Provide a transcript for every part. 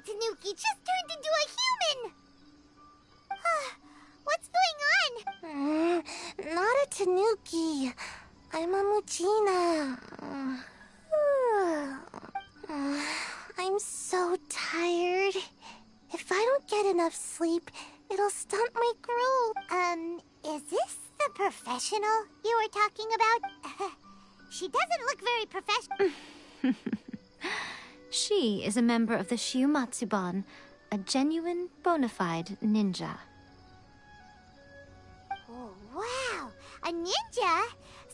Tanuki just turned into a human! What's going on? Not a Tanuki. I'm a Mujina. I'm so tired. If I don't get enough sleep, it'll stunt my growth. Is this the professional you were talking about? She doesn't look very professional. She is a member of the Shiumatsuban, a genuine, bona fide ninja. Oh, wow! A ninja?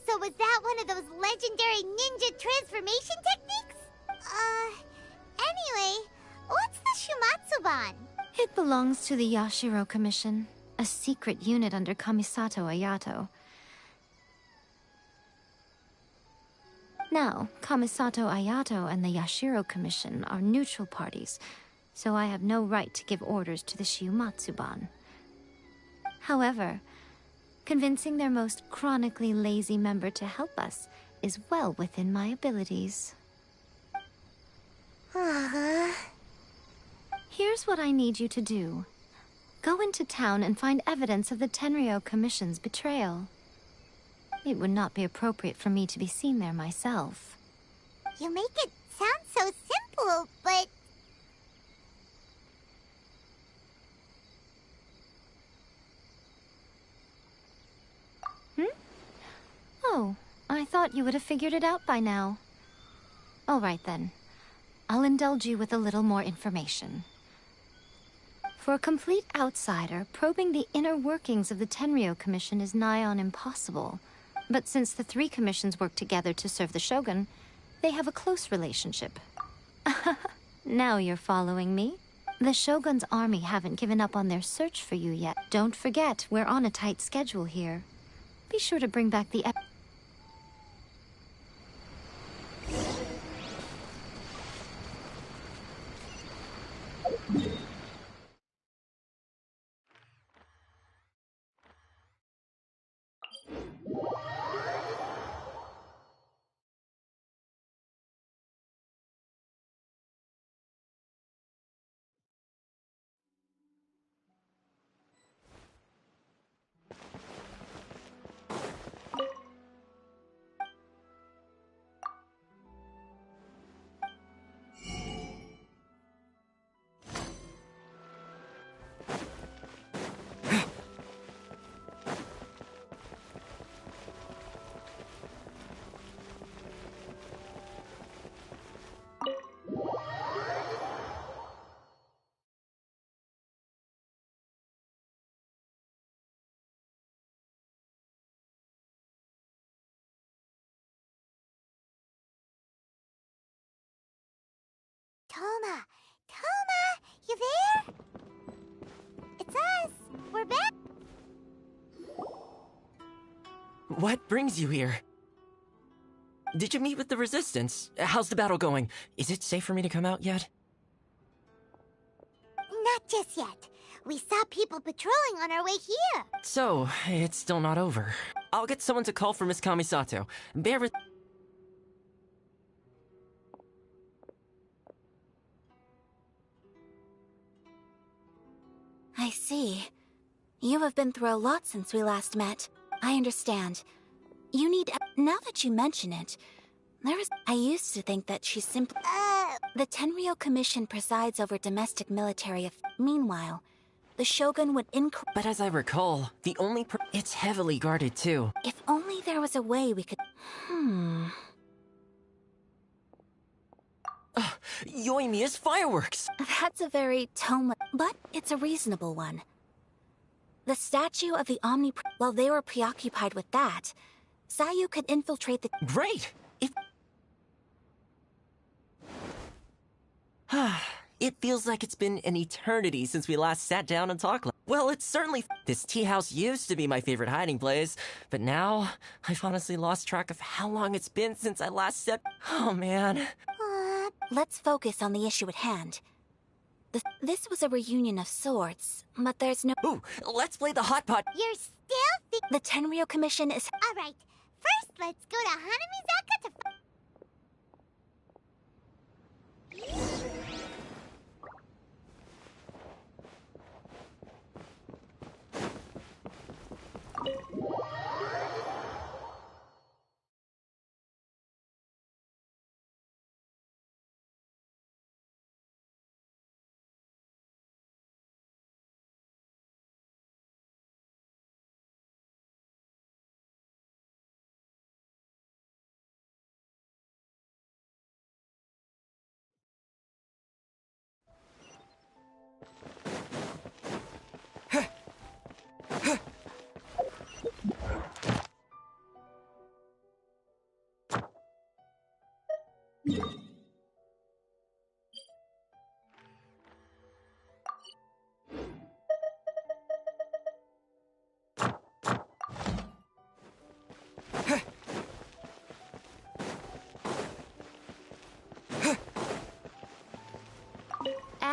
So was that one of those legendary ninja transformation techniques? Anyway, what's the Shumatsuban? It belongs to the Yashiro Commission, a secret unit under Kamisato Ayato. Now, Kamisato Ayato and the Yashiro Commission are neutral parties, so I have no right to give orders to the Shiumatsuban. However, convincing their most chronically lazy member to help us is well within my abilities. Here's what I need you to do. Go into town and find evidence of the Tenryou Commission's betrayal. It would not be appropriate for me to be seen there myself. You make it sound so simple, but... Oh, I thought you would have figured it out by now. All right then. I'll indulge you with a little more information. For a complete outsider, probing the inner workings of the Tenryou Commission is nigh on impossible. But since the three commissions work together to serve the Shogun, they have a close relationship. Now you're following me? The Shogun's army haven't given up on their search for you yet. Don't forget, we're on a tight schedule here. Be sure to bring back the Toma! Toma! You there? It's us! We're back! What brings you here? Did you meet with the Resistance? How's the battle going? Is it safe for me to come out yet? Not just yet. We saw people patrolling on our way here. So, it's still not over. I'll get someone to call for Miss Kamisato. Bear with... I see. You have been through a lot since we last met. I understand. You need... Now that you mention it, I used to think that she's simply... The Tenryou Commission presides over domestic military Meanwhile, the Shogun would But as I recall, the only it's heavily guarded too. If only there was a way we could... Yoimiya's fireworks! That's a very Toma... But it's a reasonable one. The statue of the Omni... While they were preoccupied with that, Sayu could infiltrate the... Great! It feels like it's been an eternity since we last sat down and talked. Well, it's certainly... This tea house used to be my favorite hiding place, but now I've honestly lost track of how long it's been since I last said... Oh, man. Let's focus on the issue at hand. This was a reunion of sorts, but there's no... Ooh, let's play the hot pot. You're still The Tenryou Commission is... Alright, first let's go to Hanamizaka to...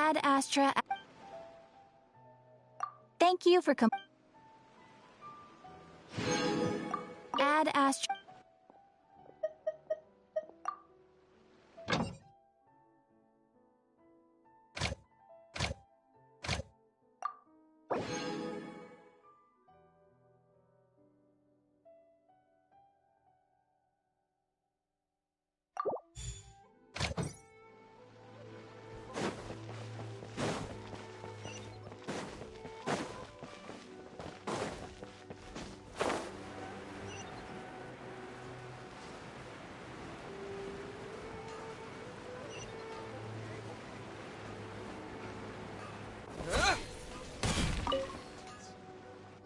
Ad Astra. Thank you for Ad Astra.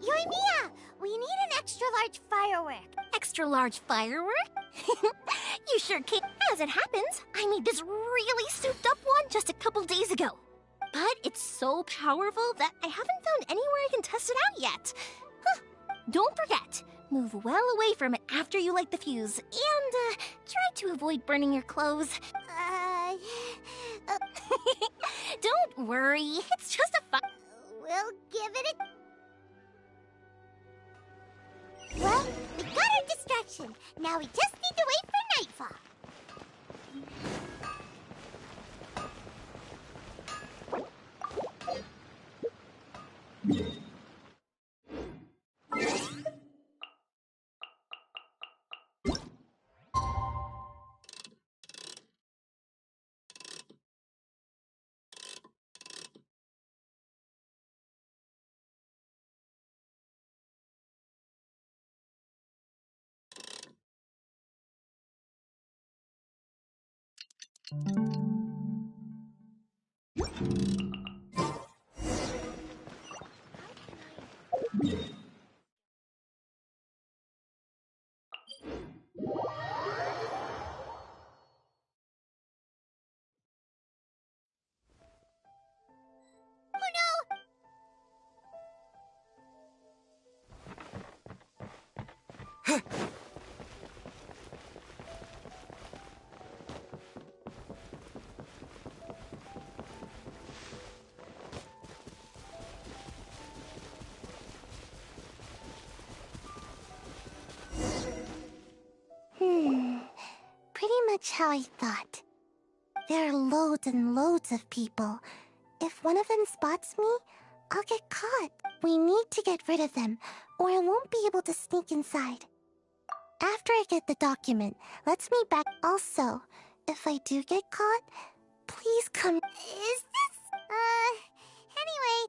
Yoimiya, we need an extra-large firework. Extra-large firework? You sure can. As it happens, I made this really souped-up one just a couple days ago. But it's so powerful that I haven't found anywhere I can test it out yet. Huh. Don't forget, move well away from it after you light the fuse, and try to avoid burning your clothes. Don't worry, it's just a We'll give it a... Well, we got our distraction. Now we just need to wait for nightfall. Pretty much how I thought. There are loads and loads of people. If one of them spots me, I'll get caught. We need to get rid of them, or I won't be able to sneak inside. After I get the document, let's meet back. Also, if I do get caught, please come. Is this... anyway...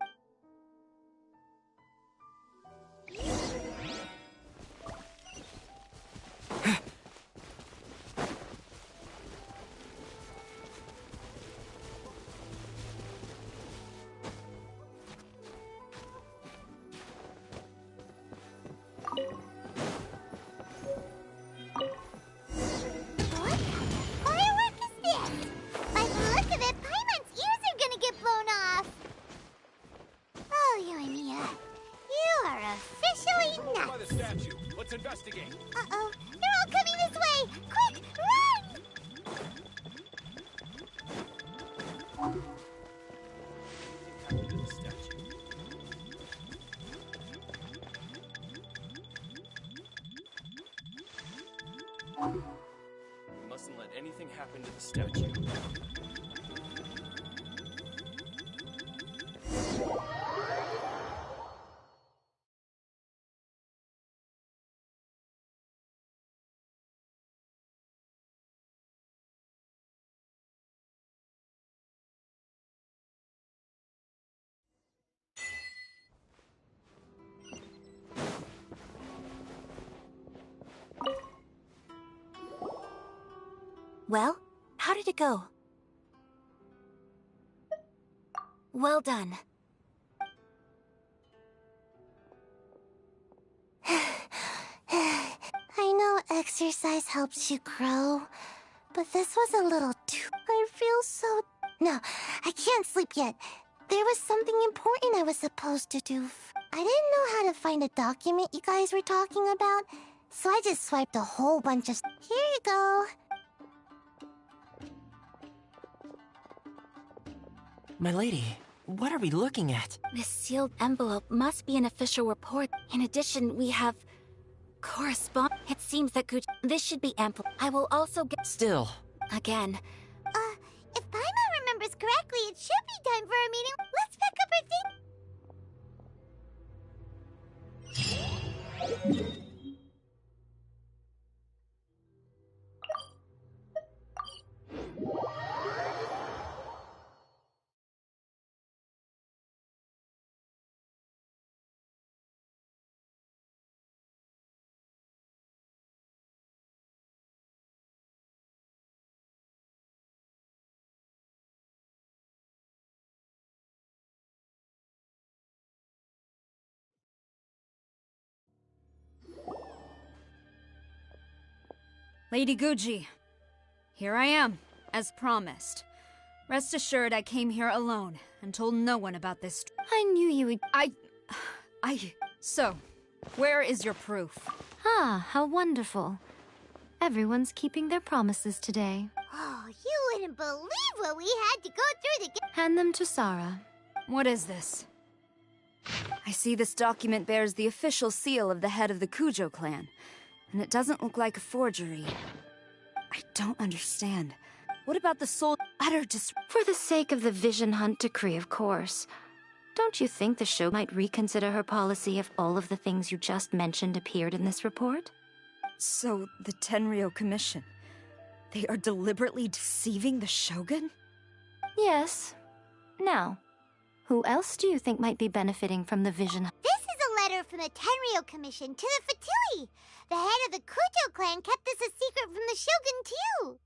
What firework is this? By the look of it, Paimon's ears are gonna get blown off. Oh, Yoimiya, you are officially nuts. By the statue. Let's investigate. Uh-oh, they're all coming this way! Quick, run! Happened to the statue. Mustn't let anything happen to the statue. Well, how did it go? Well done. I know exercise helps you grow, but this was a little too... I feel so... No, I can't sleep yet. There was something important I was supposed to do. I didn't know how to find a document you guys were talking about, so I just swiped a whole bunch of... Here you go. My lady, what are we looking at? This sealed envelope must be an official report. In addition, we have It seems that this should be ample. I will also get... Still. Again. If Paimon remembers correctly, it should be time for a meeting. Let's pack up our things. Lady Guji, here I am, as promised. Rest assured I came here alone and told no one about this. I knew you would. So, where is your proof? Ah, how wonderful. Everyone's keeping their promises today. Oh, you wouldn't believe what we had to go through to get... Hand them to Sarah. What is this? I see this document bears the official seal of the head of the Kujo clan, and it doesn't look like a forgery. I don't understand. What about the soul utter For the sake of the Vision Hunt decree, of course. Don't you think the show might reconsider her policy if all of the things you just mentioned appeared in this report? So, the Tenryo Commission, they are deliberately deceiving the Shogun? Yes. Now, who else do you think might be benefiting from the Vision? This is a letter from the Tenryo Commission to the Fatui. The head of the Kujo clan kept this a secret from the Shogun, too.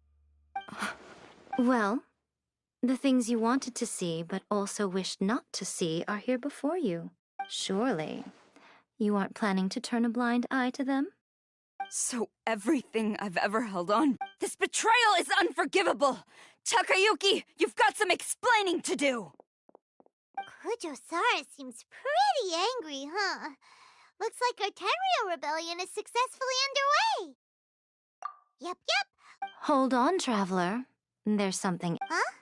Well, the things you wanted to see but also wished not to see are here before you. Surely, you aren't planning to turn a blind eye to them? So everything I've ever held on... This betrayal is unforgivable! Takayuki, you've got some explaining to do! Kujo-Sara seems pretty angry, huh? Looks like our Tenryo rebellion is successfully underway. Yep. Hold on, Traveler. There's something... Huh?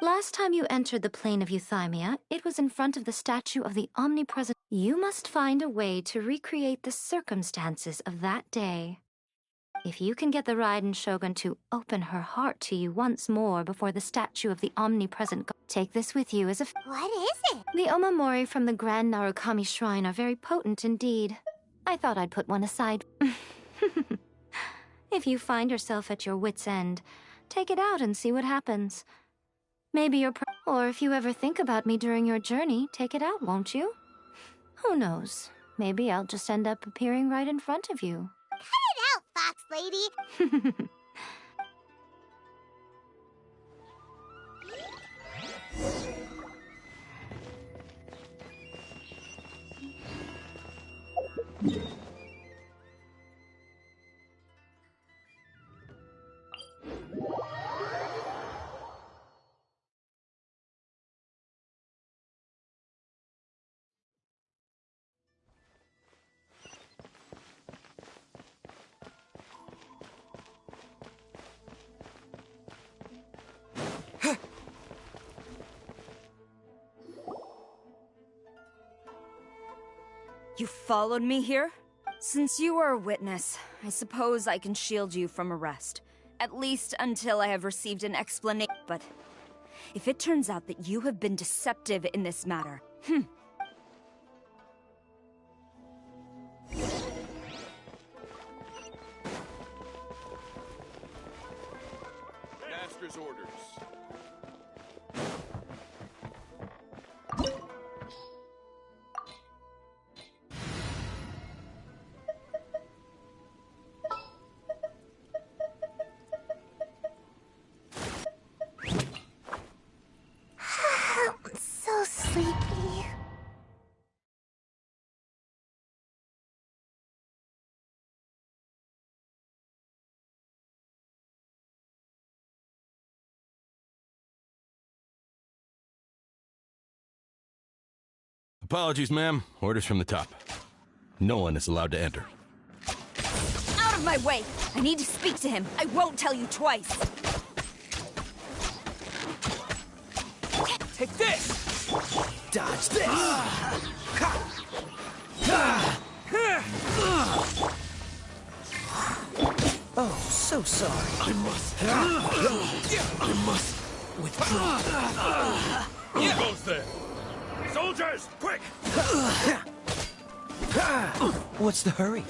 Last time you entered the plane of Euthymia, it was in front of the statue of the omnipresent... You must find a way to recreate the circumstances of that day. If you can get the Raiden Shogun to open her heart to you once more before the statue of the omnipresent... Take this with you as a... What is it? The Omamori from the Grand Narukami Shrine are very potent indeed. I thought I'd put one aside. If you find yourself at your wit's end, take it out and see what happens. Maybe you're... Or if you ever think about me during your journey, take it out, won't you? Who knows? Maybe I'll just end up appearing right in front of you. Cut it out, Fox Lady! You followed me here? Since you are a witness, I suppose I can shield you from arrest. At least until I have received an explanation. But if it turns out that you have been deceptive in this matter, Master's orders. So sleepy. Apologies, ma'am. Orders from the top. No one is allowed to enter. out of my way! I need to speak to him. I won't tell you twice. Take this! Dodge this! Oh, so sorry. I must Withdraw. Who goes there? Soldiers, quick! What's the hurry?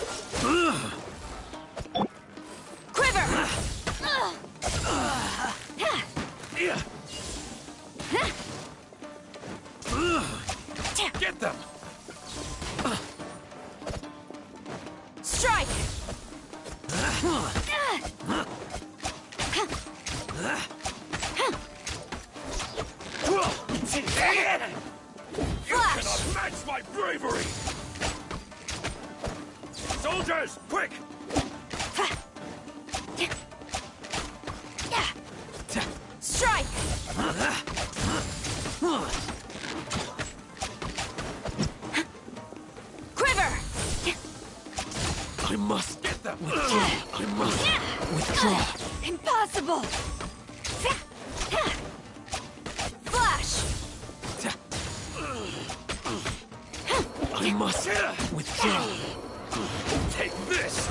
Quiver! Get them! Strike! You cannot match my bravery! Soldiers, quick! Strike! Quiver! I must get them! I must Withdraw. Impossible! Flash! I must Withdraw. take this!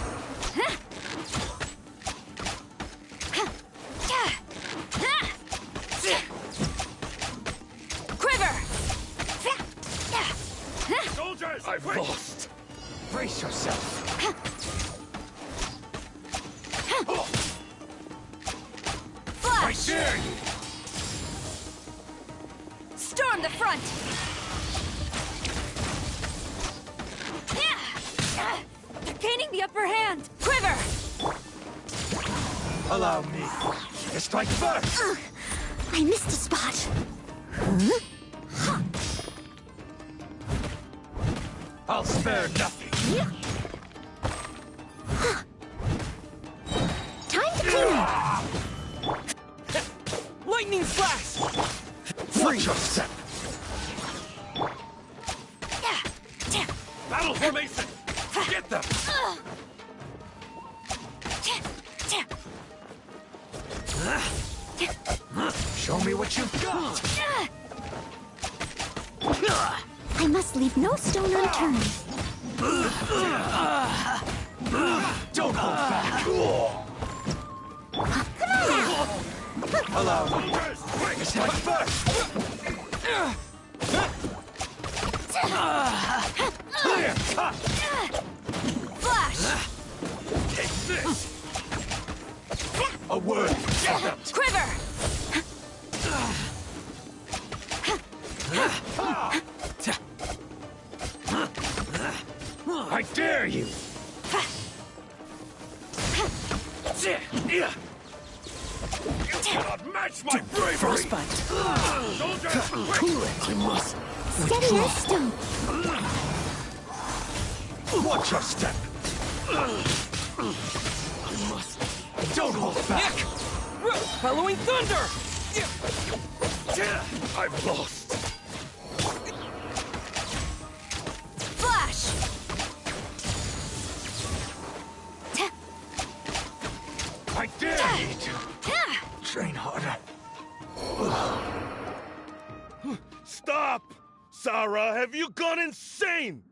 Quiver! Soldiers, I've lost! Brace yourself. I Flash! dare you! Storm the front! They're gaining the upper hand! Quiver! Allow me to strike first. I missed a spot. I'll spare nothing. Time to clean up. Lightning flash. Watch your step. Battle formation! Get them! Show me what you've got. I must leave no stone unturned. Don't hold back. Allow me Soldiers, quick! to strike first. Clear cut. Flash! Take this! A word. Get them. Quiver! I dare you! You cannot match my bravery! Frostbite. Soldiers, quick! Cool it. I must Steady as stone. Watch your step. Don't hold back. Following thunder! I've lost! Flash! I dare you to! Train harder. Stop! Sarah, have you gone insane?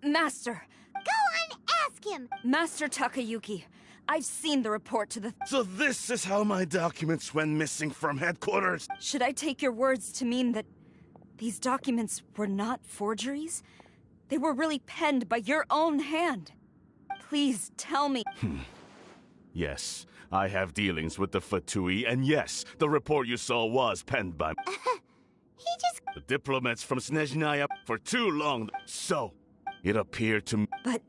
Master! Go and ask him. Master Takayuki, I've seen the report to the... So this is how my documents went missing from headquarters? Should I take your words to mean that these documents were not forgeries? They were really penned by your own hand. Please tell me. Yes, I have dealings with the Fatui, and yes, the report you saw was penned by He just... the diplomats from Snezhnaya for too long. So, it appeared to me But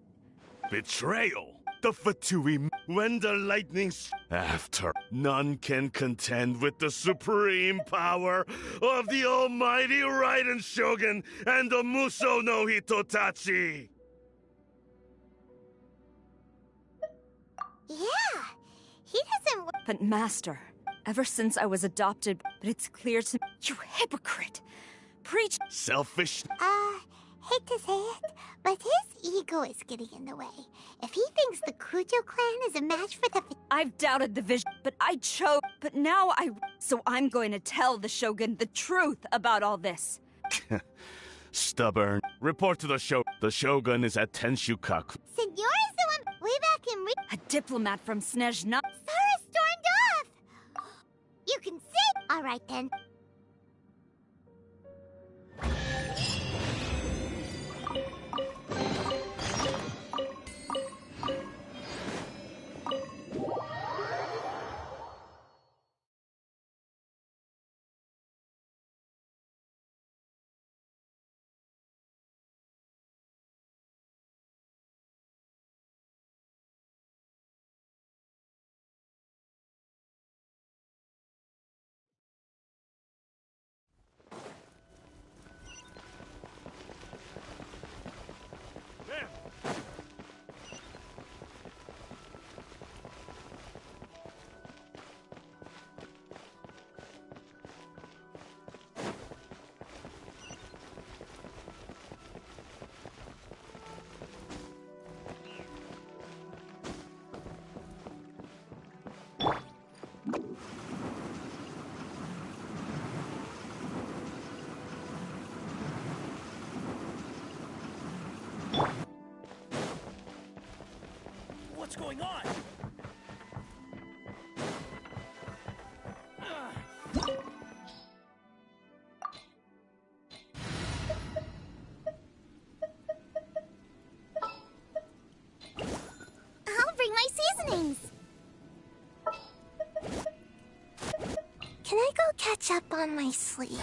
betrayal. The Fatui, when the lightning after, none can contend with the supreme power of the almighty Raiden Shogun and the Muso no Hitotachi. Yeah. He doesn't... But Master, ever since I was adopted, but it's clear to me, you hypocrite! Preach... Selfish. Hate to say it, but his ego is getting in the way. If he thinks the Kujo clan is a match for the... I've doubted the vision, but I chose. But now So I'm going to tell the Shogun the truth about all this. Stubborn. Report to the Shogun. The Shogun is at Tenshukaku. Senor is the one way back in... A diplomat from Snezhna. Sarah stormed off! You can sit! Alright then. What's going on? I'll bring my seasonings. Can I go catch up on my sleep?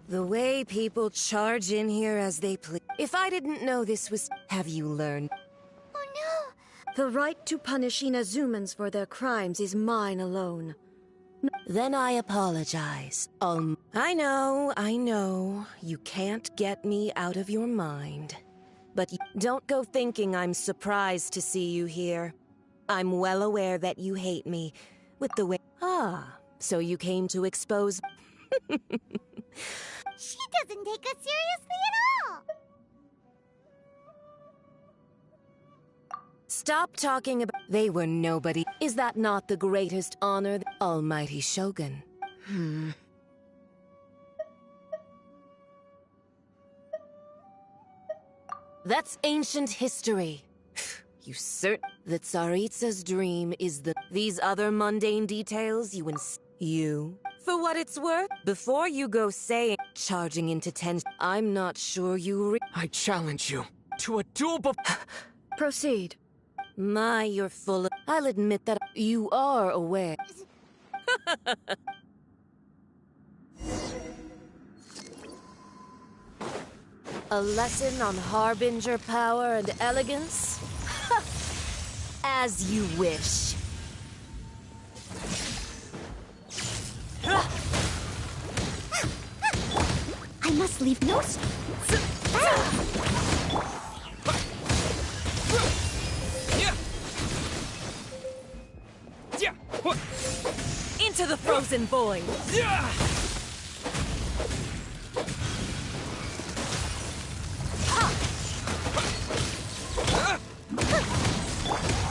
The way people charge in here as they please. If I didn't know this was... Have you learned? Oh no! The right to punish Inazumans for their crimes is mine alone. Then I apologize. I know. You can't get me out of your mind. But don't go thinking I'm surprised to see you here. I'm well aware that you hate me with the way... so you came to expose... She doesn't take us seriously at all! Stop talking about... They were nobody. Is that not the greatest honor? The Almighty Shogun. That's ancient history. You that Tsaritsa's dream is the... These other mundane details you... For what it's worth, before you go saying... Charging into I'm not sure you I challenge you to a duel Proceed. You're full of... I'll admit that you are aware. A lesson on harbinger power and elegance? As you wish. I must leave no... Into the frozen void.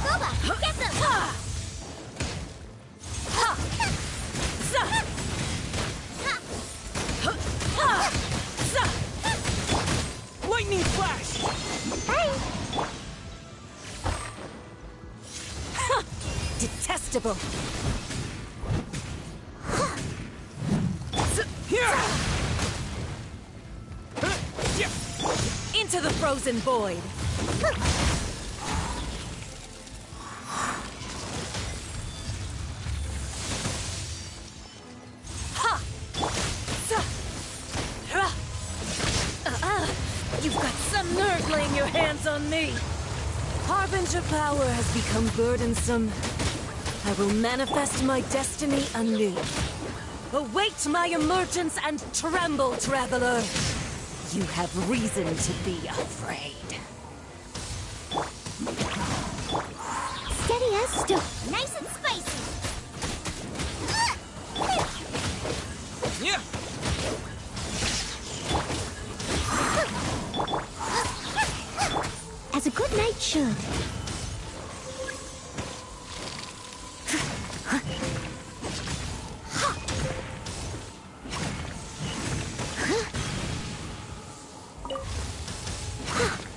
Goba, get them! lightning flash! Detestable. Into the frozen void. You've got some nerve laying your hands on me. Harbinger power has become burdensome. I will manifest my destiny anew. Await my emergence and tremble, traveler. You have reason to be afraid. Steady as stone. Nice and spicy. Yeah. As a good knight should.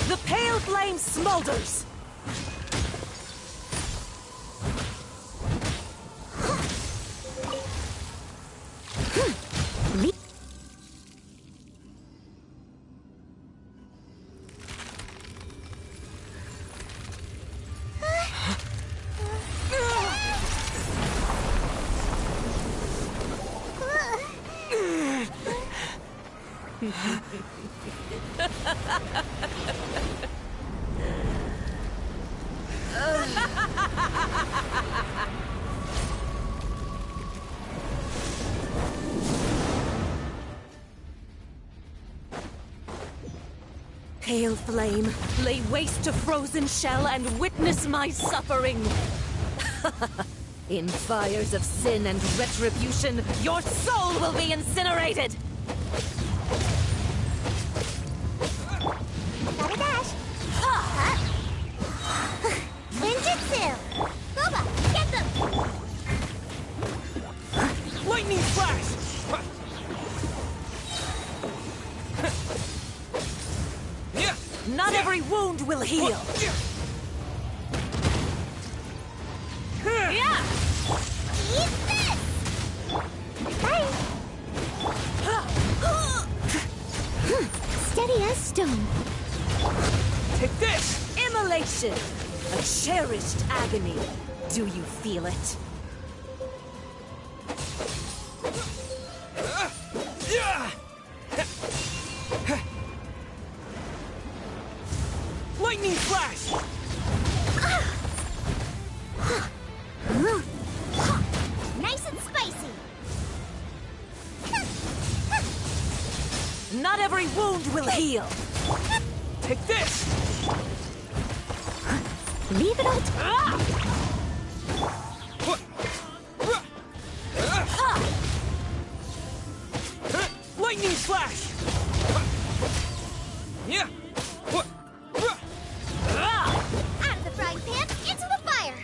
The pale flame smolders! Pale flame, lay waste to frozen shell and witness my suffering! In fires of sin and retribution, your soul will be incinerated! Gotta dash. Ninjutsu! Boba, get them! Lightning flash! Yeah. Not every wound will heal! Yeah. Eat this! Bye! Steady as stone. Take this! Immolation! A cherished agony. Do you feel it? Yeah. Lightning flash! Nice and spicy. Not every wound will heal! Take this! Leave it all. Lightning flash! Yeah. Out of the frying pan, into the fire.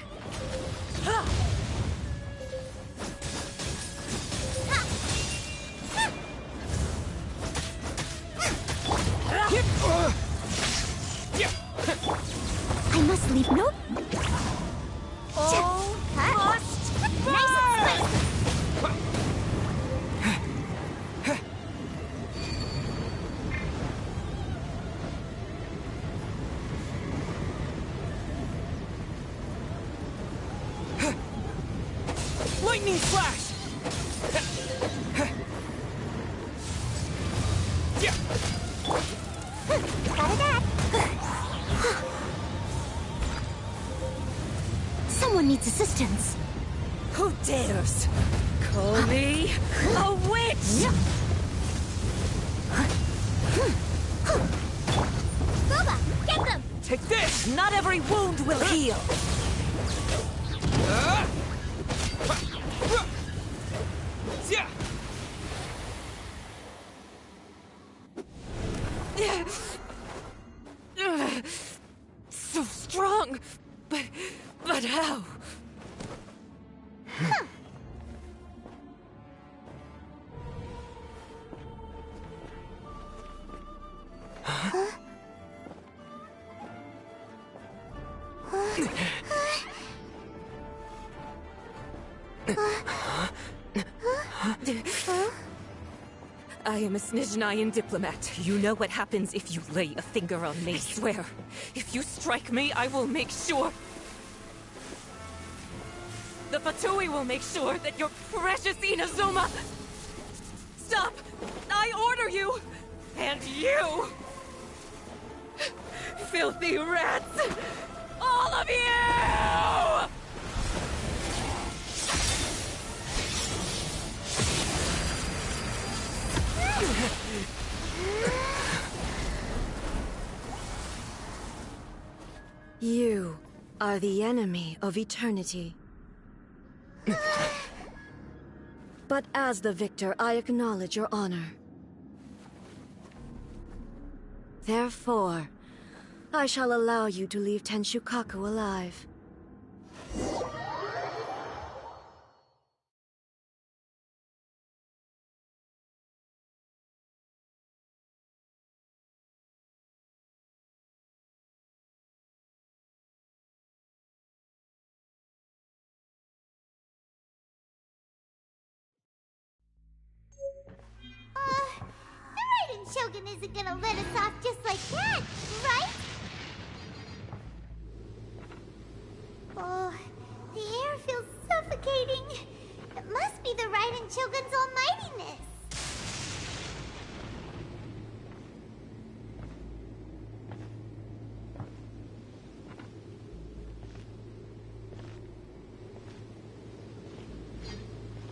I must leave no. Nice and spicy. Lightning flash! Yeah. Gotta dash. Someone needs assistance. Who dares call me a witch? Boba, get them. Take this! Not every wound will heal! Yeah. So strong! But how? I am a Snezhnayan diplomat. You know what happens if you lay a finger on me, swear. If you strike me, I will make sure... The Fatui will make sure that your precious Inazuma... Stop! I order you! And you! Filthy rats! All of you! You are the enemy of eternity. But as the victor, I acknowledge your honor. Therefore, I shall allow you to leave Tenshukaku alive. The Raiden Shogun isn't gonna let us off just like that, right? Oh, the air feels suffocating. It must be the Raiden Shogun's almightiness.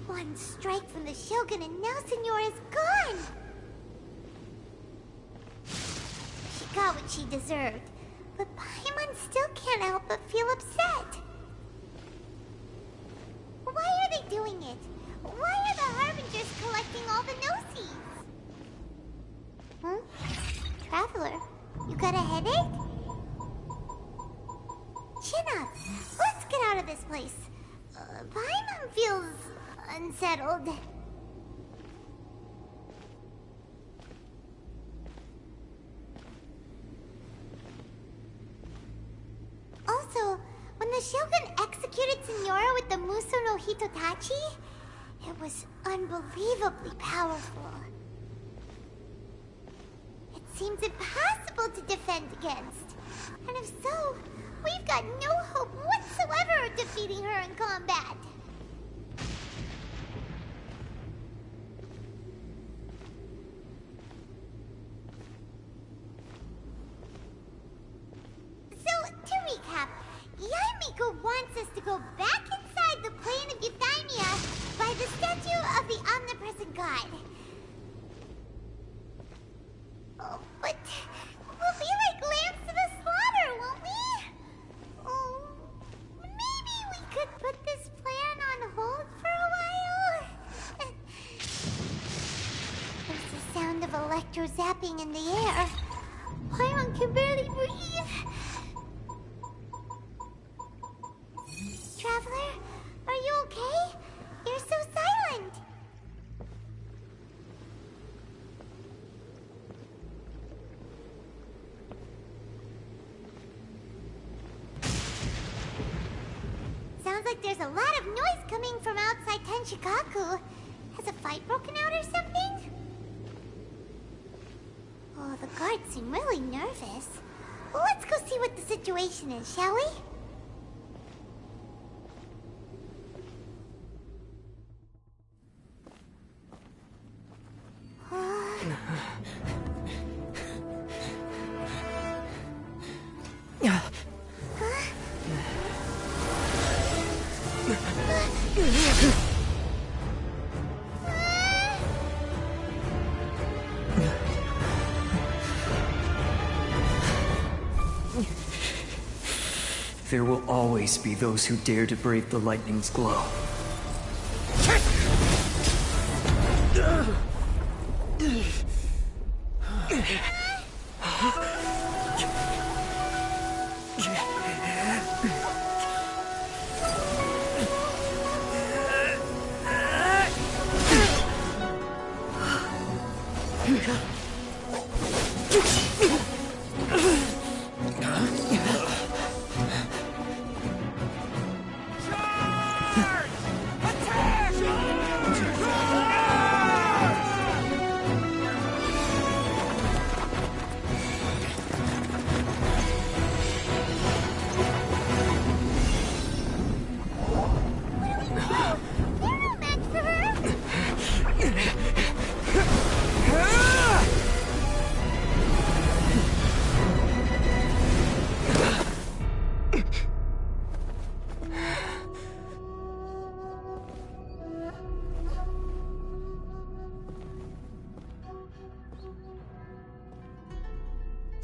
One strike from the Shogun and now Senora's gone! She got what she deserved, but Paimon still can't help but feel upset. Why are they doing it? Why are the Harbingers collecting all the no-seeds? Traveler, you got a headache? Chin up. Let's get out of this place. Paimon feels unsettled. Also, when the Shogun executed Senora with the Muso no Hitotachi, it was unbelievably powerful. It seems impossible to defend against. And if so, we've got no hope whatsoever of defeating her in combat. So, to recap, Yaimiko wants us to go back inside the plane of Euthymia by the statue of the omnipresent god. Oh, but we'll be like lambs to the slaughter, won't we? Oh, maybe we could put this plan on hold for a while? There's the sound of electro-zapping in the air. Paimon can barely breathe. Traveler, are you okay? You're so silent. Sounds like there's a lot of noise coming from outside Tenshukaku. Has a fight broken out or something? Oh, the guards seem really nervous. Well, let's go see what the situation is, shall we? There will always be those who dare to brave the lightning's glow.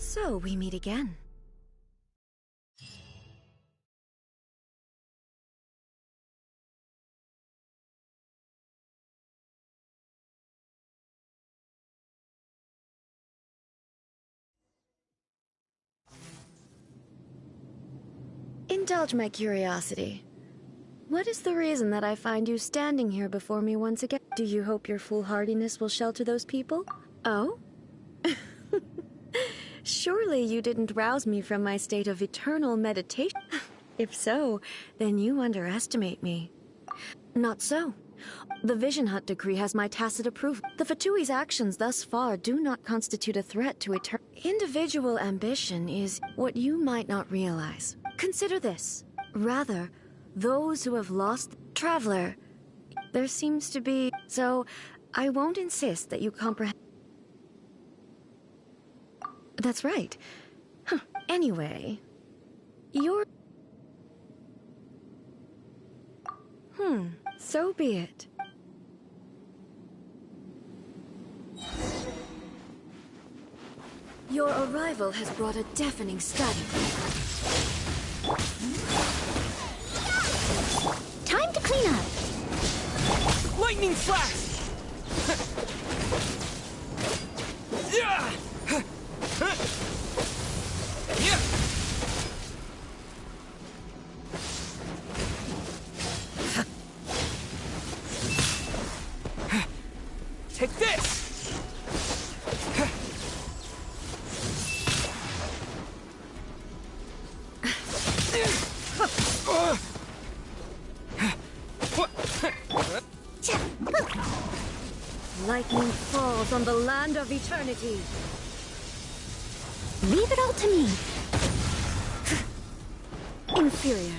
So we meet again. Indulge my curiosity. What is the reason that I find you standing here before me once again? Do you hope your foolhardiness will shelter those people? Oh? Surely you didn't rouse me from my state of eternal meditation. If so, then you underestimate me. Not so. The Vision Hunt decree has my tacit approval. The Fatui's actions thus far do not constitute a threat to eternal. Individual ambition is what you might not realize. Consider this. Rather, those who have lost... Traveler, there seems to be... So, I won't insist that you comprehend... That's right. Huh. Anyway, you're... So be it. Your arrival has brought a deafening study. Time to clean up. Lightning flash! Yeah! Take this! Lightning falls on the land of eternity. Leave it all to me. Inferior.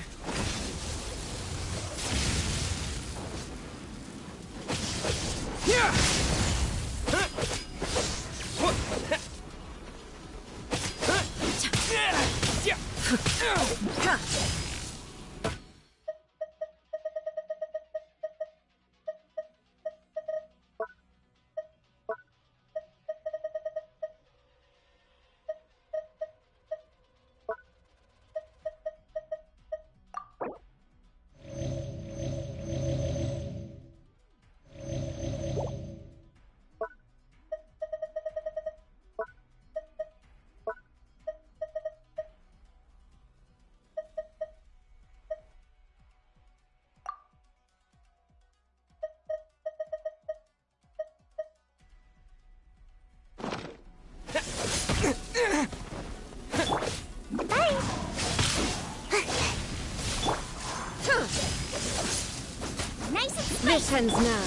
This ends now.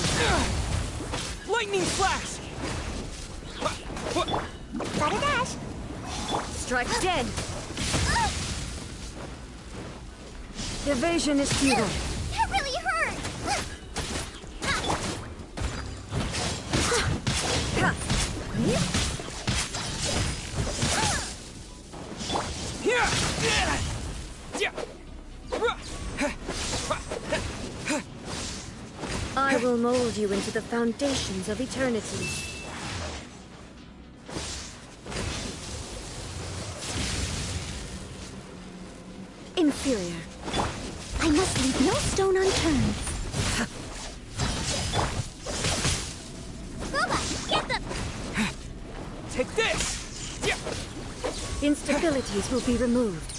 Lightning flash! Gotta dash. Strike dead. Evasion is futile. That really hurt. I will mold you into the foundations of eternity. Inferior. I must leave no stone unturned. Boba, get them! Take this! Instabilities will be removed.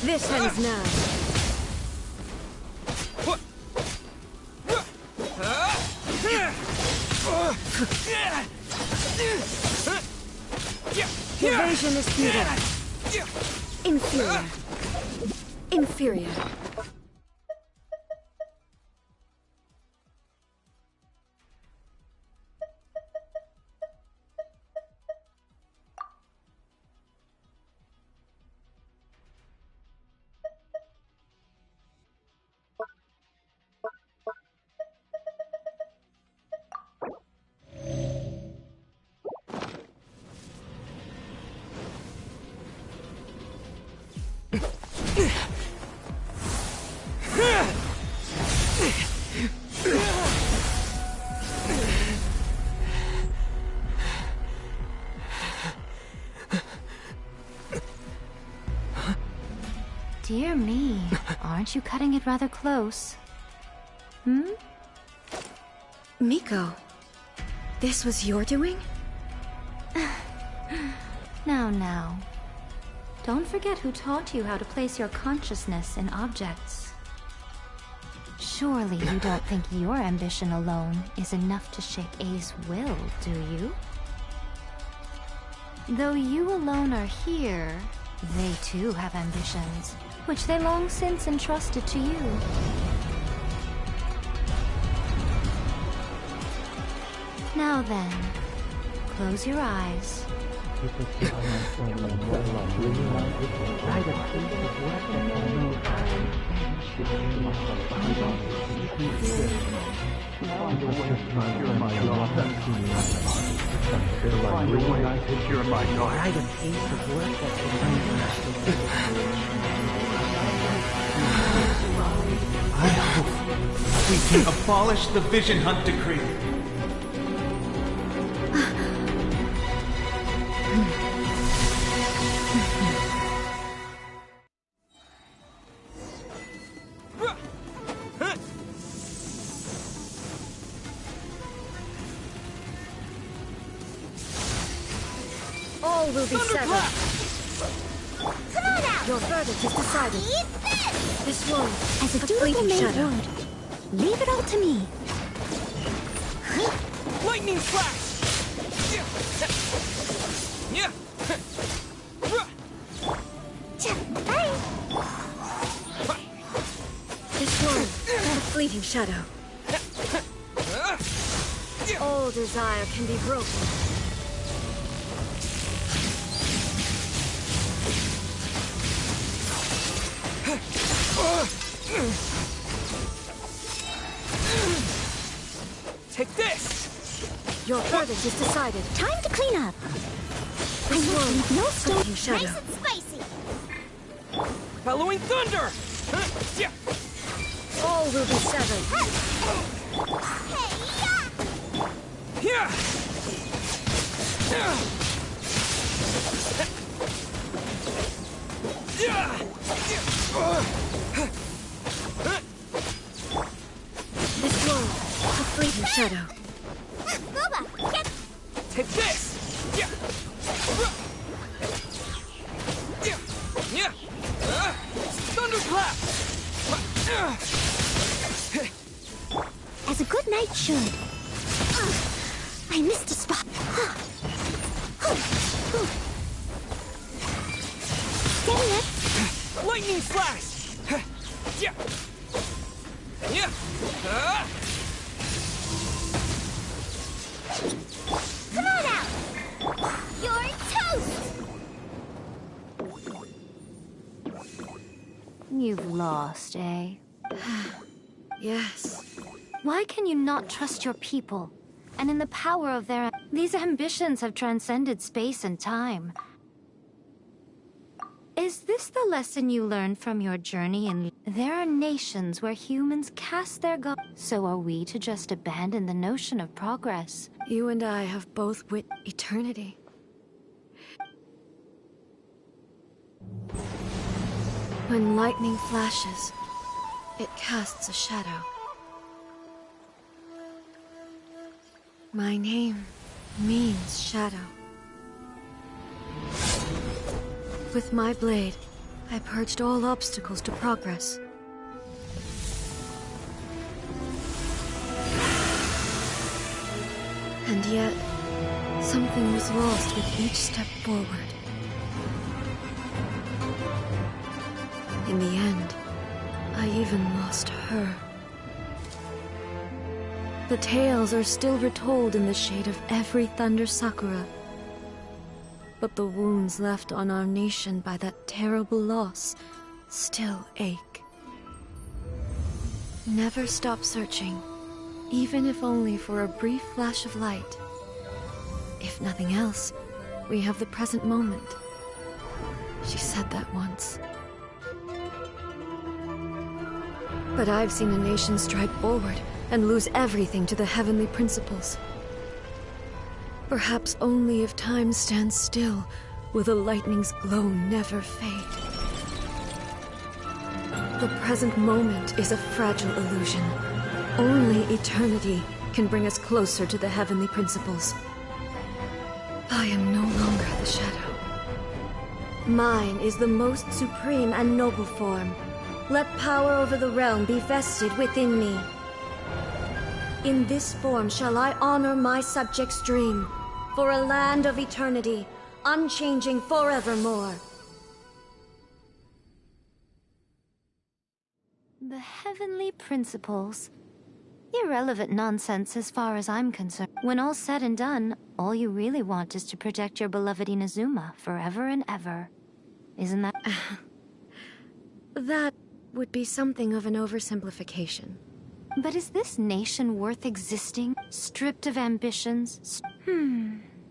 This ends now. Evasion is futile. Inferior. Inferior. Dear me, aren't you cutting it rather close? Hmm? Miko, this was your doing? Now. Don't forget who taught you how to place your consciousness in objects. Surely you don't think your ambition alone is enough to shake A's will, do you? Though you alone are here, they too have ambitions, which they long since entrusted to you. Now then, close your eyes. I hope we can abolish the Vision Hunt Decree. All will be severed. Come on out! Your verdict is decided. Eat this! This one, As a a dutiful fleeting maid shadow. would, leave it all to me. Lightning flash! This one, a fleeting shadow. All desire can be broken. Take this! Your verdict is decided. Time to clean up. This one, No a stone. fleeting shadow. Nice and spicy! Bellowing thunder! All will be severed. Yeah! This one, a fleeting shadow. Boba, get... Take this! Thunderclap! As a good knight should. I missed a spot. Steady up. Lightning slash! Come on out! You're toast! You've lost, eh? Yes. Why can you not trust your people? And in the power of their... These ambitions have transcended space and time. Is this the lesson you learned from your journey in... There are nations where humans cast their god. So are we to just abandon the notion of progress? You and I have both wit eternity. When lightning flashes, it casts a shadow. My name means shadow. With my blade, I purged all obstacles to progress. And yet, something was lost with each step forward. In the end, I even lost her. The tales are still retold in the shade of every Thunder Sakura. But the wounds left on our nation by that terrible loss still ache. Never stop searching, even if only for a brief flash of light. If nothing else, we have the present moment. She said that once. But I've seen a nation stride forward and lose everything to the heavenly principles. Perhaps only if time stands still will the lightning's glow never fade. The present moment is a fragile illusion. Only eternity can bring us closer to the heavenly principles. I am no longer the shadow. Mine is the most supreme and noble form. Let power over the realm be vested within me. In this form shall I honor my subjects' dream, for a land of eternity, unchanging forevermore. The heavenly principles. Irrelevant nonsense as far as I'm concerned. When all's said and done, all you really want is to protect your beloved Inazuma forever and ever. Isn't that? That would be something of an oversimplification. But is this nation worth existing? Stripped of ambitions?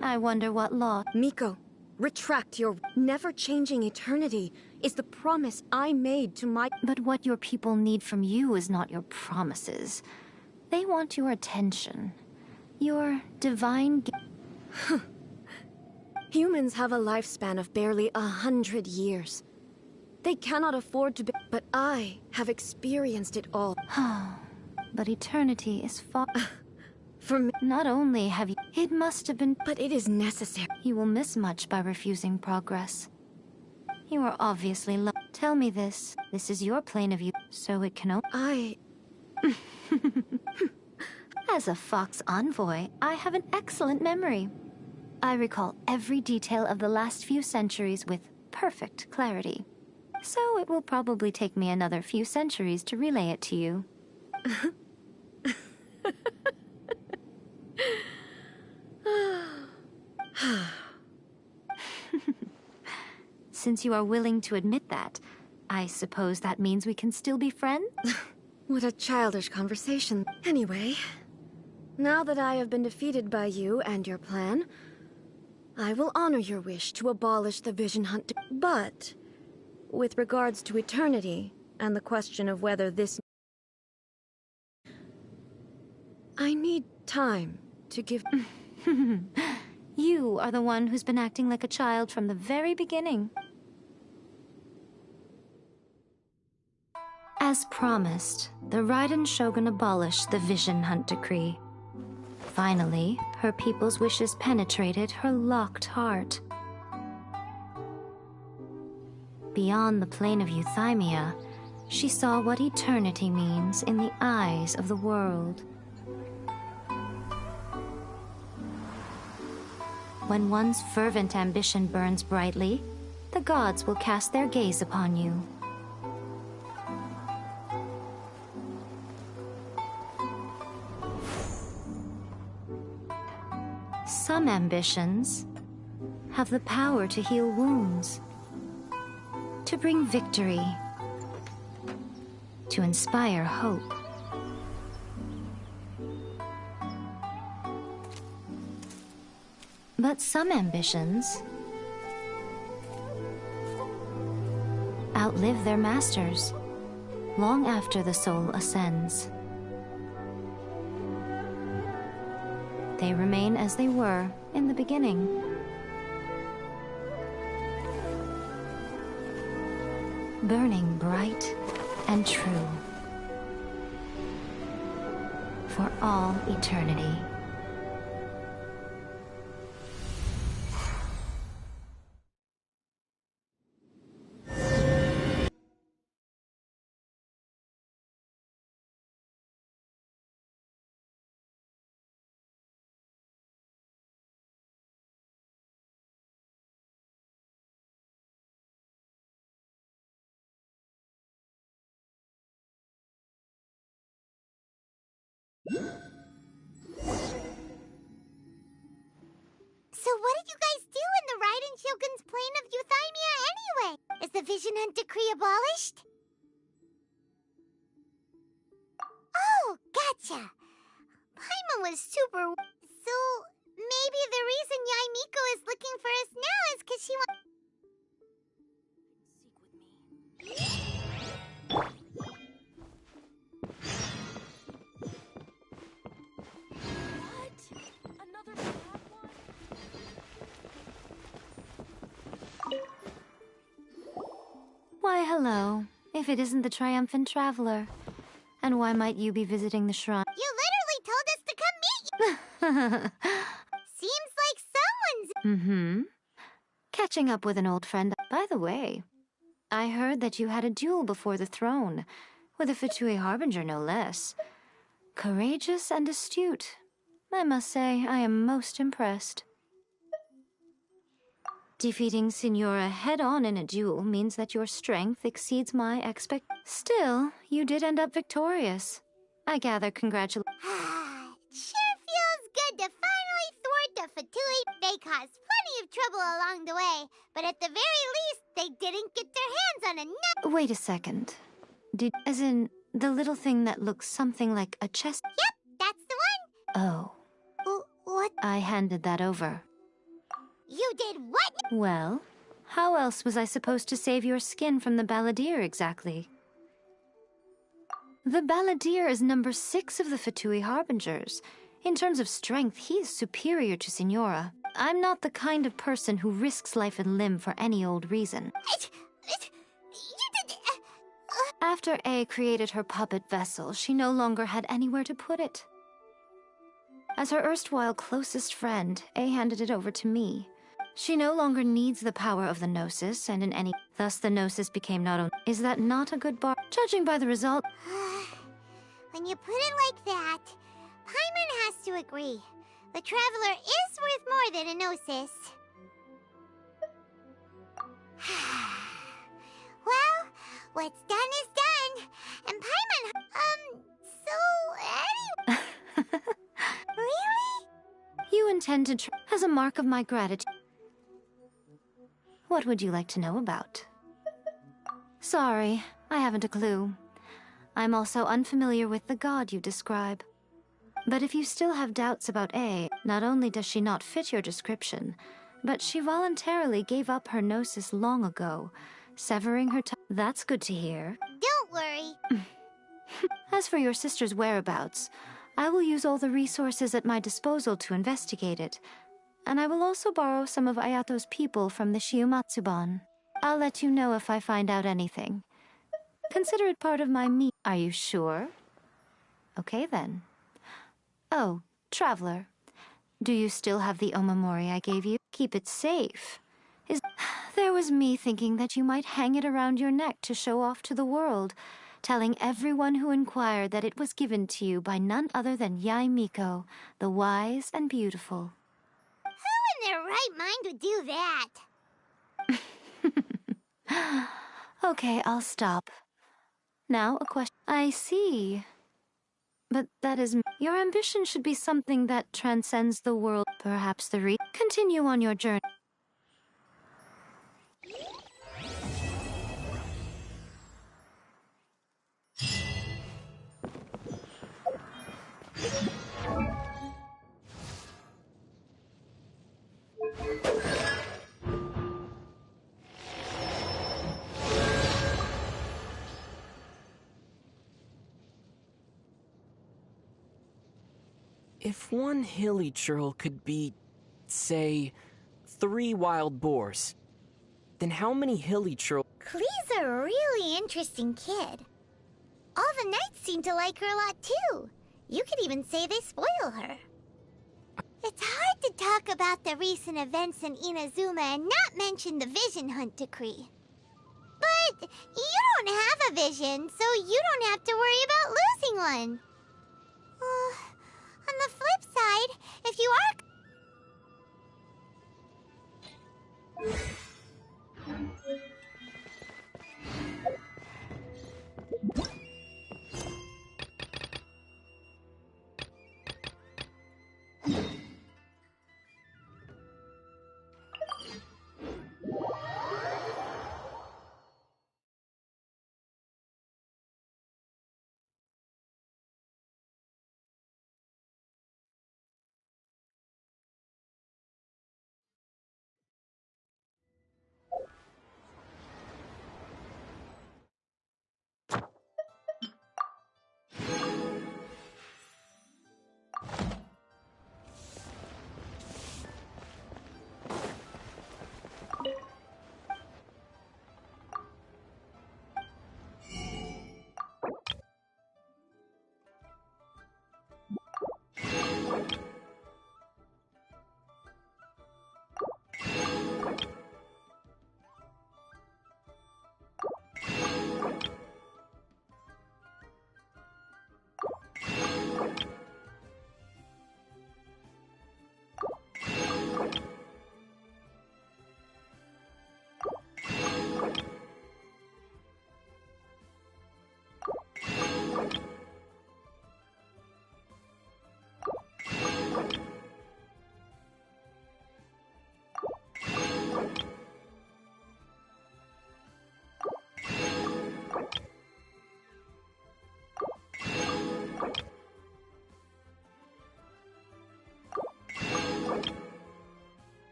I wonder what law... Miko, retract your never-changing eternity is the promise I made to my... But what your people need from you is not your promises. They want your attention. Your divine... Humans have a lifespan of barely 100 years. They cannot afford to be... But I have experienced it all. But eternity is far... For me... Not only have you... It must have been... But it is necessary. You will miss much by refusing progress. You are obviously Tell me this. This is your plane of view, so it can... As a Fox envoy, I have an excellent memory. I recall every detail of the last few centuries with perfect clarity. So it will probably take me another few centuries to relay it to you. Since you are willing to admit that, I suppose that means we can still be friends? What a childish conversation. Anyway, now that I have been defeated by you and your plan, I will honor your wish to abolish the Vision Hunt. But, with regards to eternity, and the question of whether this... I need time to give... You are the one who's been acting like a child from the very beginning. As promised, the Raiden Shogun abolished the Vision Hunt decree. Finally, her people's wishes penetrated her locked heart. Beyond the plane of euthymia, she saw what eternity means in the eyes of the world. When one's fervent ambition burns brightly, the gods will cast their gaze upon you. Some ambitions have the power to heal wounds, to bring victory, to inspire hope. But some ambitions outlive their masters long after the soul ascends. They remain as they were in the beginning. Burning bright and true for all eternity. So what did you guys do in the Raiden Shogun's plane of euthymia anyway? Is the Vision Hunt decree abolished? Oh, gotcha. Paimon was super... So, maybe the reason Yae Miko is looking for us now is because she wants... Why, hello. if it isn't the triumphant traveler? And why might you be visiting the shrine? You literally told us to come meet you! Seems like someone's... Mm-hmm. Catching up with an old friend. By the way, I heard that you had a duel before the throne, with a Fatui Harbinger no less. Courageous and astute. I must say, I am most impressed. Defeating Signora head-on in a duel means that your strength exceeds my Still, you did end up victorious. I gather congratulations. Sure feels good to finally thwart the Fatui. They caused plenty of trouble along the way, but at the very least, they didn't get their hands on a nut. Wait a second. As in, the little thing that looks something like a chest? Yep, that's the one. Oh. What? I handed that over. You did what? Well, how else was I supposed to save your skin from the Balladeer exactly? The Balladeer is number 6 of the Fatui Harbingers. In terms of strength, he is superior to Signora. I'm not the kind of person who risks life and limb for any old reason. After A created her puppet vessel, she no longer had anywhere to put it. As her erstwhile closest friend, A handed it over to me. She no longer needs the power of the Gnosis, and in any... Thus the Gnosis became not only... Is that not a good bar? Judging by the result... When you put it like that, Paimon has to agree. The Traveler is worth more than a Gnosis. Well, what's done is done. And Paimon... so... anyway... Really? You intend to as a mark of my gratitude. What would you like to know about? Sorry, I haven't a clue. I'm also unfamiliar with the god you describe. But if you still have doubts about A, not only does she not fit your description, but she voluntarily gave up her Gnosis long ago, severing her tongue. That's good to hear. Don't worry. As for your sister's whereabouts, I will use all the resources at my disposal to investigate it, and I will also borrow some of Ayato's people from the Shiumatsuban. I'll let you know if I find out anything. Consider it part of my Are you sure? Okay then. Oh, Traveler, do you still have the Omamori I gave you? Keep it safe. There was me thinking that you might hang it around your neck to show off to the world, telling everyone who inquired that it was given to you by none other than Yae Miko, the wise and beautiful. Who in their right mind would do that? Okay, I'll stop. Now a question. I see. But that is... Your ambition should be something that transcends the world. Perhaps the Continue on your journey. If one hilly churl could be, say, 3 wild boars, then how many hilly churl... Klee's a really interesting kid. All the knights seem to like her a lot too. You could even say they spoil her. It's hard to talk about the recent events in Inazuma and not mention the vision hunt decree. But you don't have a vision, so you don't have to worry about losing one. On the flip side, if you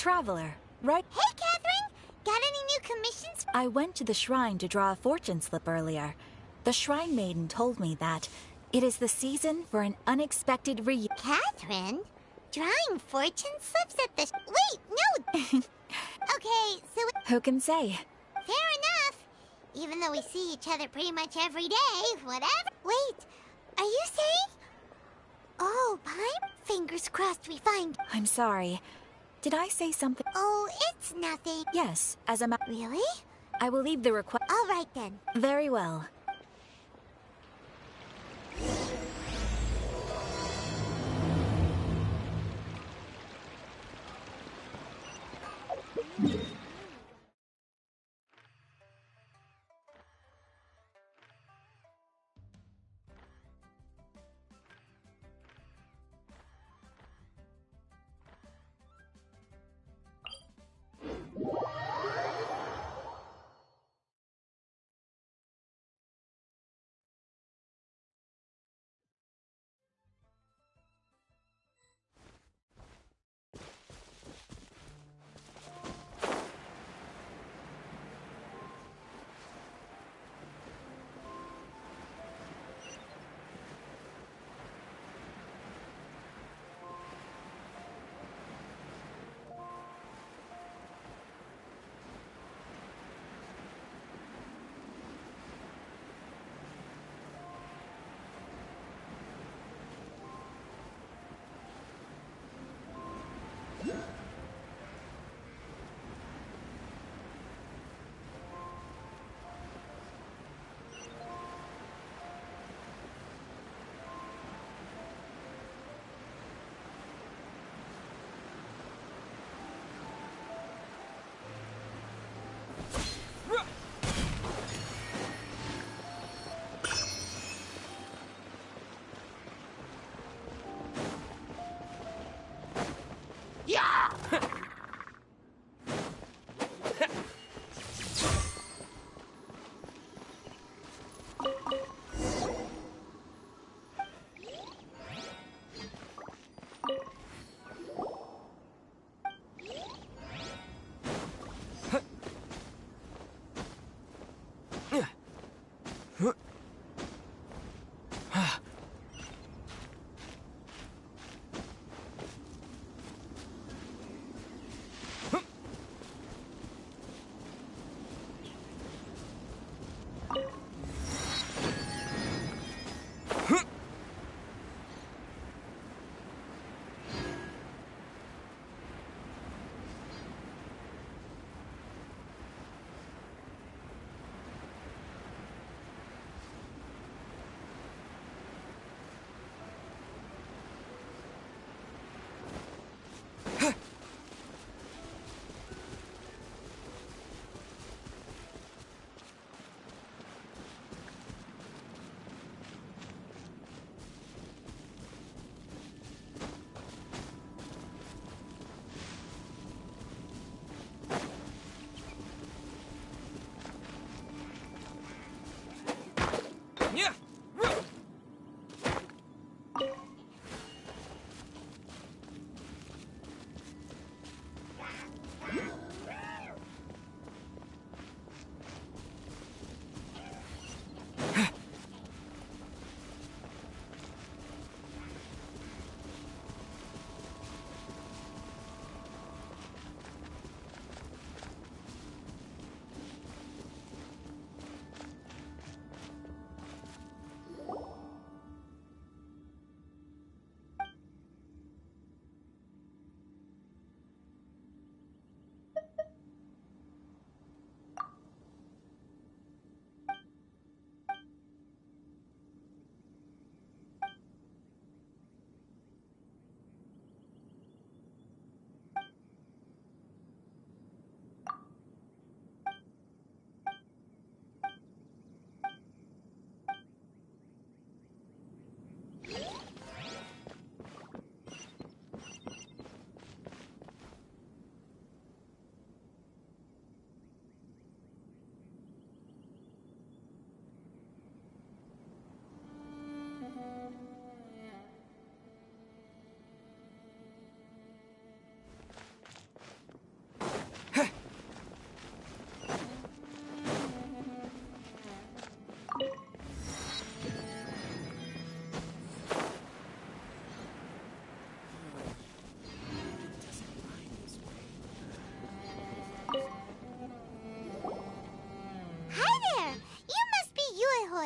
traveler, right? Hey, Catherine! Got any new commissions? I went to the shrine to draw a fortune slip earlier. The shrine maiden told me that it is the season for an unexpected reunion. Catherine? Drawing fortune slips at the... Wait, no! Okay, so... Who can say? Fair enough. Even though we see each other pretty much every day, whatever. Wait, are you saying... Oh, Pine? Fingers crossed we find... I'm sorry. Did I say something? Oh, it's nothing. Yes, as a Really? I will leave the request. All right then. Very well.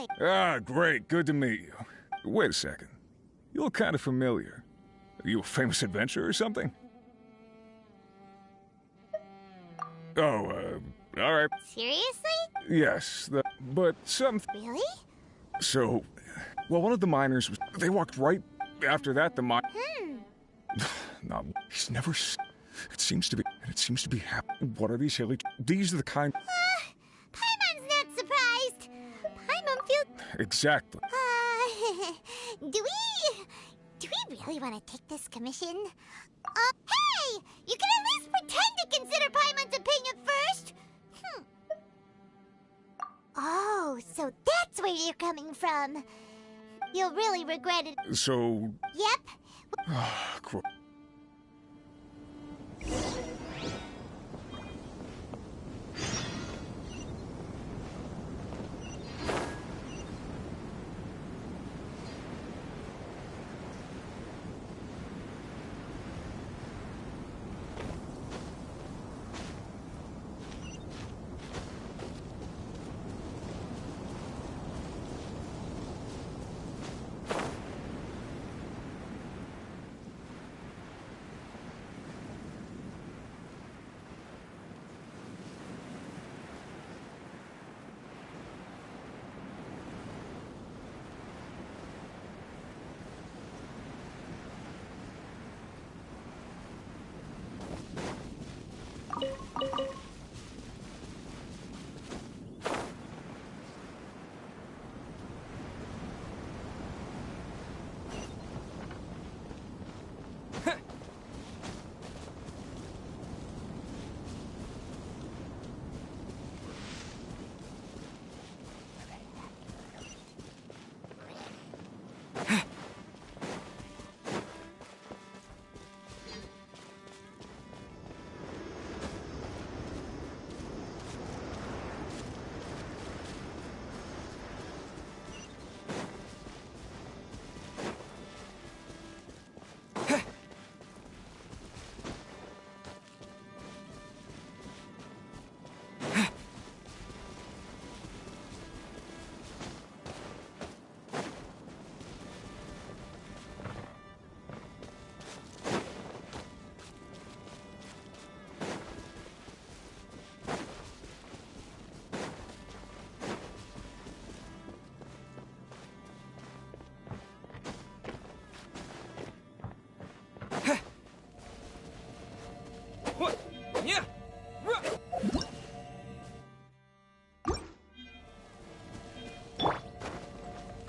boy. Ah, great. Good to meet you. Wait a second. You look kind of familiar. Are you a famous adventurer or something? Oh, all right. Seriously? Yes, but some... Really? So, well, one of the miners was... They walked right after that, the mine... Not... He's never... It seems to be... And it seems to be happening. What are these hilly... These are the kind... Paimon's not surprised. Paimon feels... Exactly. Do we really want to take this commission? Hey! You can at least pretend to consider Paimon's opinion first! Oh, so that's where you're coming from. You'll really regret it. So... Yep. Cool.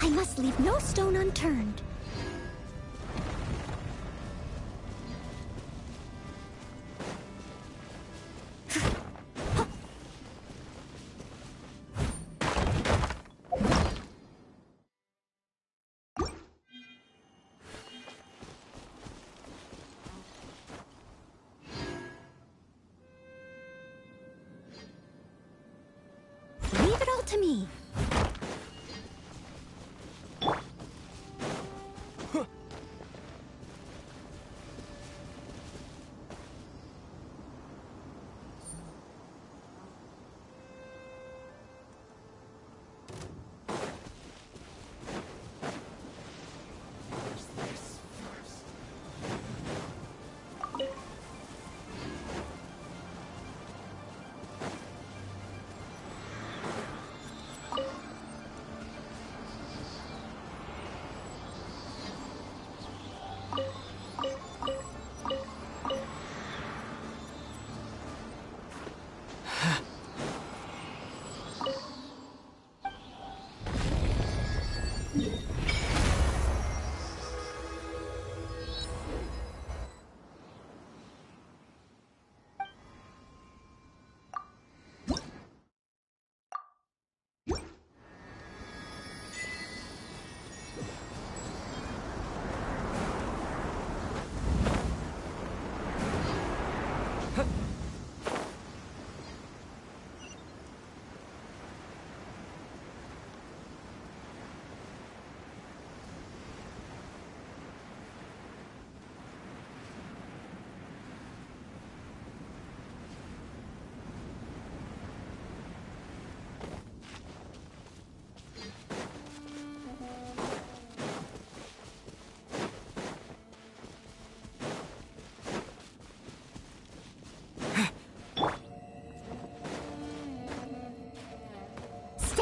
I must leave no stone unturned. Leave it all to me.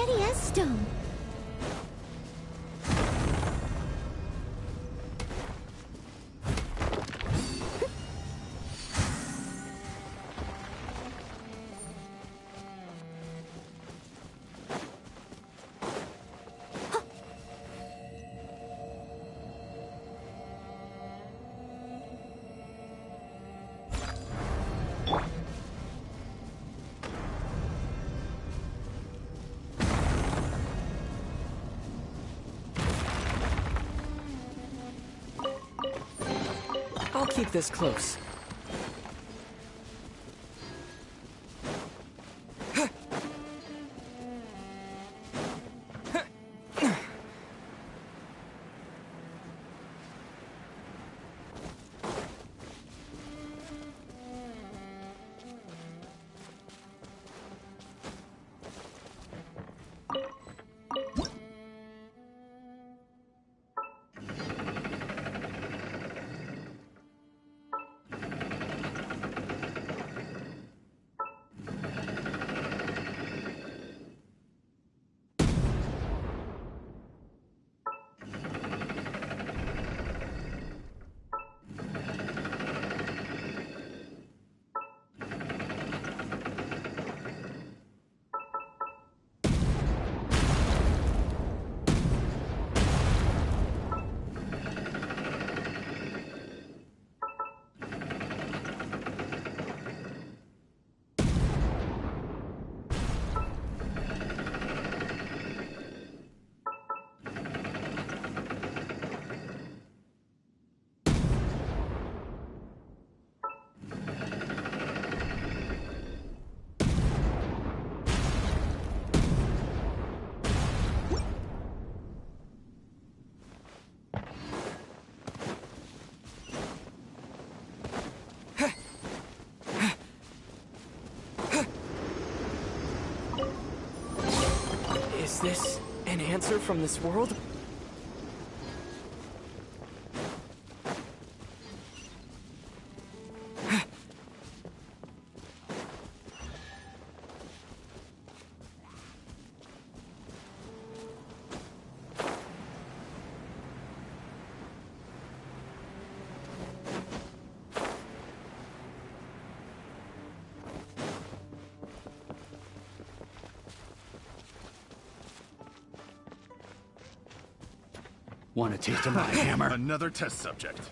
steady as stone. I'll keep this close. Is this an answer from this world? Want a taste of my hammer? Another test subject.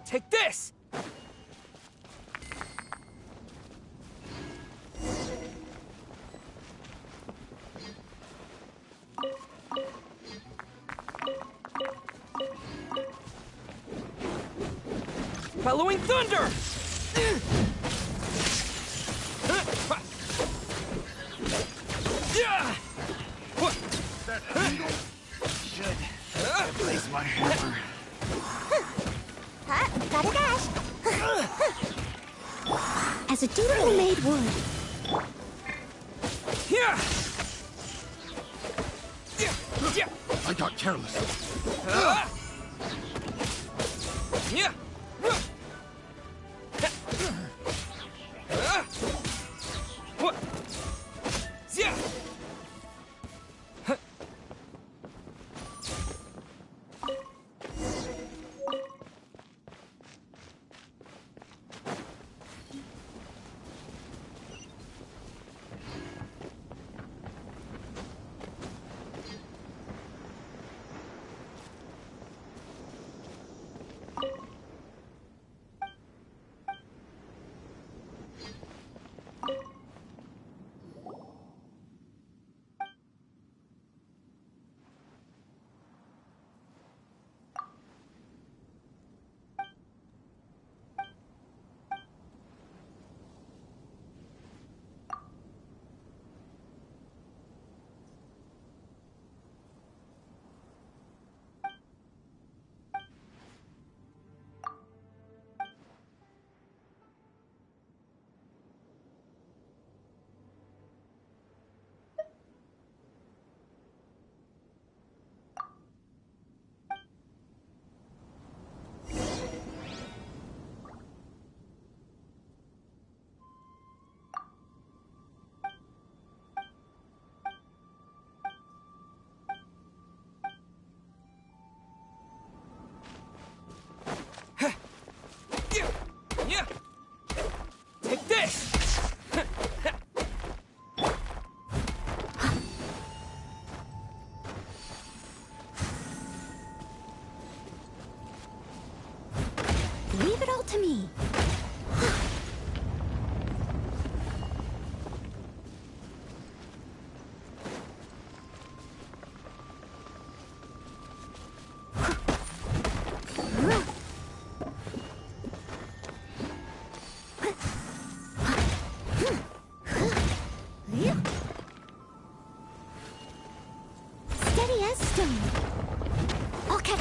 Take this! Following thunder! That angle should replace my hammer. Gotta dash. As a dutiful maid would. I got careless. to me. Steady as stone. Okay.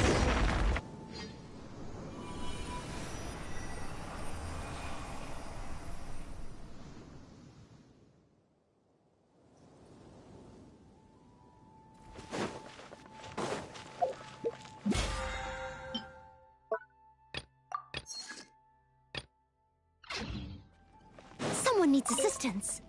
Someone needs assistance.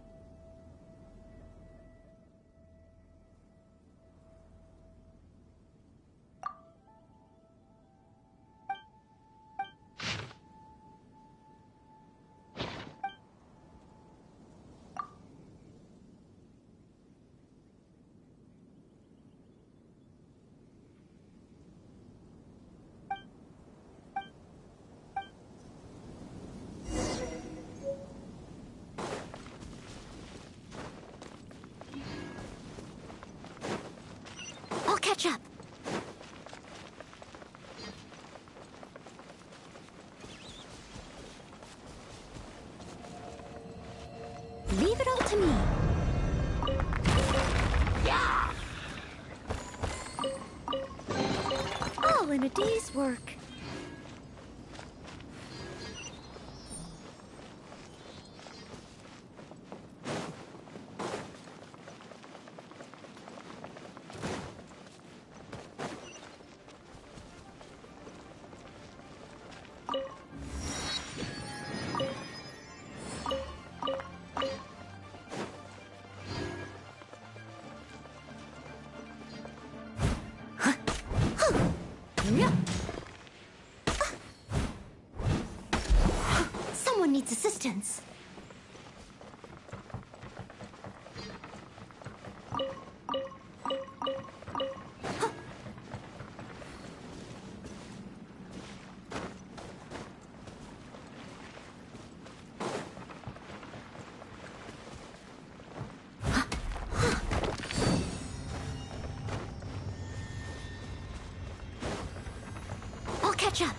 I'll catch up. Leave it all to me. Yeah! All in a day's work. Someone needs assistance. I'll catch up.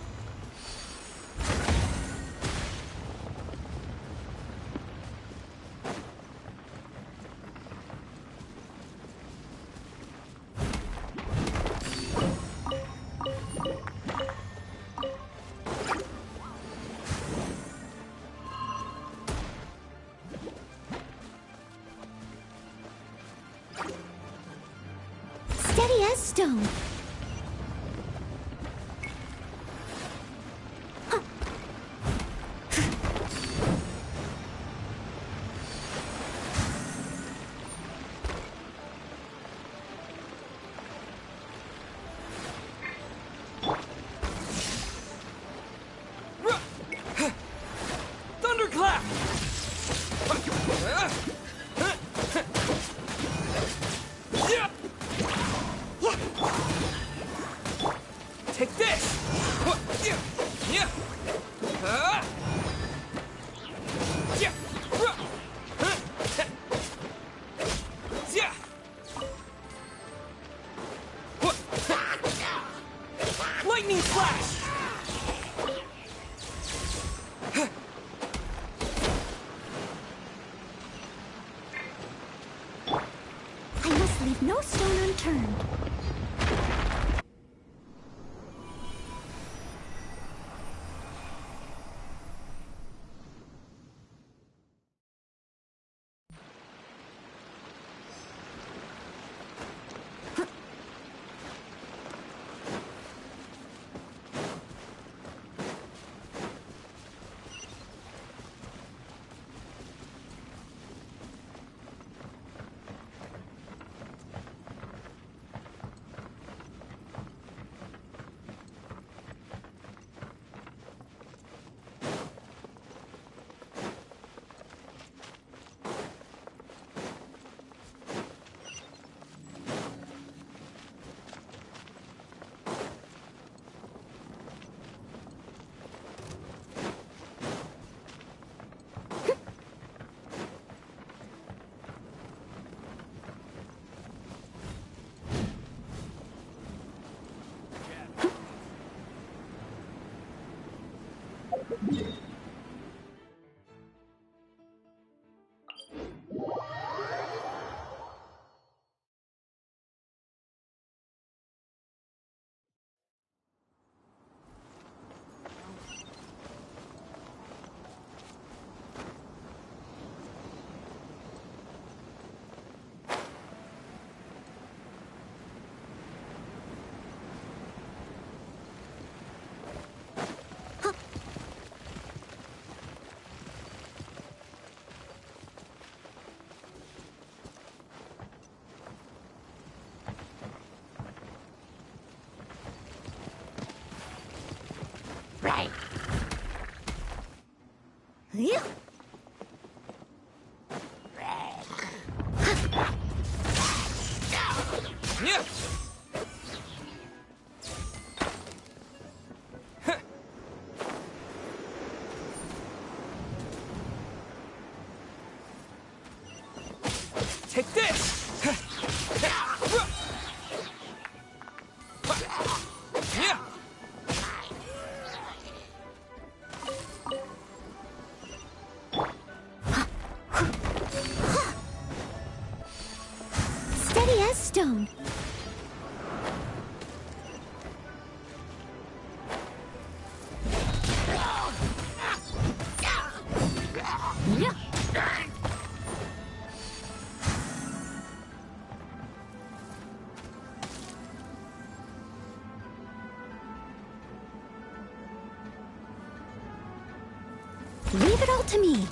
Steady as stone. Thunderclap! Take this! Lightning flash! I must leave no stone unturned. Take this! Steady as stone. Leave it all to me.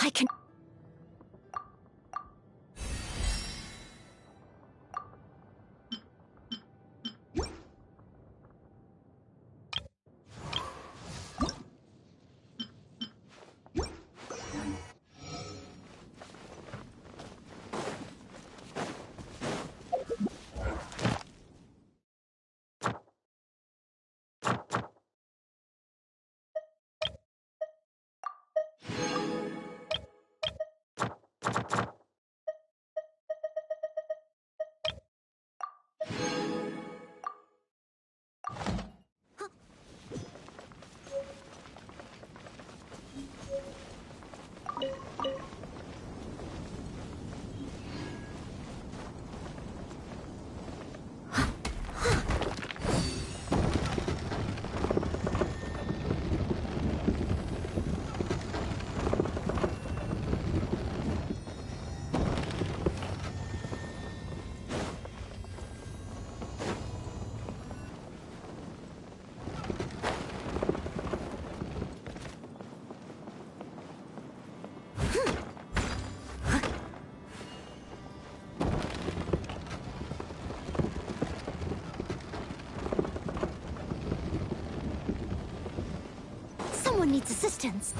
I can... Someone needs assistance.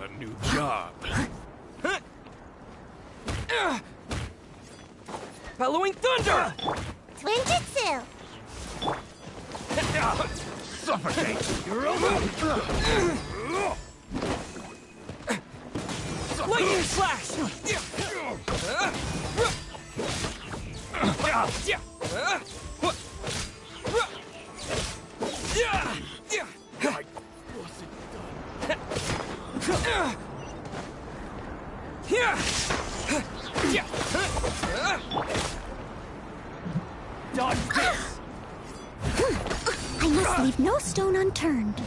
A new job. Bellowing thunder! Twin Jitsu! Suffocate! You're over! Lightning slash! Dodge this! I must leave no stone unturned.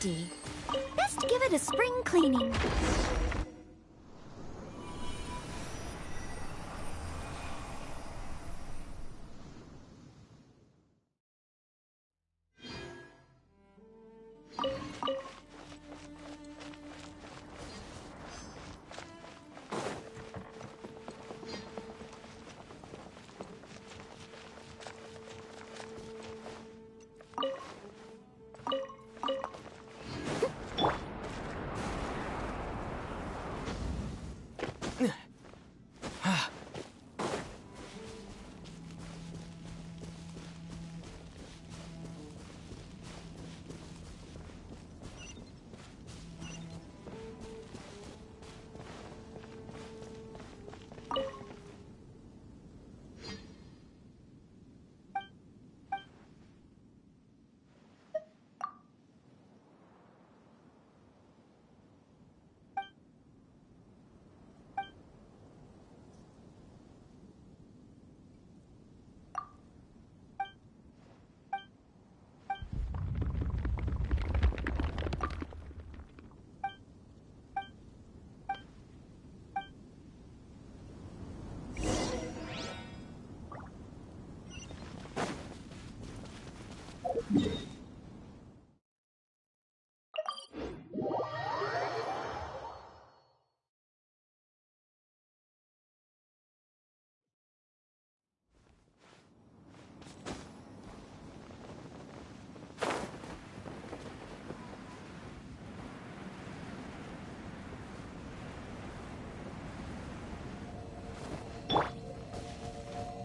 dusty. Best give it a spring cleaning.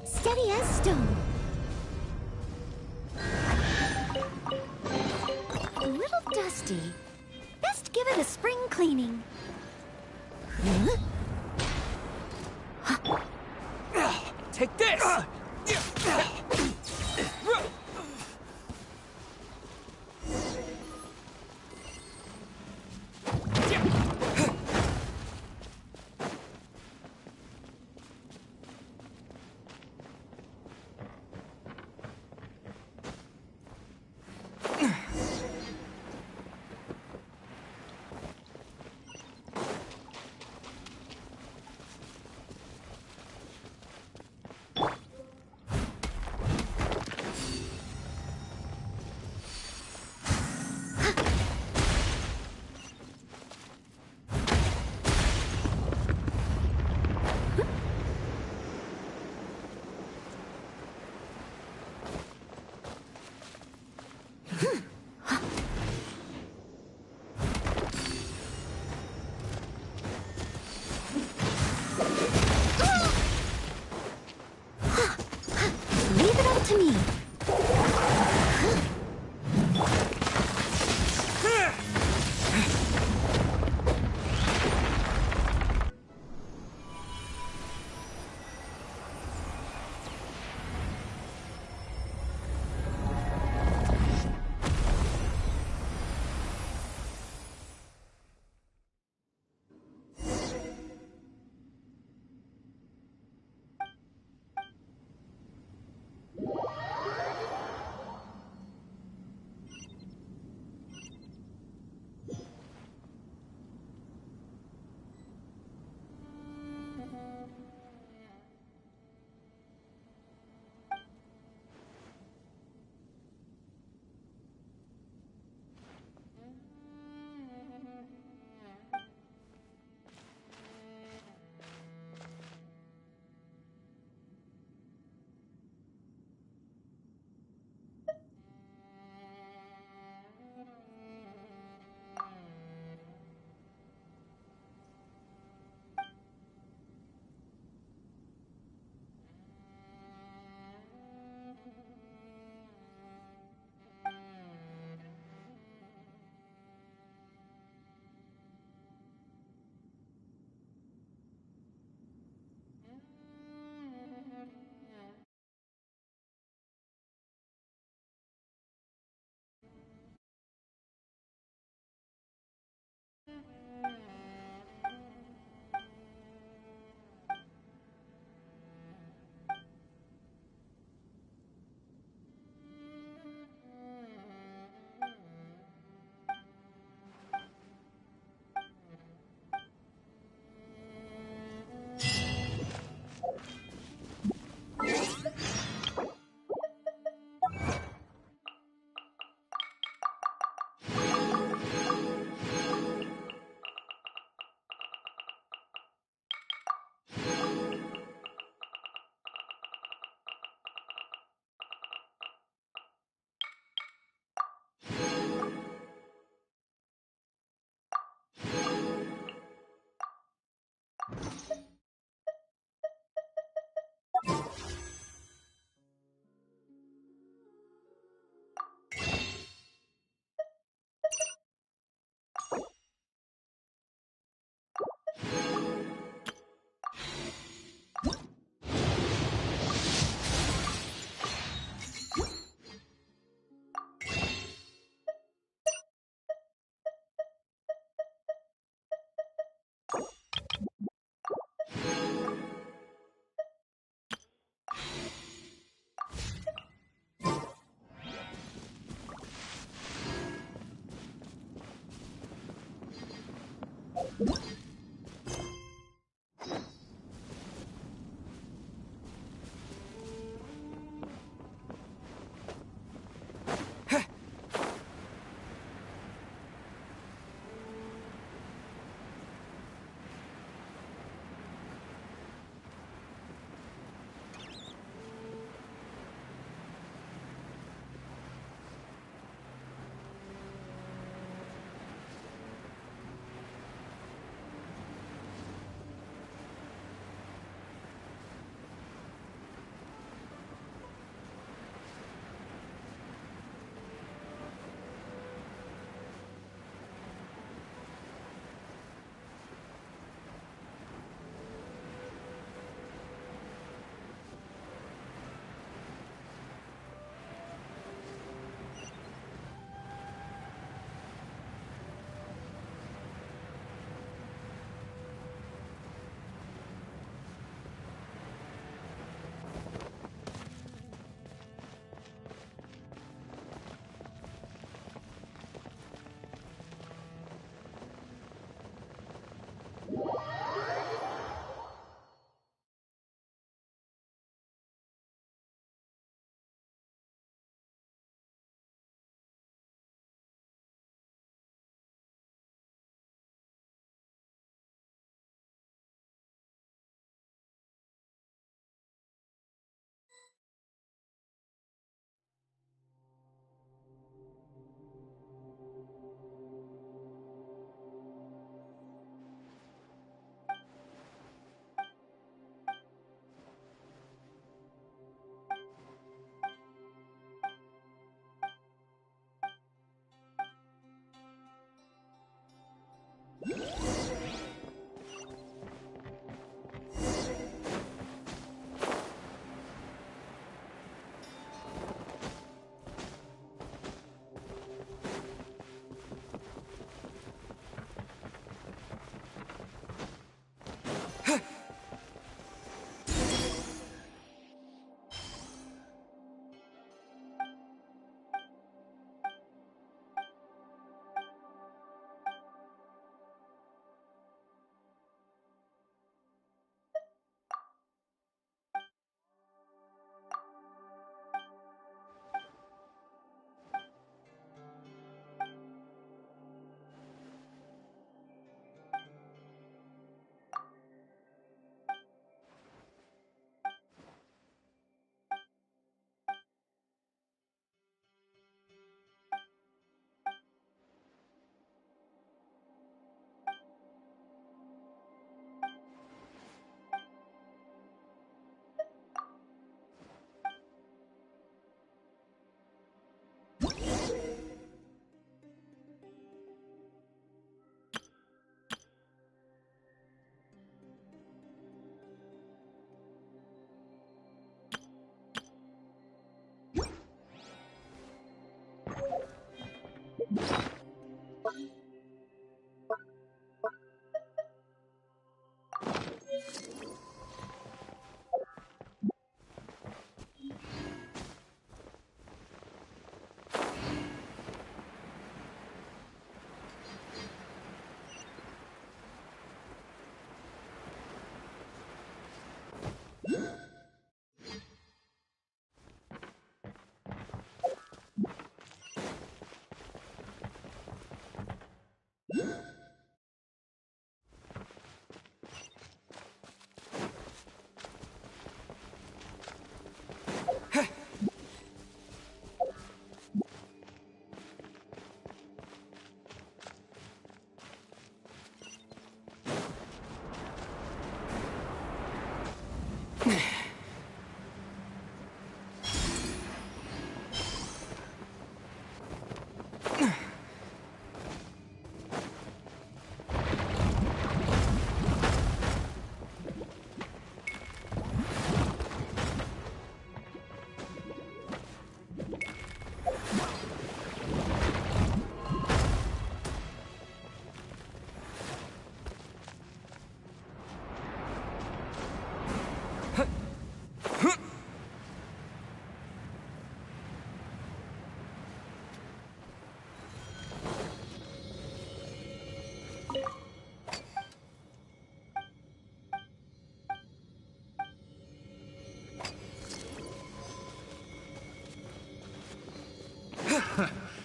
Steady as stone. A little dusty. Best give it a spring cleaning. Take this!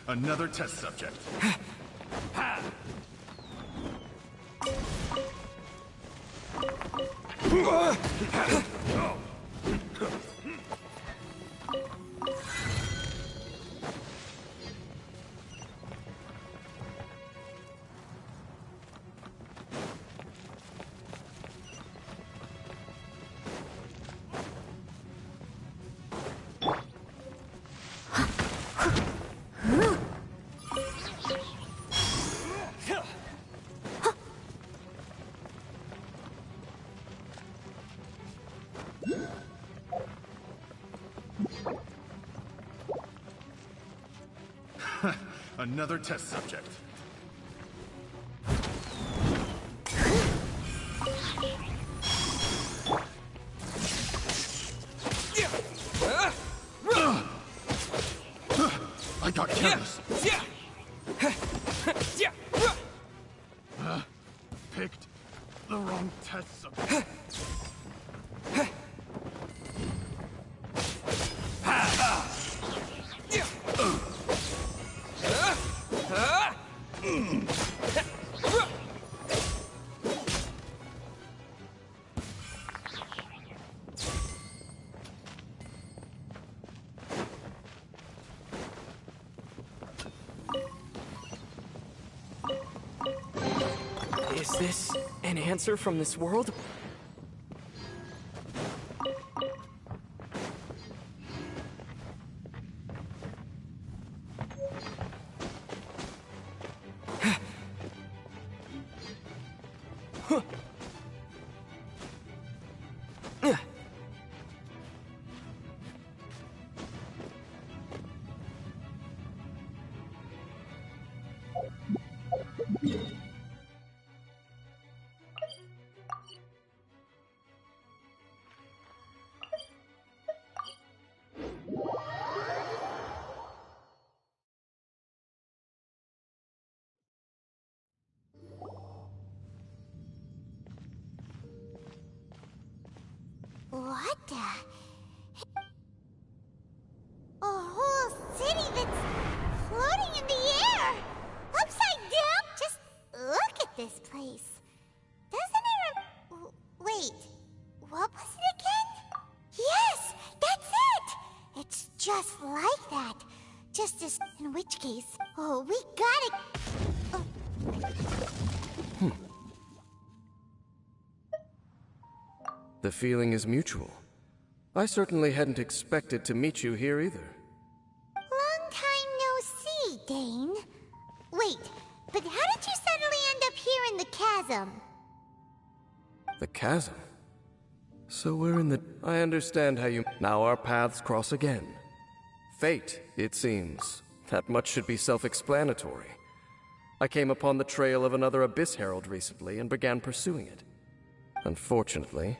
Another test subject. Another test subject. I got careless. Picked the wrong test subject. Is this an answer from this world? What the? A whole city that's floating in the air! Upside down? Just look at this place. Doesn't it wait, what was it again? Yes! That's it! It's just like that. Just as in which case, oh, we gotta... The feeling is mutual. I certainly hadn't expected to meet you here either. Long time no see, Dane. Wait, but how did you suddenly end up here in the chasm? The chasm? So we're in the... I understand how you... Now our paths cross again. Fate, it seems. That much should be self-explanatory. I came upon the trail of another Abyss Herald recently and began pursuing it. Unfortunately,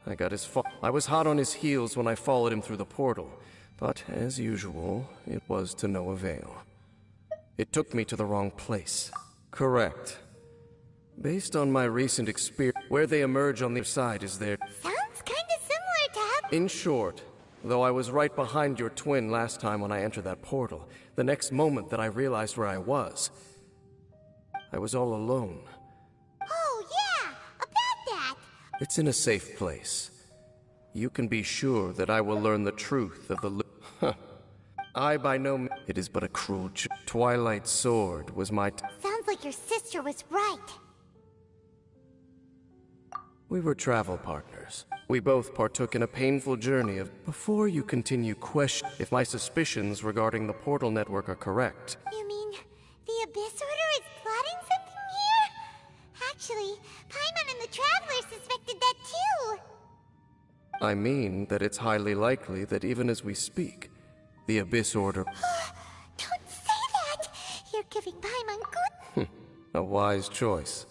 I got his I was hot on his heels when I followed him through the portal, but as usual, it was to no avail. It took me to the wrong place. Correct. Based on my recent experience, where they emerge on the other side is their... Sounds kinda similar to how... In short, though I was right behind your twin last time when I entered that portal, the next moment that I realized where I was all alone. Oh, yeah! About that! It's in a safe place. You can be sure that I will learn the truth of the I by no means... It is but a cruel Twilight Sword was my... Sounds like your sister was right. We were travel partners. We both partook in a painful journey of... Before you continue question if my suspicions regarding the portal network are correct. You mean the Abyss Order is plotting something here? Actually, Paimon and the Traveler suspected that too. I mean that it's highly likely that even as we speak, the Abyss Order... Don't say that! You're giving Paimon good... A wise choice.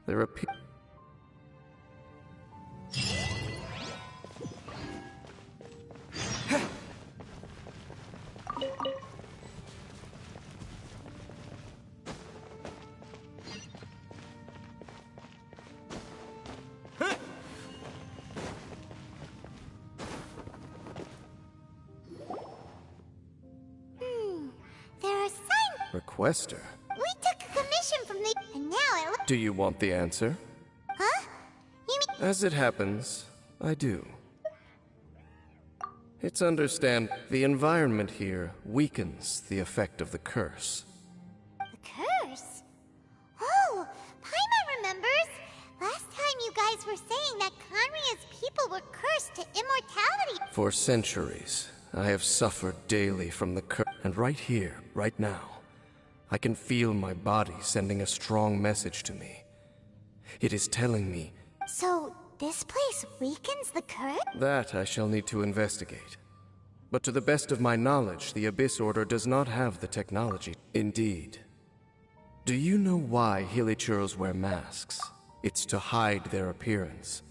There appear... Requester? We took a commission from the... And now it... Do you want the answer? Huh? You mean... As it happens, I do. It's understand the environment here weakens the effect of the curse. The curse? Oh, Paimon remembers. Last time you guys were saying that Conria's people were cursed to immortality. For centuries, I have suffered daily from the curse. And right here, right now, I can feel my body sending a strong message to me. It is telling me... So, this place weakens the curse? That I shall need to investigate. But to the best of my knowledge, the Abyss Order does not have the technology. Indeed. Do you know why Hilichurls wear masks? It's to hide their appearance,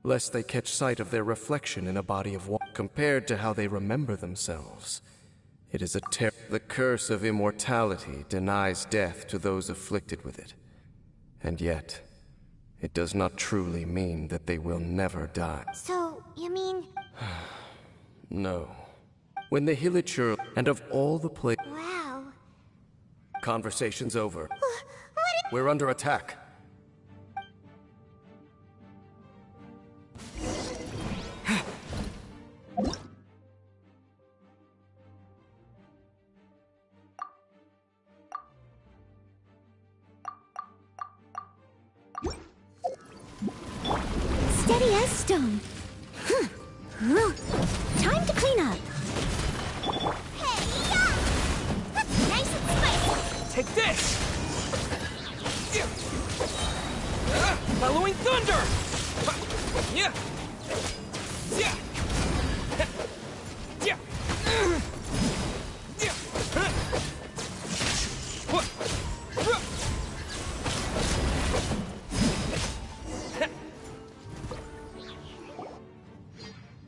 lest they catch sight of their reflection in a body of water. Compared to how they remember themselves, it is a The curse of immortality denies death to those afflicted with it. And yet, it does not truly mean that they will never die. So, you mean... No. When the Hilichurl, and of all the Wow. Conversation's over. We're under attack. Steady as stone. Time to clean up. Nice and spicy. Take this! Following thunder! Yeah! Yeah! Yeah!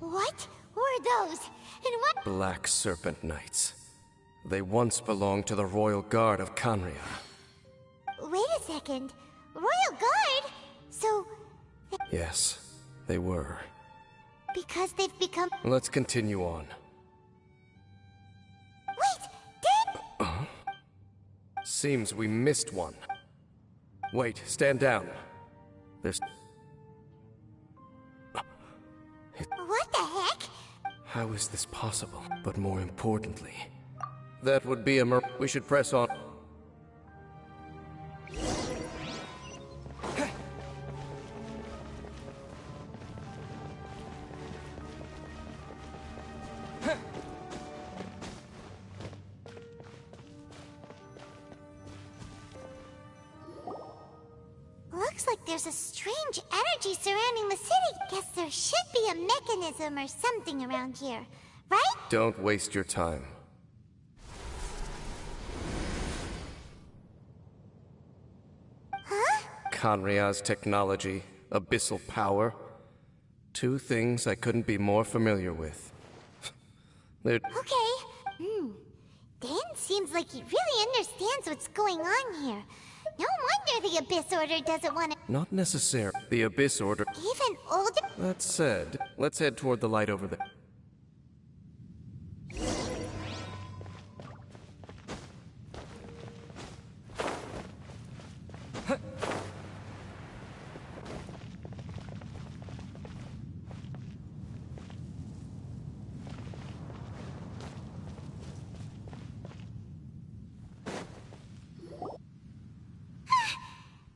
What were those? And what... Black Serpent Knights. They once belonged to the Royal Guard of Canria. Wait a second. Royal Guard? So... Yes, they were. Because they've become... Let's continue on. Wait! Dad! Seems we missed one. Wait, stand down. There's... What the heck? How is this possible? But more importantly... That would be a We should press on. Looks like there's a strange energy surrounding the city. Guess there should be a mechanism or something around here, right? Don't waste your time. Huh? Canria's technology, abyssal power. Two things I couldn't be more familiar with. They're... Okay. Dan seems like he really understands what's going on here. No wonder the Abyss Order doesn't want to... Not necessary. The Abyss Order... Even older... That said, let's head toward the light over there.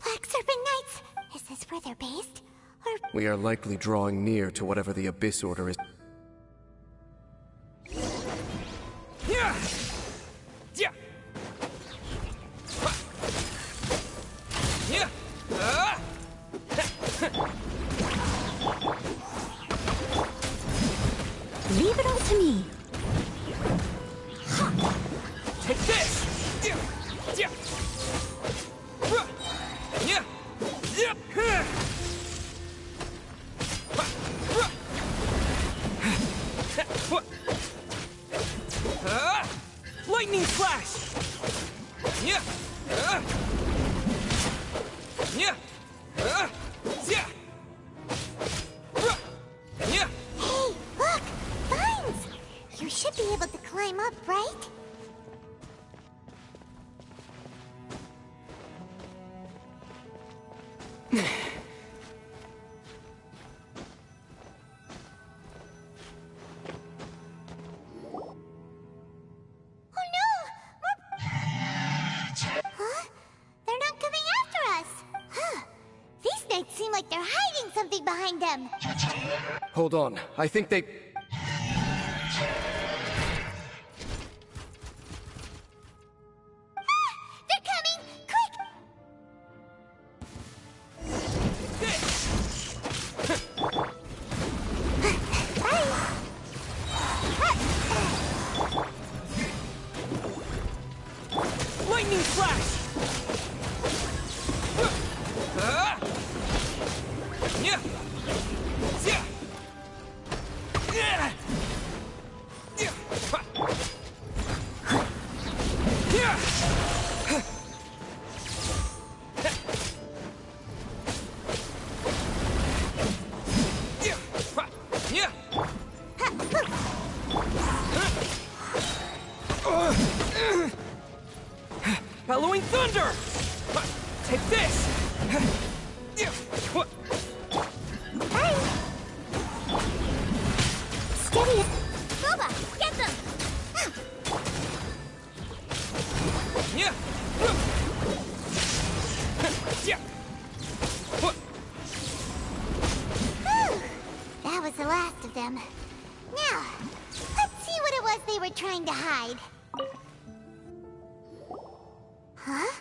Black Serpent Knights! Is this where they're based? Or... We are likely drawing near to whatever the Abyss Order is. Yeah! Yeah! Yeah! Leave it all to me. Take this! Yeah! Yeah! Yeah! Yeah! Lightning flash! Yeah! Yeah! Yeah! Yeah! Hey, look! Vines! You should be able to climb up, right? Huh? They're not coming after us! Huh. These knights seem like they're hiding something behind them! Hold on. I think they... They're coming! Quick! Lightning flash! Yeah! Yeah! Yeah! Yeah! Yeah! Yeah! Bellowing thunder! Take this! Steady! Boba, get them! Yeah! Yeah! Whew. That was the last of them. Now, let's see what it was they were trying to hide. Huh?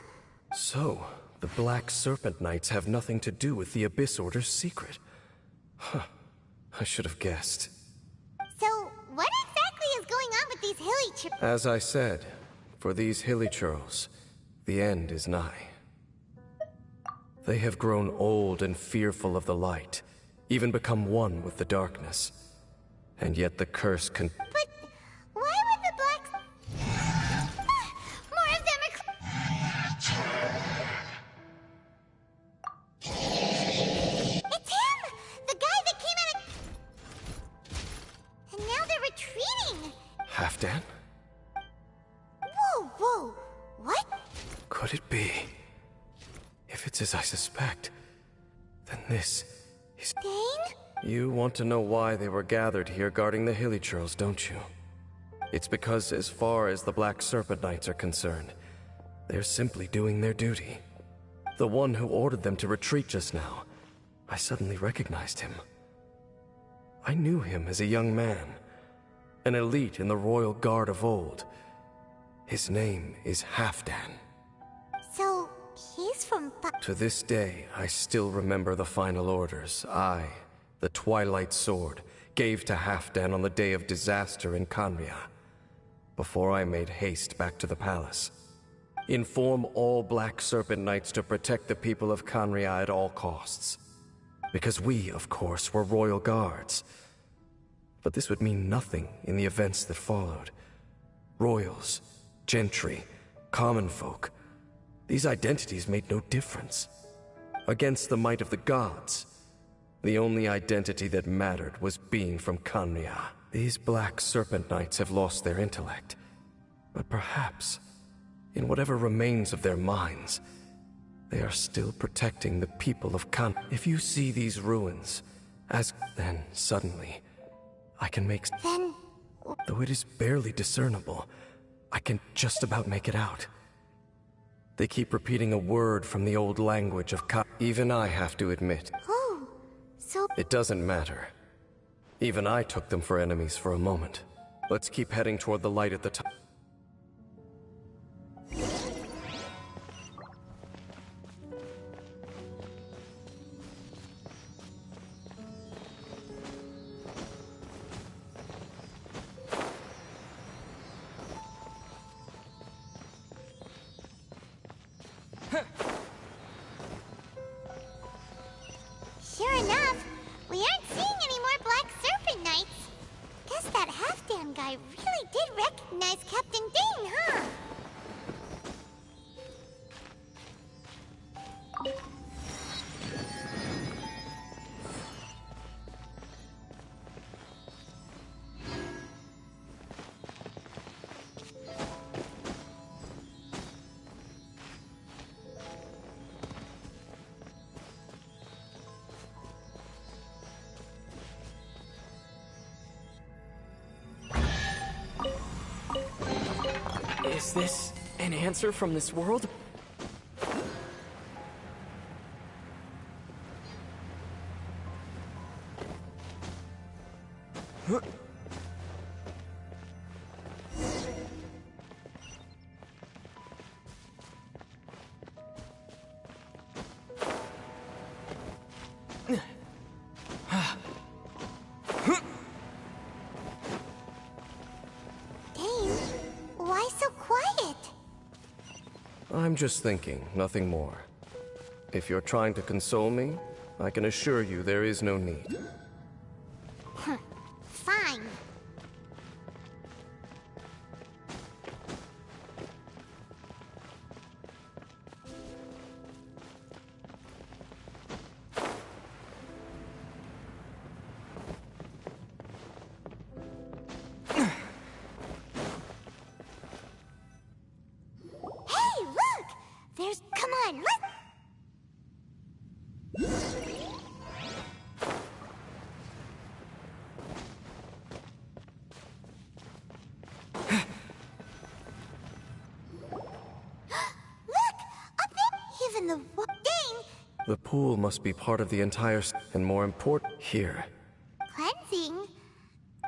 So, the Black Serpent Knights have nothing to do with the Abyss Order's secret. Huh. I should have guessed. So, what exactly is going on with these hilly As I said, for these hilly churls, the end is nigh. They have grown old and fearful of the light, even become one with the darkness. And yet the curse can... But why would the Blacks... More of them It's him! The guy that came out of... And now they're retreating! Halfdan? Whoa, whoa! What? Could it be? If it's as I suspect, then this is... Dane? You want to know why they were gathered here guarding the hilly churls, don't you? It's because as far as the Black Serpent Knights are concerned, they're simply doing their duty. The one who ordered them to retreat just now, I suddenly recognized him. I knew him as a young man, an elite in the royal guard of old. His name is Halfdan. So, he's from... To this day, I still remember the final orders I, the Twilight Sword, gave to Halfdan on the day of disaster in Khaenri'ah, before I made haste back to the palace. Inform all Black Serpent Knights to protect the people of Khaenri'ah at all costs. Because we, of course, were royal guards. But this would mean nothing in the events that followed. Royals, gentry, common folk, these identities made no difference. Against the might of the gods, the only identity that mattered was being from Khaenri'ah. These Black Serpent Knights have lost their intellect, but perhaps, in whatever remains of their minds, they are still protecting the people of Khaenri'ah. If you see these ruins, then suddenly, I can make... Then... Though it is barely discernible, I can just about make it out. They keep repeating a word from the old language of Khaenri'ah. Even I have to admit. Oh, so... It doesn't matter. Even I took them for enemies for a moment. Let's keep heading toward the light at the top. Sure enough, we aren't seeing any more Black Serpent Knights. Guess that Halfdan guy really did recognize Captain Dane, huh? Is this an answer from this world? Why so quiet? I'm just thinking, nothing more. If you're trying to console me, I can assure you there is no need. Fine. Hey, look! There's... Come on, let's... Even the Dane! The pool must be part of the entire and more important here. Cleansing?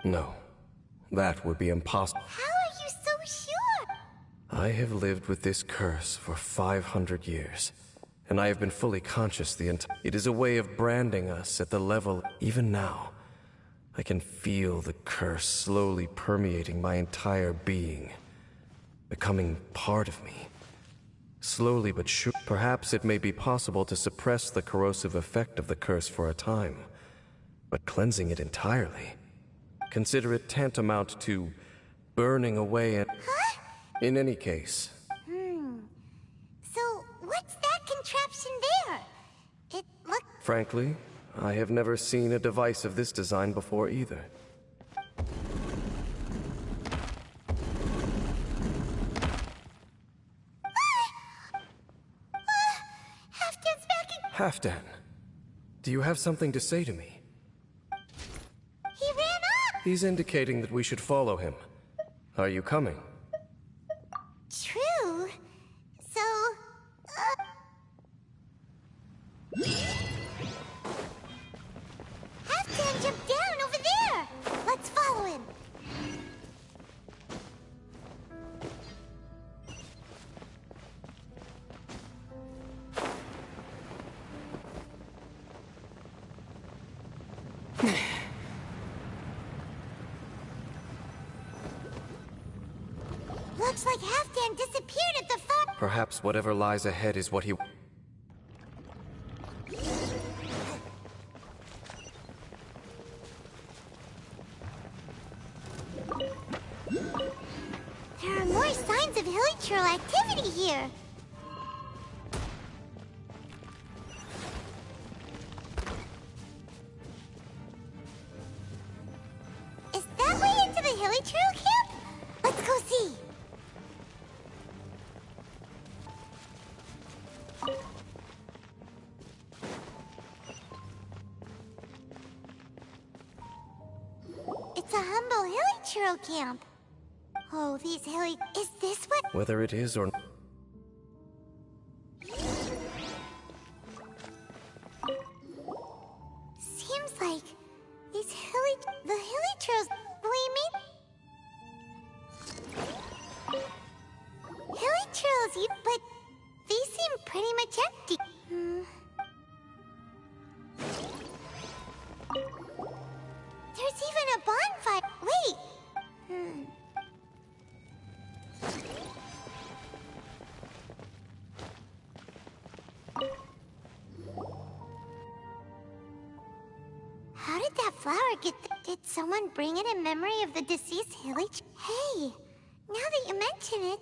No, that would be impossible. How are you so sure? I have lived with this curse for 500 years, and I have been fully conscious the entire... It is a way of branding us at the level... Even now, I can feel the curse slowly permeating my entire being, becoming part of me. Slowly but surely, perhaps it may be possible to suppress the corrosive effect of the curse for a time, but cleansing it entirely, consider it tantamount to burning away and... Huh? In any case... So, what's that contraption there? It looks... Frankly, I have never seen a device of this design before either. Halfdan's back in... Halfdan, do you have something to say to me? He ran up! He's indicating that we should follow him. Are you coming? True. So... Halfdan jumped down over there! Let's follow him. Looks like Halfdan disappeared at the far... Perhaps whatever lies ahead is what he... There are more signs of hilichurl activity here. Is that way into the hilichurl camp? Let's go see. It's a humble hilichurl camp. Oh, these hilly... Is this what... Whether it is or... Seems like these the hilichurls... What do you mean? Hilichurls, but these seem pretty much empty. There's even a bonfire. Wait. How did that flower get Did someone bring it in memory of the deceased Hilich? Hey, now that you mention it...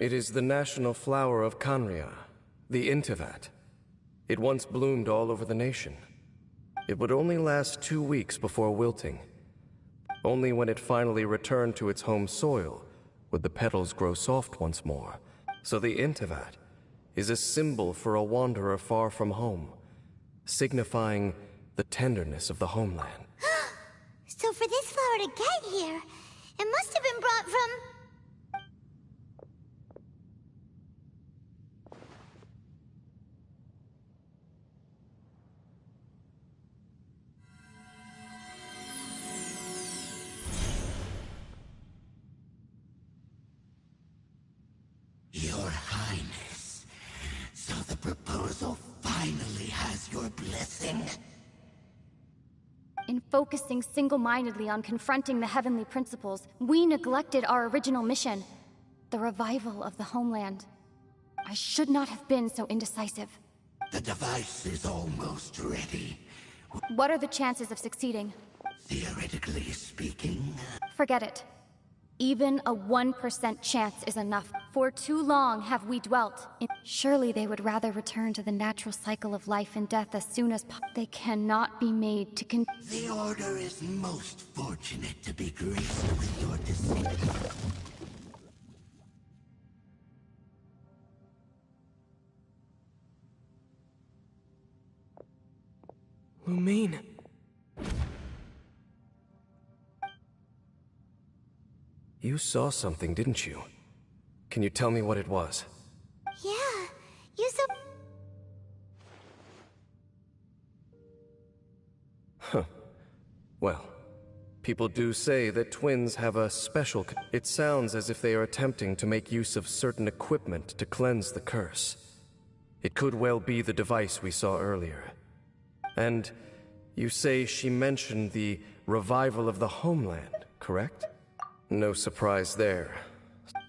It is the national flower of Khaenri'ah, the Intivat. It once bloomed all over the nation. It would only last 2 weeks before wilting. Only when it finally returned to its home soil would the petals grow soft once more. So the Intivat is a symbol for a wanderer far from home, signifying the tenderness of the homeland. So for this flower to get here, it must have been brought from... focusing single-mindedly on confronting the heavenly principles, we neglected our original mission, the revival of the homeland. I should not have been so indecisive. The device is almost ready. What are the chances of succeeding? Theoretically speaking... Forget it. Even a 1% chance is enough. For too long have we dwelt in... Surely they would rather return to the natural cycle of life and death as soon as they cannot be made to The Order is most fortunate to be graced with your decision. Lumine. You saw something, didn't you? Can you tell me what it was? Yeah, you so... Huh. Well, people do say that twins have a special... It sounds as if they are attempting to make use of certain equipment to cleanse the curse. It could well be the device we saw earlier. And you say she mentioned the revival of the homeland, correct? No surprise there.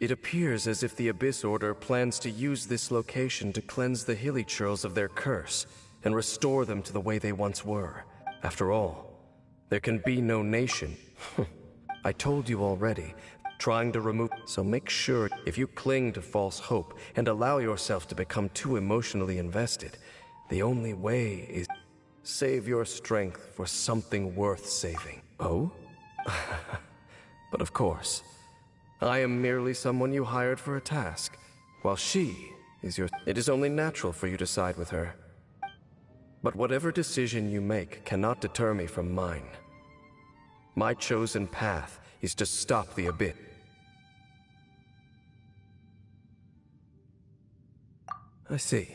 It appears as if the Abyss Order plans to use this location to cleanse the Hilichurls of their curse and restore them to the way they once were. After all, there can be no nation. I told you already, trying to remove... So make sure if you cling to false hope and allow yourself to become too emotionally invested, the only way is... Save your strength for something worth saving. Oh? But of course, I am merely someone you hired for a task, while she is your... It is only natural for you to side with her. But whatever decision you make cannot deter me from mine. My chosen path is to stop the Abyss. I see.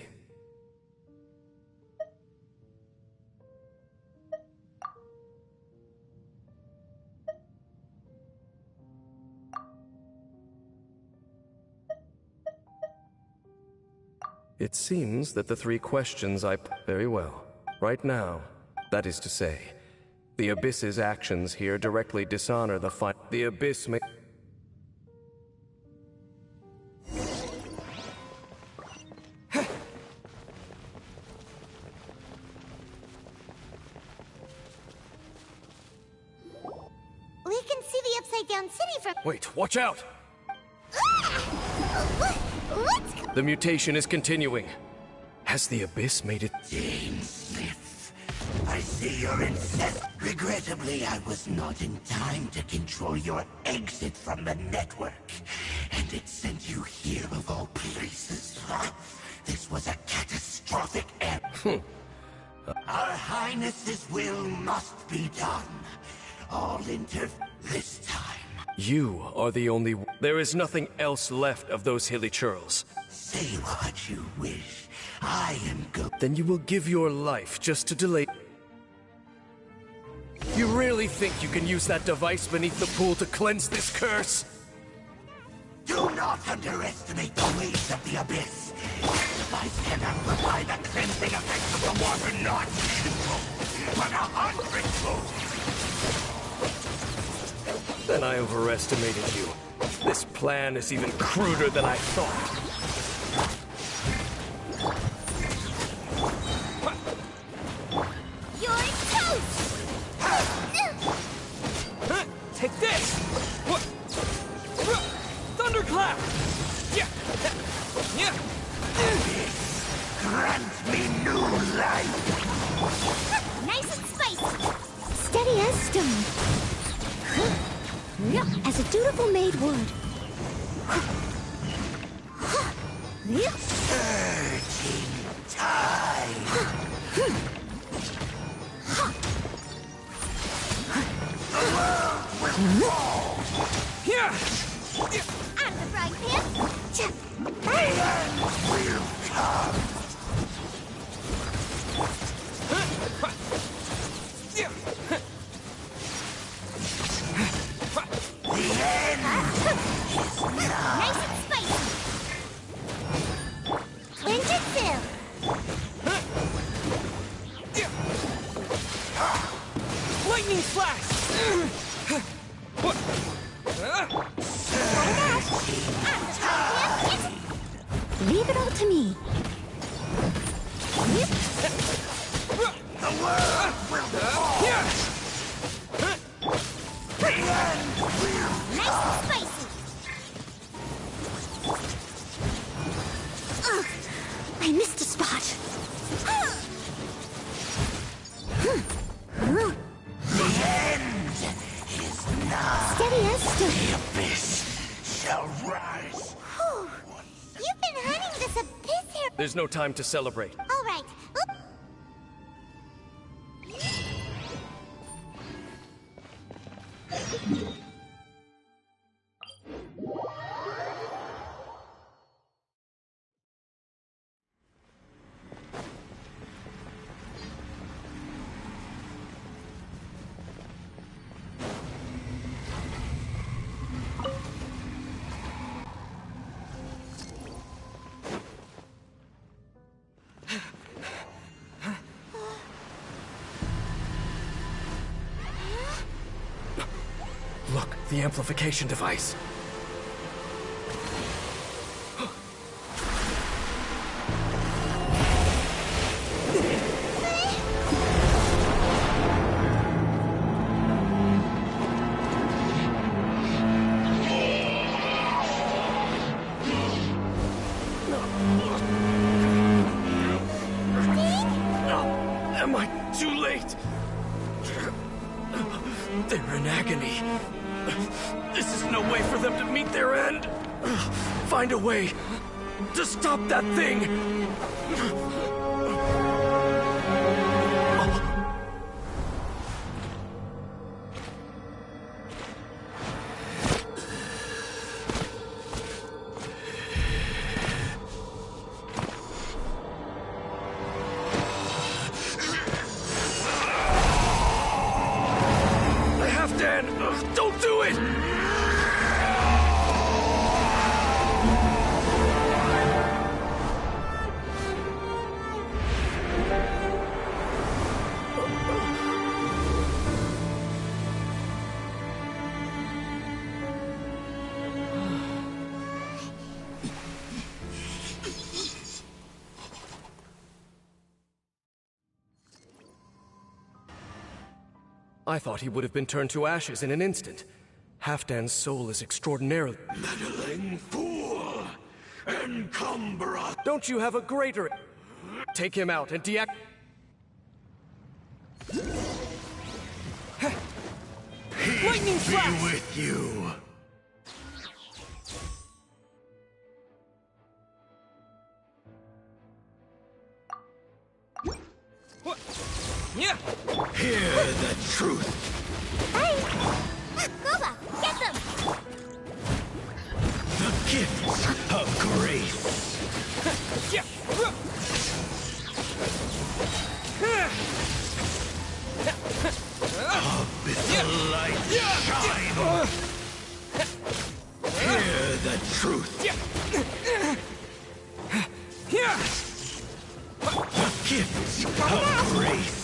It seems that the three questions I... Very well. Right now, that is to say, the Abyss's actions here directly dishonor the fight. The Abyss may... We can see the Upside-Down City from... Wait, watch out! What's... The mutation is continuing. Has the Abyss made it... Jane Smith, I see you're incensed. Regrettably, I was not in time to control your exit from the network. And it sent you here of all places. This was a catastrophic error. Our Highness's will must be done. All this time. You are the only... There is nothing else left of those Hilichurls. Say what you wish. I am good. Then you will give your life just to delay... You really think you can use that device beneath the pool to cleanse this curse? Do not underestimate the ways of the Abyss. This device cannot provide the cleansing effects of the water not but 100-fold. Then I overestimated you. This plan is even cruder than I thought. You're toast! Take this! Thunderclap! Yeah! Yeah! Grant me new life! Nice and spicy! Steady as stone. As a dutiful maid would. Urging time! The world will fall! Here! Out of the frying pan! The end will come! The end is nigh! Nice and spicy! Ninjutsu! Lightning Leave it all to me. The world will fall. The end will Nice and spicy. Ugh, I missed a spot. The end is nigh. Steady as stone. The abyss shall rise. Whew. You've been hunting this abyss here. There's no time to celebrate. All right. Oop. Look, the amplification device. Am I too late? They're in agony. This is no way for them to meet their end. Find a way to stop that thing. Don't do it! I thought he would have been turned to ashes in an instant. Halfdan's soul is extraordinarily... meddling fool! Encumber us! Don't you have a greater... Take him out and deact... Lightning flash! Be with you! Hear the truth! Hey! Goba, get them! The gifts of grace! Abyssal light shine! Hear the truth! The gifts of grace!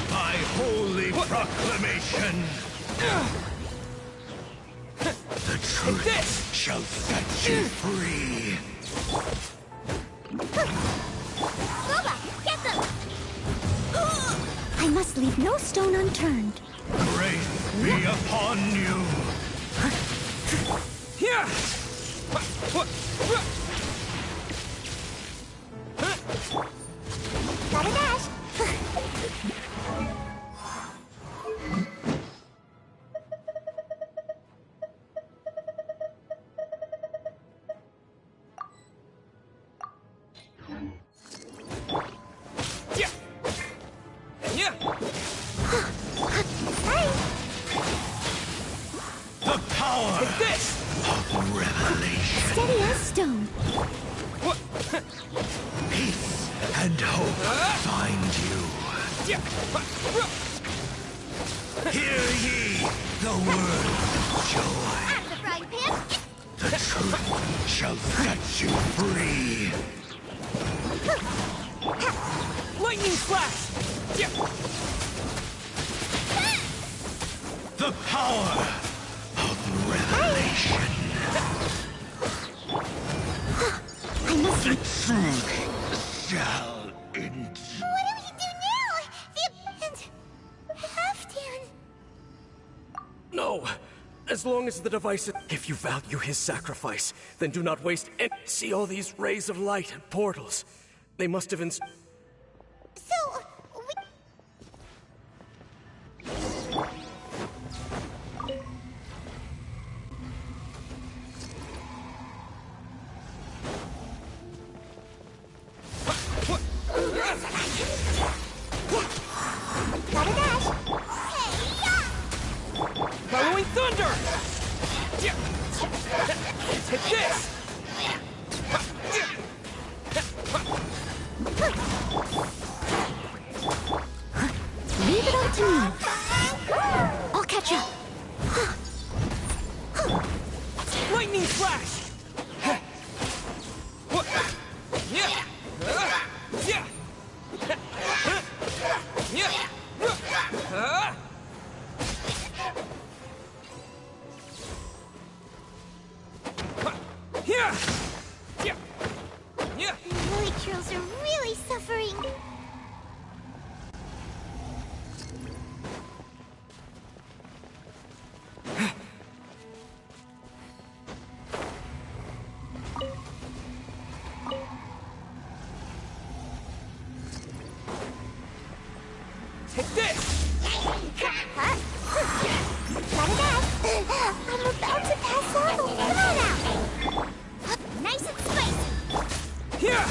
By holy proclamation, the truth shall set you free. Goba, get them! I must leave no stone unturned. Grace be upon you. Gotta dash. The power of revelation. Steady as stone. Peace and hope find you. Hear ye the word of joy. Out of the frying pan. The truth shall set you free. Lightning flash! The power of revelation. As long as the device is... If you value his sacrifice, then do not waste any... See all these rays of light and portals. They must have been... So, gotta dash. Following thunder! Take this! Leave it up to me. I'll catch up. Lightning flash! The lily trails are really suffering. Take this! Gotta dash. I'm about to pass out. Come on out. Nice and spicy. Here!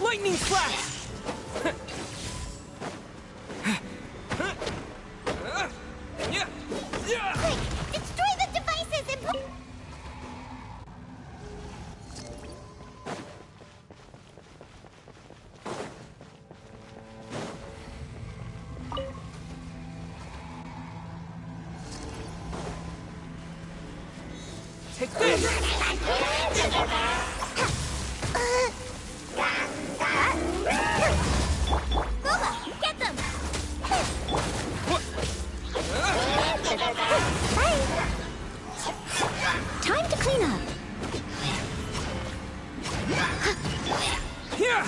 Lightning flash! Quick, destroy the devices and put... Take this! Boba, get them! Time to clean up. Here!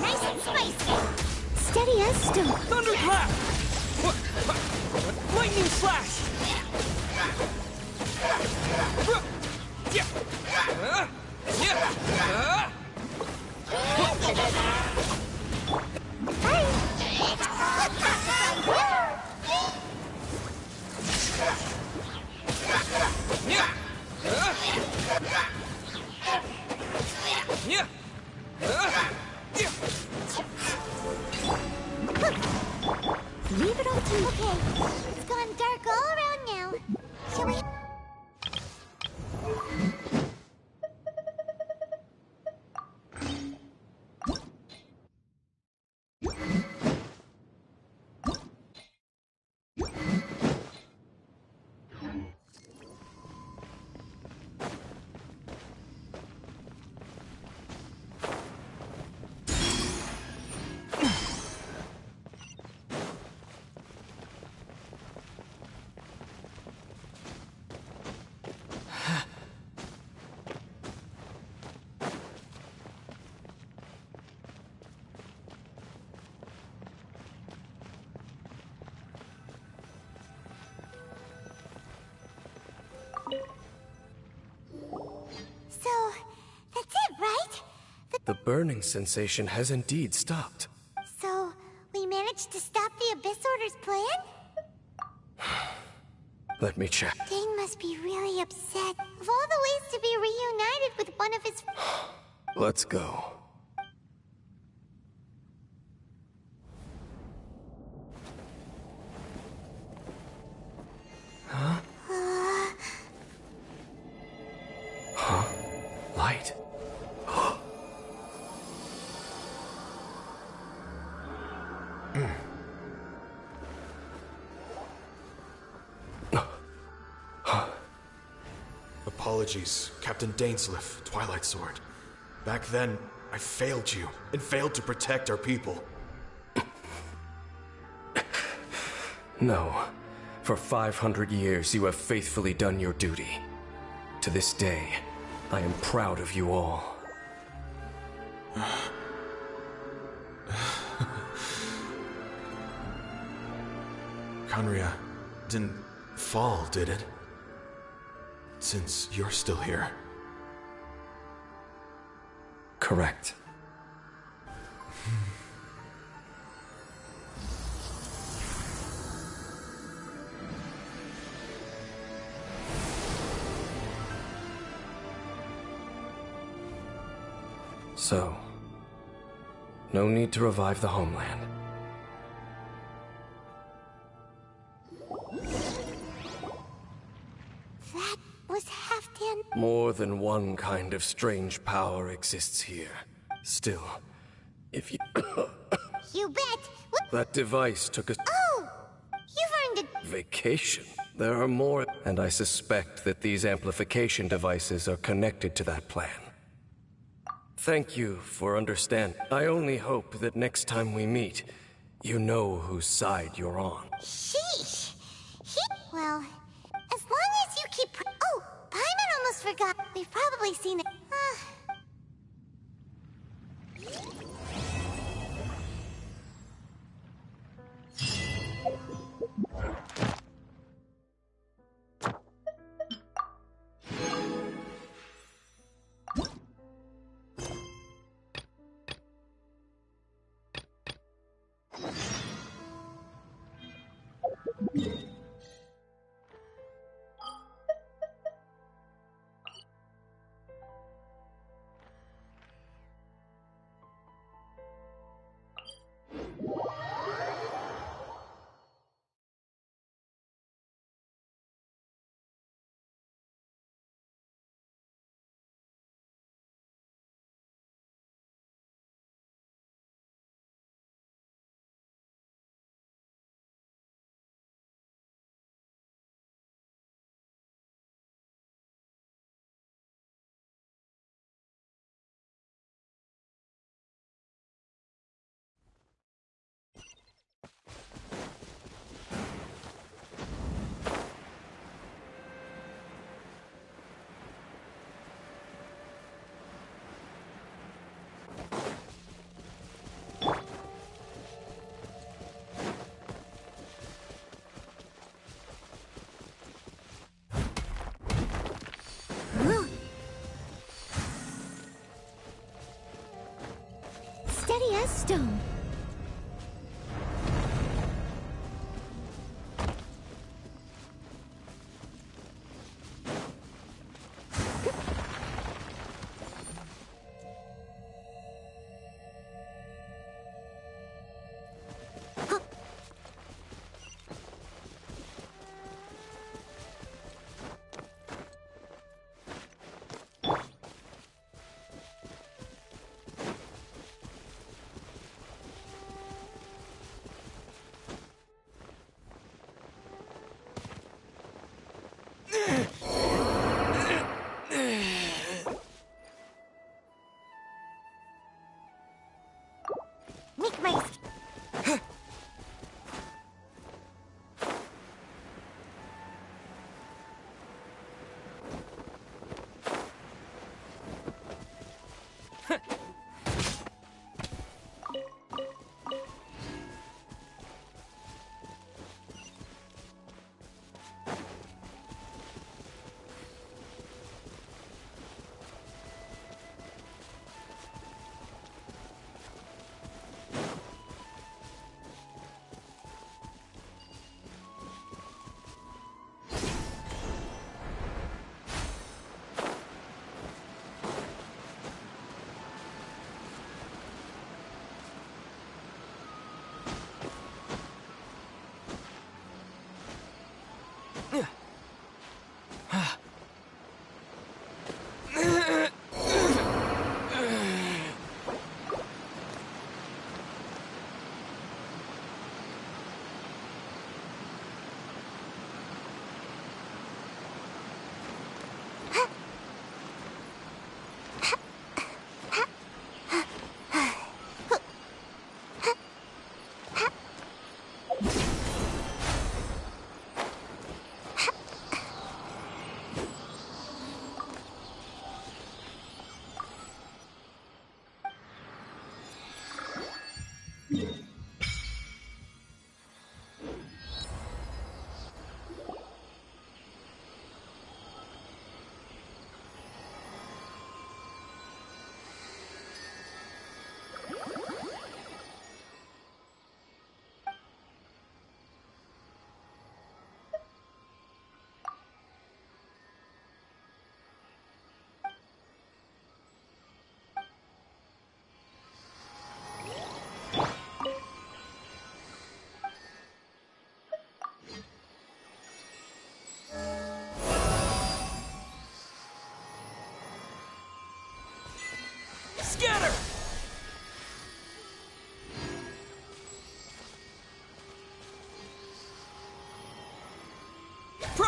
Nice and spicy. Steady as stone. Thunderclap! Lightning flash! Leave it up to me. Okay, it's gone dark all around now. Shall we... So, that's it, right? The burning sensation has indeed stopped. So, we managed to stop the Abyss Order's plan? Let me check. Dane must be really upset. Of all the ways to be reunited with one of his Let's go. Huh? Huh? Light. Apologies, Captain Dainsleif, Twilight Sword. Back then, I failed you, and failed to protect our people. No. For 500 years, you have faithfully done your duty. To this day, I am proud of you all. Conria didn't fall, did it? Since you're still here. Correct. So, no need to revive the homeland. That was Halfdan. More than one kind of strange power exists here. Still, if you... You bet. What? That device took a Oh! You've earned a... vacation. There are more, and I suspect that these amplification devices are connected to that plan. Thank you for understanding. I only hope that next time we meet, you know whose side you're on. Sheesh. Well, as long as you keep... Oh! Paimon almost forgot. We've probably seen it. Steady as stone.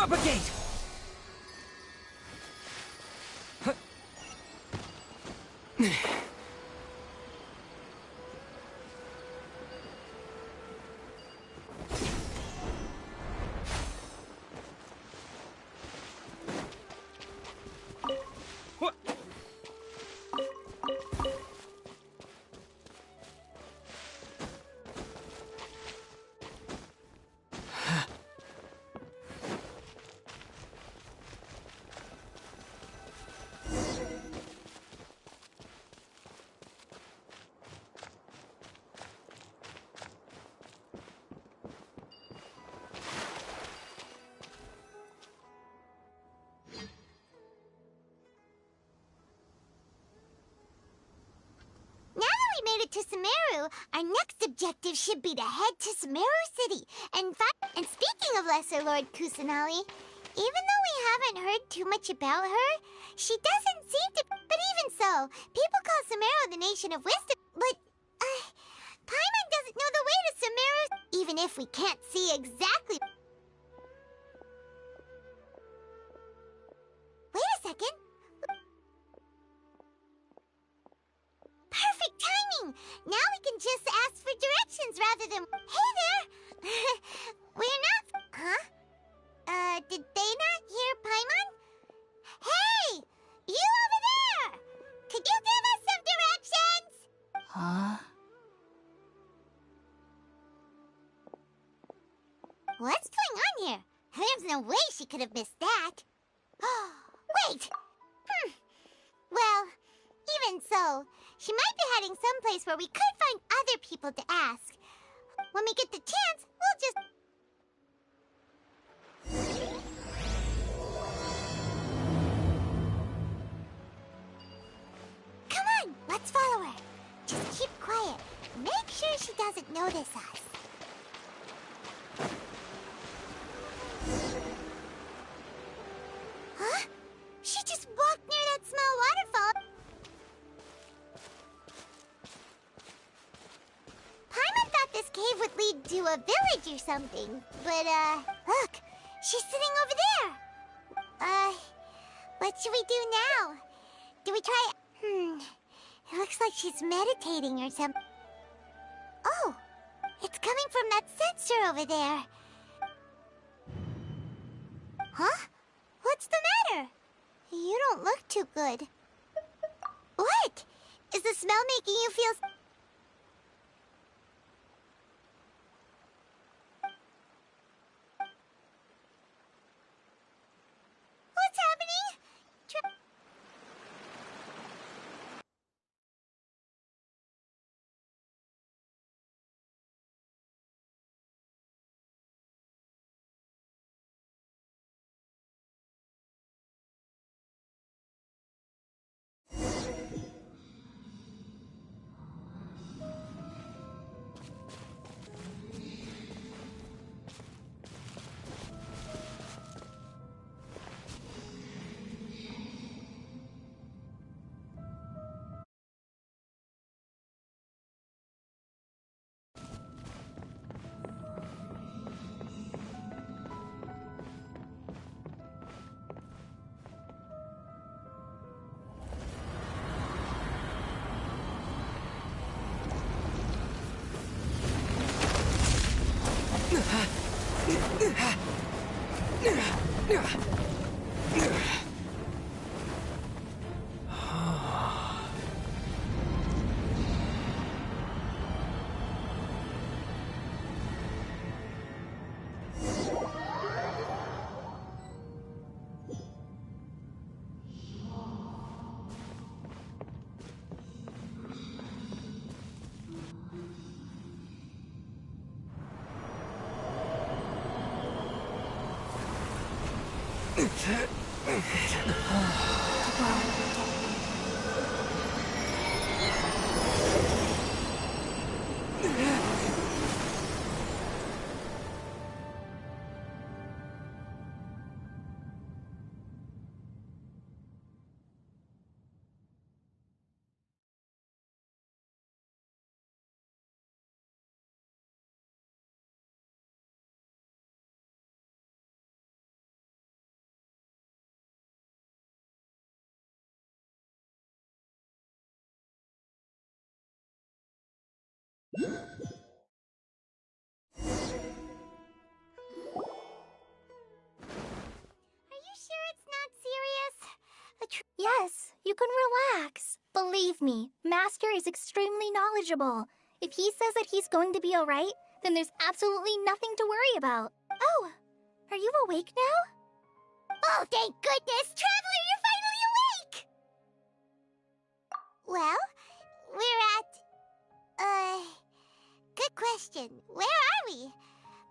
Propagate! Now that we made it to Sumeru, our next objective should be to head to Sumeru City and find... And speaking of Lesser Lord Kusanali, even though we haven't heard too much about her, she doesn't seem to... But even so, people call Sumeru the Nation of Wisdom. But, Paimon doesn't know the way to Sumeru, even if we can't see exactly... Wait a second. Perfect timing! Now we can just ask for directions rather than... Hey there! We're not... Huh? Did they not hear Paimon? Hey! You over there! Could you give us some directions? Huh? What's going on here? There's no way she could have missed that. Wait! Well, even so, she might be heading someplace where we could find other people to ask. When we get the chance, we'll just... Come on, let's follow her. Just keep quiet. Make sure she doesn't notice us. Huh? She just walked near that small waterfall. Paimon thought this cave would lead to a village or something. But, look, she's sitting over there. What should we do now? Do we try... It looks like she's meditating or something. Oh, it's coming from that sensor over there. Huh? What's the matter? You don't look too good. What? Is the smell making you feel... What's happening? you sure it's not serious? Yes, you can relax. Believe me, Master is extremely knowledgeable. If he says that he's going to be alright, then there's absolutely nothing to worry about. Oh, are you awake now? Oh, thank goodness! Traveler, you're finally awake! Well, we're at... Good question. Where are we?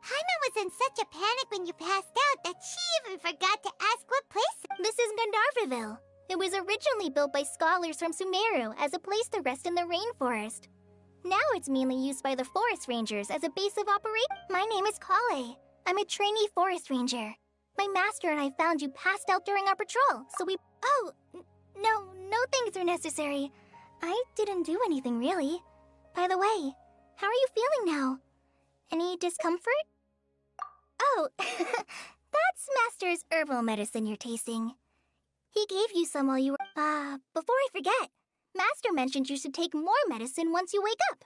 Paimon was in such a panic when you passed out that she even forgot to ask what place... This is Gandharvaville. It was originally built by scholars from Sumeru as a place to rest in the rainforest. Now it's mainly used by the forest rangers as a base of operation. My name is Kale. I'm a trainee forest ranger. My master and I found you passed out during our patrol, so we... Oh, no thanks are necessary. I didn't do anything, really. By the way, how are you feeling now? Any discomfort? Oh, that's Master's herbal medicine you're tasting. He gave you some while you were... before I forget, Master mentioned you should take more medicine once you wake up.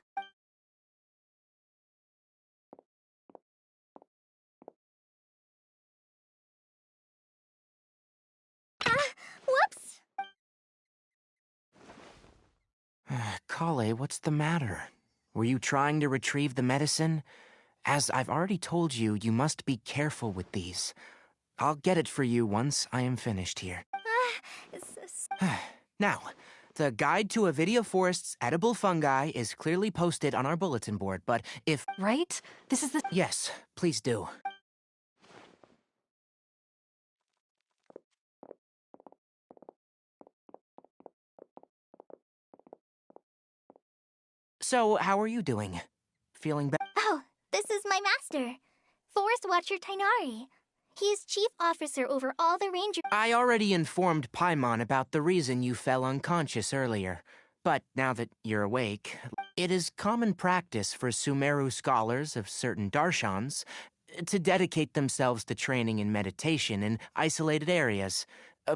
Whoops! Kale, what's the matter? Were you trying to retrieve the medicine? As I've already told you, you must be careful with these. I'll get it for you once I am finished here. Now, the guide to Avidia Forest's edible fungi is clearly posted on our bulletin board, but if... Right? This is the... Yes, please do. So, how are you doing? Feeling better? Oh, this is my master, Forest Watcher Tainari. He is chief officer over all the rangers. I already informed Paimon about the reason you fell unconscious earlier. But now that you're awake, it is common practice for Sumeru scholars of certain darshans to dedicate themselves to training in meditation in isolated areas,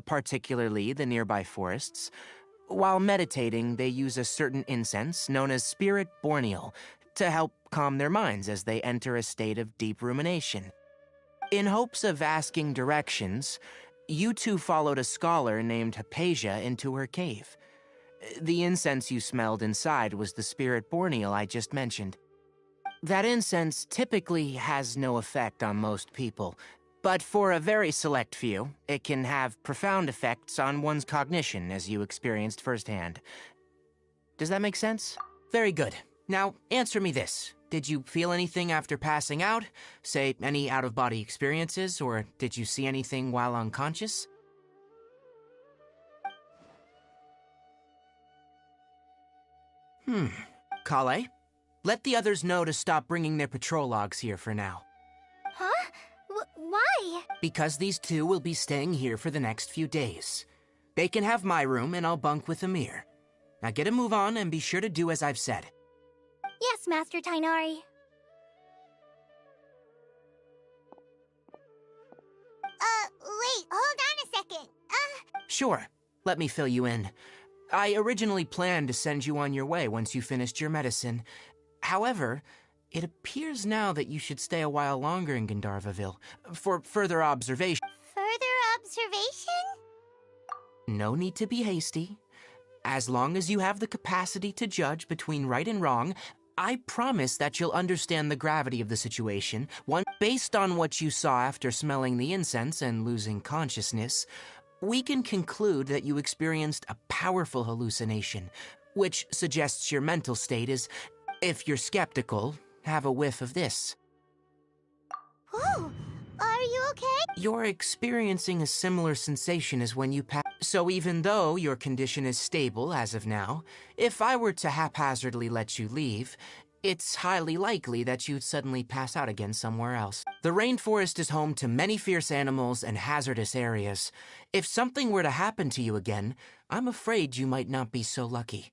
particularly the nearby forests. While meditating, they use a certain incense known as Spirit Borneal to help calm their minds as they enter a state of deep rumination. In hopes of asking directions, you two followed a scholar named Hypatia into her cave. The incense you smelled inside was the Spirit Borneal I just mentioned. That incense typically has no effect on most people, but for a very select few, it can have profound effects on one's cognition, as you experienced firsthand. Does that make sense? Very good. Now, answer me this. Did you feel anything after passing out? Say, any out-of-body experiences, or did you see anything while unconscious? Kale, let the others know to stop bringing their patrol logs here for now. Huh? Why? Because these two will be staying here for the next few days. They can have my room, and I'll bunk with Amir. Now get a move on, and be sure to do as I've said. Yes, Master Tainari. Wait, hold on a second. Sure, let me fill you in. I originally planned to send you on your way once you finished your medicine. However, it appears now that you should stay a while longer in Gandharvaville for further observation. Further observation? No need to be hasty. As long as you have the capacity to judge between right and wrong, I promise that you'll understand the gravity of the situation. Based on what you saw after smelling the incense and losing consciousness, we can conclude that you experienced a powerful hallucination, which suggests your mental state is, if you're skeptical, have a whiff of this. Whoa, are you okay? You're experiencing a similar sensation as when you So even though your condition is stable as of now, if I were to haphazardly let you leave, it's highly likely that you'd suddenly pass out again somewhere else. The rainforest is home to many fierce animals and hazardous areas. If something were to happen to you again, I'm afraid you might not be so lucky.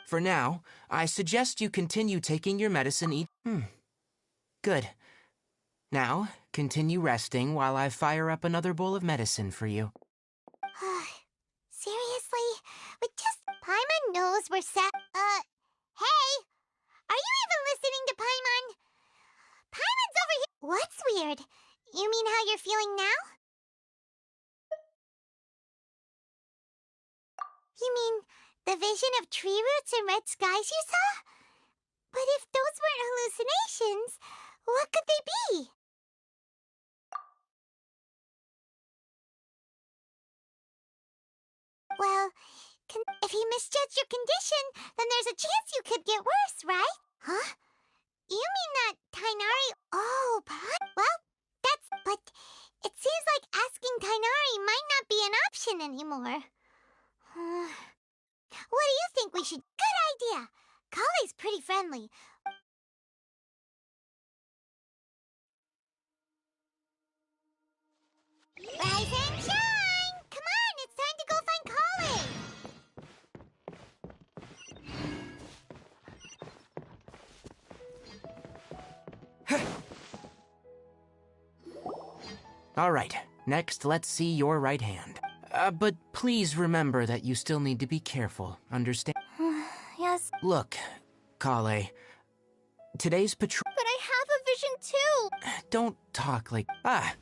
For now, I suggest you continue taking your medicine Good. Now, continue resting while I fire up another bowl of medicine for you. Seriously? Paimon knows we're hey! Are you weird. You mean how you're feeling now? You mean the vision of tree roots and red skies you saw? But if those weren't hallucinations, what could they be? Well, if he misjudged your condition, then there's a chance you could get worse, right? Huh? You mean that Tainari... Oh, well, but it seems like asking Tainari might not be an option anymore. What do you think we should... Good idea! Kale's pretty friendly. Rise and shine! Come on, it's time to go find Kale! All right, next let's see your right hand. But please remember that you still need to be careful, understand? Yes. Look, Kale, today's patrol... But I have a vision too! Don't talk like... Ah,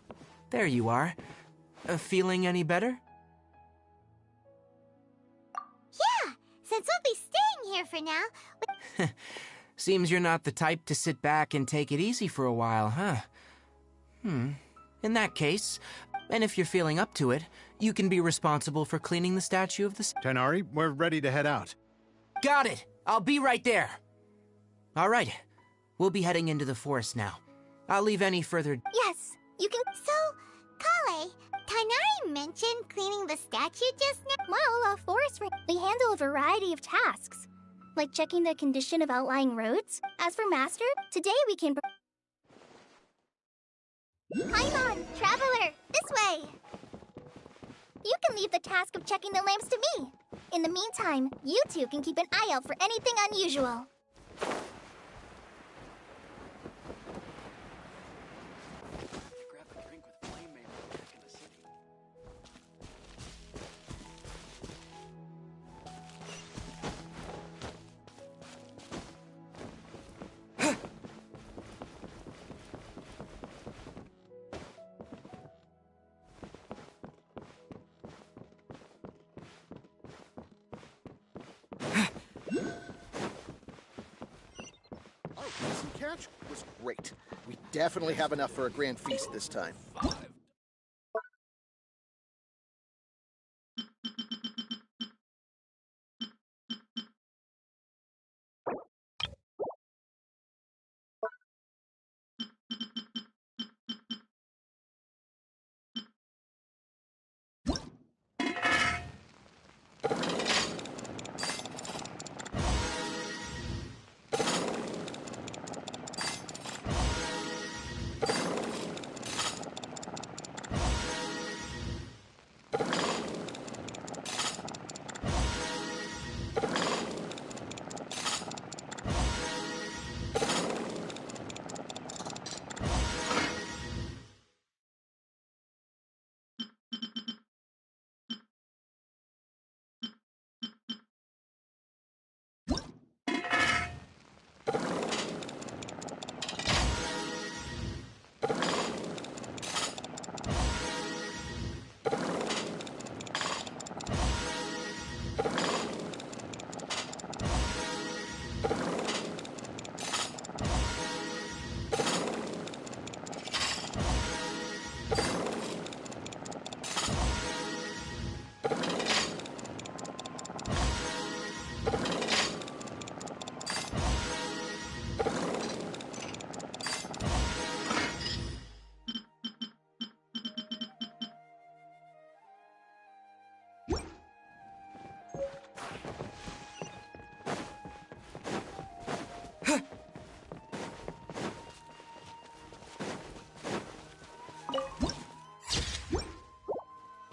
there you are. Feeling any better? Yeah, since we'll be staying here for now... Seems you're not the type to sit back and take it easy for a while, huh? In that case, and if you're feeling up to it, you can be responsible for cleaning the statue of the... Tainari, we're ready to head out. Got it! I'll be right there! All right, we'll be heading into the forest now. I'll leave any further... Yes, you can... So, Kale, Tainari mentioned cleaning the statue just now? Well, forest we handle a variety of tasks, like checking the condition of outlying roads. As for Master, today we can... Paimon, Traveler, this way! You can leave the task of checking the lamps to me. In the meantime, you two can keep an eye out for anything unusual. Catch was great. We definitely have enough for a grand feast this time.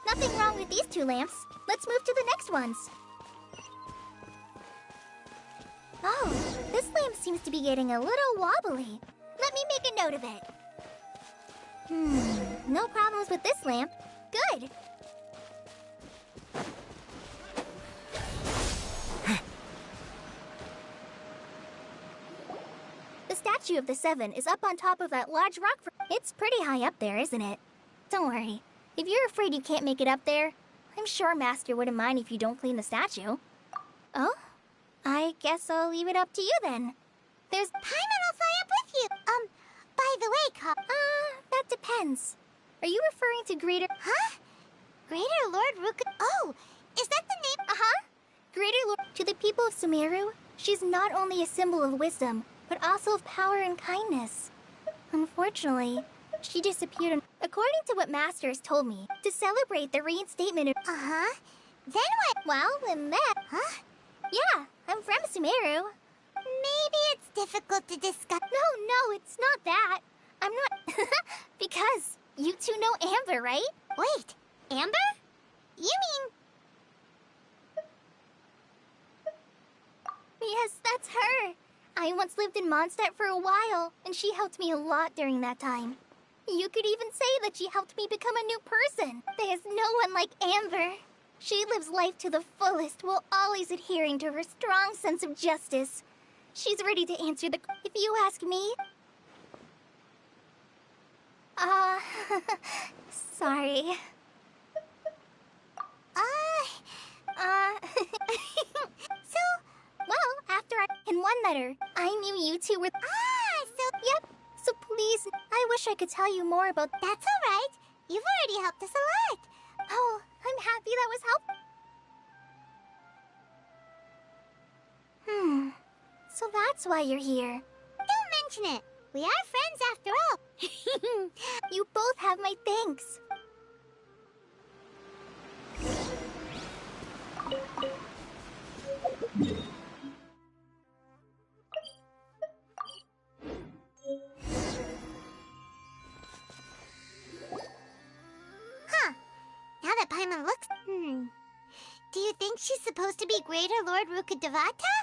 Nothing wrong with these two lamps. Let's move to the next ones. Oh, this lamp seems to be getting a little wobbly. Let me make a note of it. No problems with this lamp. Good. The statue of the Seven is up on top of that large rock. It's It's pretty high up there, isn't it? Don't worry. If you're afraid you can't make it up there, I'm sure Master wouldn't mind if you don't clean the statue. Oh? I guess I'll leave it up to you then. There's... Paimon will fly up with you. By the way, that depends. Are you referring to Greater... Huh? Greater Lord Ruka... Oh, is that the name? Uh-huh. Greater Lord... To the people of Sumeru, she's not only a symbol of wisdom, but also of power and kindness. Unfortunately, she disappeared according to what Master has told me, to celebrate the reinstatement of... Uh-huh. Then what? Well, and that... Huh? Yeah, I'm from Sumeru. Maybe it's difficult to discuss... No, it's not that. I'm not... Because you two know Amber, right? Wait, Amber? You mean... Yes, that's her. I once lived in Mondstadt for a while, and she helped me a lot during that time. You could even say that she helped me become a new person. There's no one like Amber. She lives life to the fullest while always adhering to her strong sense of justice. She's ready to answer the... If you ask me... Sorry. So, well, after in one letter, I knew you two were... Yep. So please, I wish I could tell you more about... That's all right. You've already helped us a lot. Oh, I'm happy that was helpful. So that's why you're here. Don't mention it. We are friends after all. You both have my thanks. Huh. Now that Paimon looks... Do you think she's supposed to be Greater Lord Rukadevata?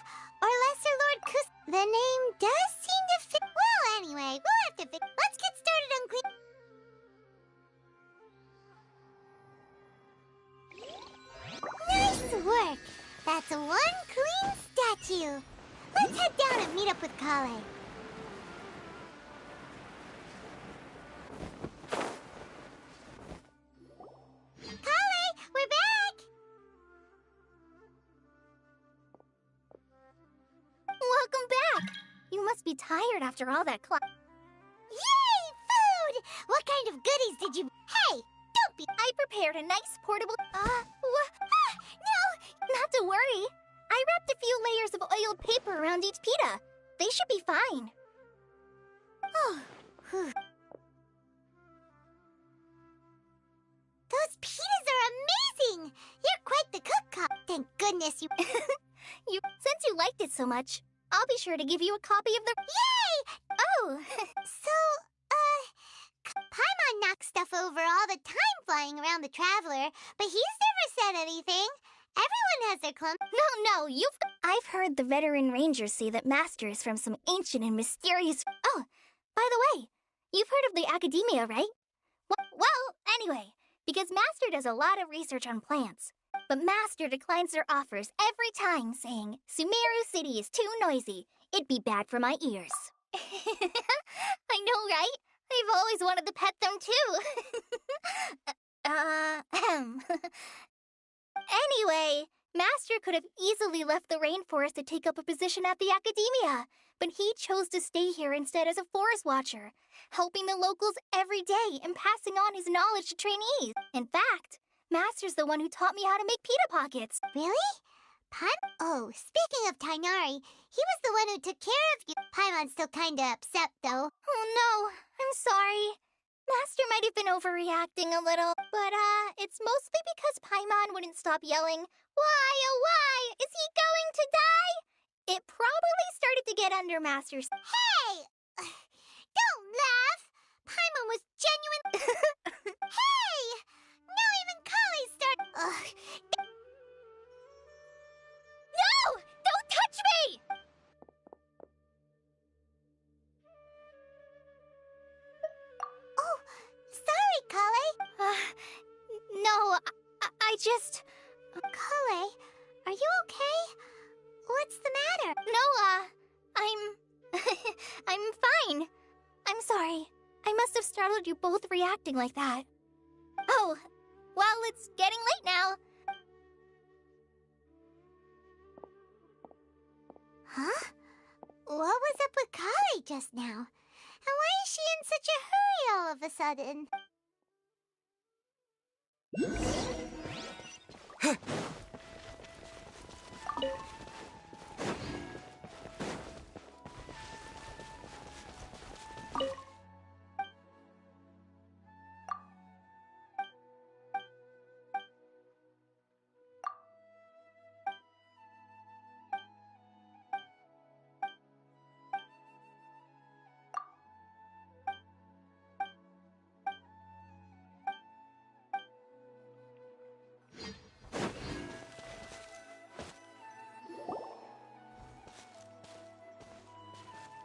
Or Lesser Lord Kus... The name does seem to fit... Well, anyway, we'll have to fix... Let's get started on clean... Nice work! That's one clean statue. Let's head down and meet up with Kale. Kale, we're back! Welcome back! You must be tired after all that class. Yay! Food! What kind of goodies did you... Hey! Don't be... I prepared a nice portable... No! Not to worry. I wrapped a few layers of oiled paper around each pita. They should be fine. Oh, whew. Those pitas are amazing! You're quite the cook, Cop. Thank goodness you... Since you liked it so much, I'll be sure to give you a copy of the... Yay! Oh! So, Paimon knocks stuff over all the time flying around the Traveler, but he's never said anything. Everyone has their clump. No, I've heard the veteran rangers say that Master is from some ancient and mysterious... Oh, by the way, you've heard of the Academia, right? Well, anyway, because Master does a lot of research on plants. But Master declines their offers every time, saying, Sumeru City is too noisy. It'd be bad for my ears. I know, right? I've always wanted to pet them, too. Anyway, Master could have easily left the rainforest to take up a position at the Academia, but he chose to stay here instead as a forest watcher, helping the locals every day and passing on his knowledge to trainees. In fact, Master's the one who taught me how to make pita pockets. Really? Oh, speaking of Tainari, he was the one who took care of you. Paimon's still kinda upset, though. Oh no, I'm sorry. Master might have been overreacting a little, but it's mostly because Paimon wouldn't stop yelling, "Why, oh why, is he going to die?" It probably started to get under Master's... Hey! Don't laugh! Paimon was genuine... Hey! Now even Kali started... No! Don't touch me! Oh, sorry, Kale. No, I just... Kale, are you okay? What's the matter? No, I'm fine. I'm sorry. I must have startled you both reacting like that. Oh, well, it's getting late now. Huh? What was up with Kali just now? And why is she in such a hurry all of a sudden?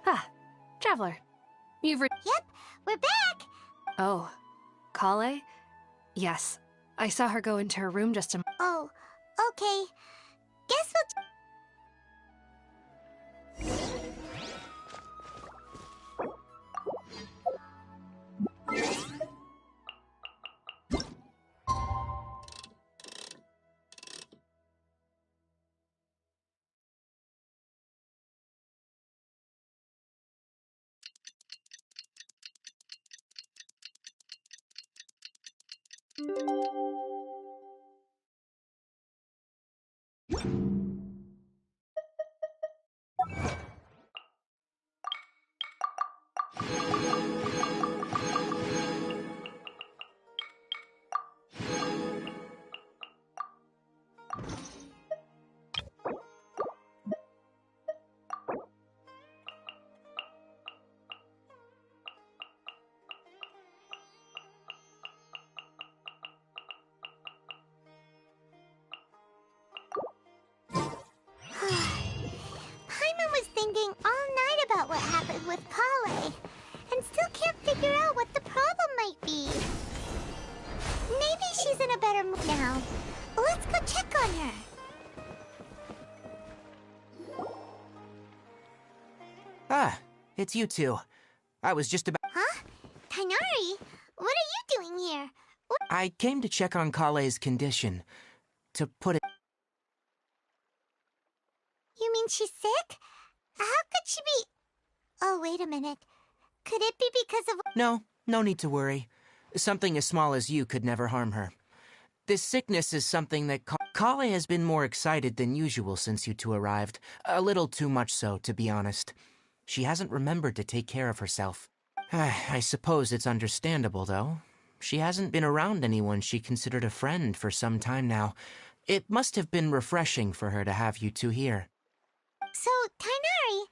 Ah, Traveler. Yep, we're back! Oh, Kale? Yes. I saw her go into her room just a Oh, okay. Guess what? Paimon was thinking all night about what happened with Kale, and still can't figure out what the problem might be. Maybe she's in a better mood now. Let's go check on her. Ah, it's you two. I was just about... Huh? Tighnari, what are you doing here? I came to check on Kale's condition. To put it... You mean she's sick? How could she be... Oh, wait a minute. Could it be because of... No need to worry. Something as small as you could never harm her. This sickness is something that... Kale has been more excited than usual since you two arrived. A little too much so, to be honest. She hasn't remembered to take care of herself. I suppose it's understandable, though. She hasn't been around anyone she considered a friend for some time now. It must have been refreshing for her to have you two here. So, Tighnari,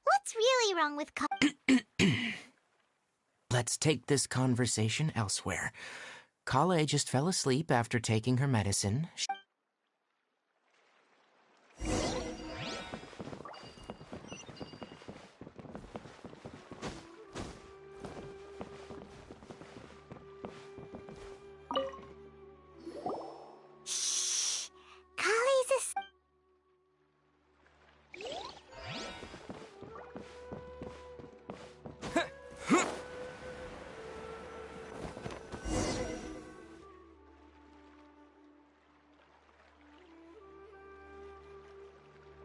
what's really wrong with Let's take this conversation elsewhere. Kale just fell asleep after taking her medicine. Shh! Kale's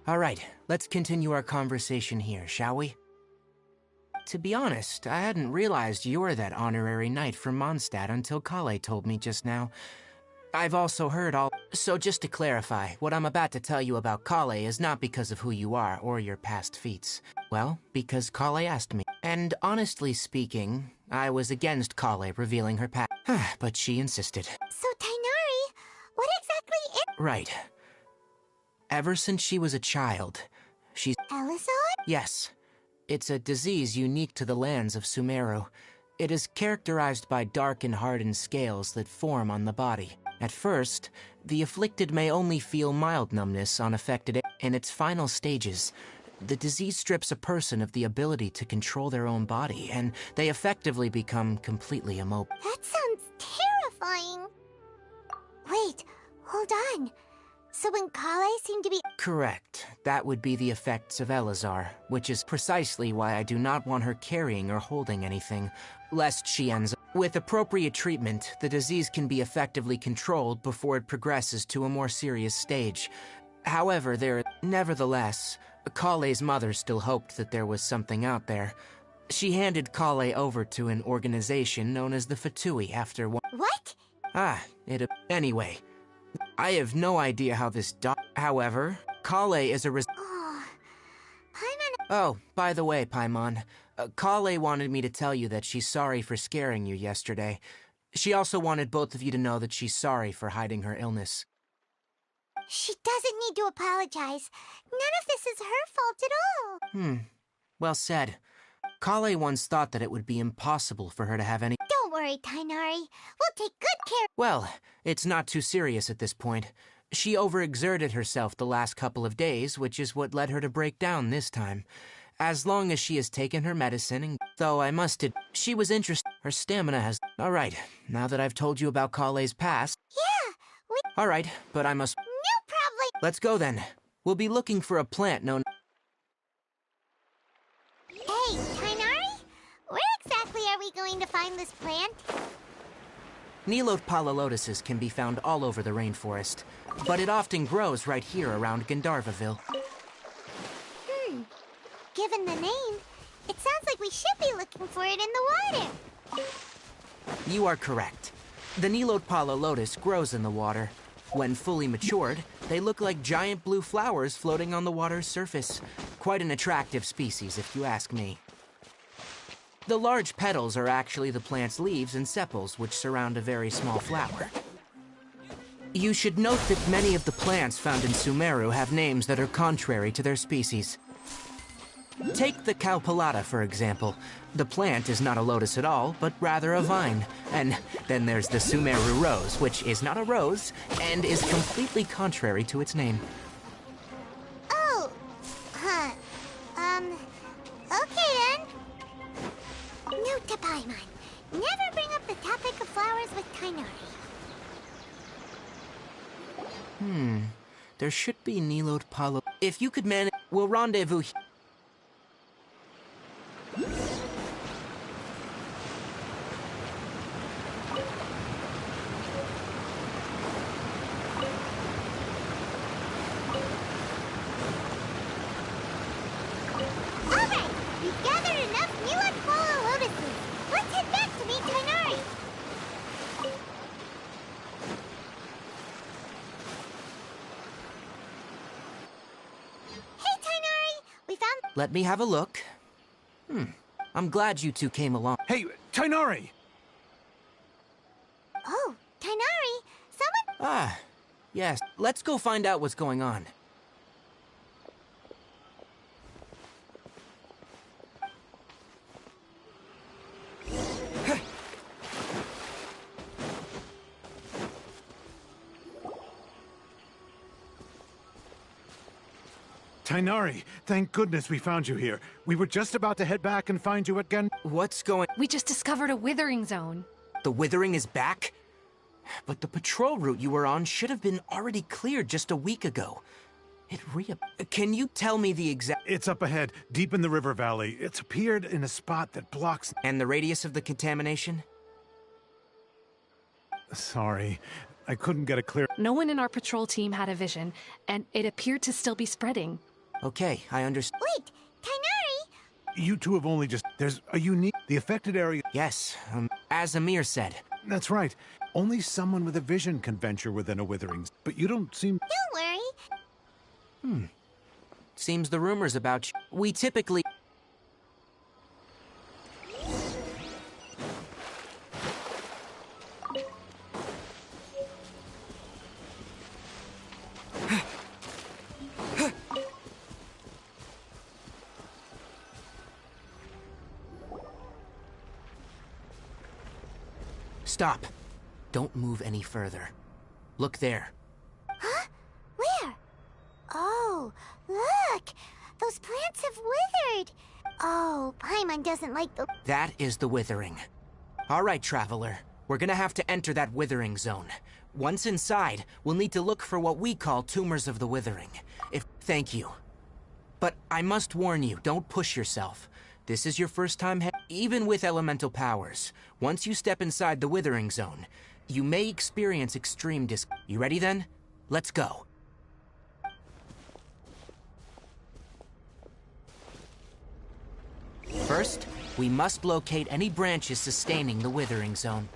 All right, let's continue our conversation here, shall we? To be honest, I hadn't realized you're that honorary knight from Mondstadt until Kale told me just now. I've also heard all... So just to clarify, what I'm about to tell you about Kale is not because of who you are or your past feats. Well, because Kale asked me. And honestly speaking, I was against Kale revealing her past. But she insisted. So, Tighnari, what exactly is... Right. Ever since she was a child, she's... Elizod? Yes. It's a disease unique to the lands of Sumeru. It is characterized by dark and hardened scales that form on the body. At first, the afflicted may only feel mild numbness on affected areas. In its final stages, the disease strips a person of the ability to control their own body, and they effectively become completely immobile. That sounds terrifying. Wait, hold on. So when Kale seemed to be... Correct. That would be the effects of Elazar, which is precisely why I do not want her carrying or holding anything, lest she ends up. With appropriate treatment, the disease can be effectively controlled before it progresses to a more serious stage. However, nevertheless, Kale's mother still hoped that there was something out there. She handed Kale over to an organization known as the Fatui after one. What? Anyway, I have no idea how this However, Kale is a Oh, Paimon. Oh, by the way, Paimon, Kale wanted me to tell you that she's sorry for scaring you yesterday. She also wanted both of you to know that she's sorry for hiding her illness. She doesn't need to apologize. None of this is her fault at all. Well said. Kale once thought that it would be impossible for her to have any— Don't worry, Tainari. We'll take good care. Well, it's not too serious at this point. She overexerted herself the last couple of days, which is what led her to break down this time. As long as she has taken her medicine, and though I must admit, she was interested, her stamina has— Alright, now that I've told you about Kale's past— Yeah, Alright, but I must— No problem. Let's go then. We'll be looking for a plant known— Hey, Tainari? Where exactly are we going to find this plant? Nilote palalotuses can be found all over the rainforest, but it often grows right here around Gandharvaville. Given the name, it sounds like we should be looking for it in the water. You are correct. The Nilote palalotus grows in the water. When fully matured, they look like giant blue flowers floating on the water's surface. Quite an attractive species, if you ask me. The large petals are actually the plant's leaves and sepals, which surround a very small flower. You should note that many of the plants found in Sumeru have names that are contrary to their species. Take the Cowpelata, for example. The plant is not a lotus at all, but rather a vine. And then there's the Sumeru rose, which is not a rose, and is completely contrary to its name. Oh, okay then. Note to Paimon. Never bring up the topic of flowers with Tainari. There should be Nilote Palo. If you could manage, we'll rendezvous here. Alright, we've gathered enough Nilote palalotuses. Let's head back to meet Tainari. Hey, Tainari! We found— Let me have a look. I'm glad you two came along. Hey, Tainari! Oh, Tainari! Someone— Yes. Let's go find out what's going on. Tainari, thank goodness we found you here. We were just about to head back and find you again. What's going— We just discovered a withering zone. The withering is back? But the patrol route you were on should have been already cleared just a week ago. Can you tell me the exact— It's up ahead, deep in the river valley. It's appeared in a spot that blocks— And the radius of the contamination? Sorry, I couldn't get a clear— No one in our patrol team had a vision, and it appeared to still be spreading. Okay, I understand. Wait, Tainari! You two have only just— There's a unique— The affected area— Yes, as Amir said. That's right. Only someone with a vision can venture within a withering. But you don't seem— Don't worry. Seems the rumors about you— We typically— Stop. Don't move any further. Look there. Huh? Where? Oh, look! Those plants have withered! Oh, Paimon doesn't like the— That is the withering. All right, traveler. We're gonna have to enter that withering zone. Once inside, we'll need to look for what we call tumors of the withering. Thank you. But I must warn you, don't push yourself. This is your first time even with elemental powers. Once you step inside the withering zone, you may experience extreme You ready then? Let's go. First, we must locate any branches sustaining the withering zone.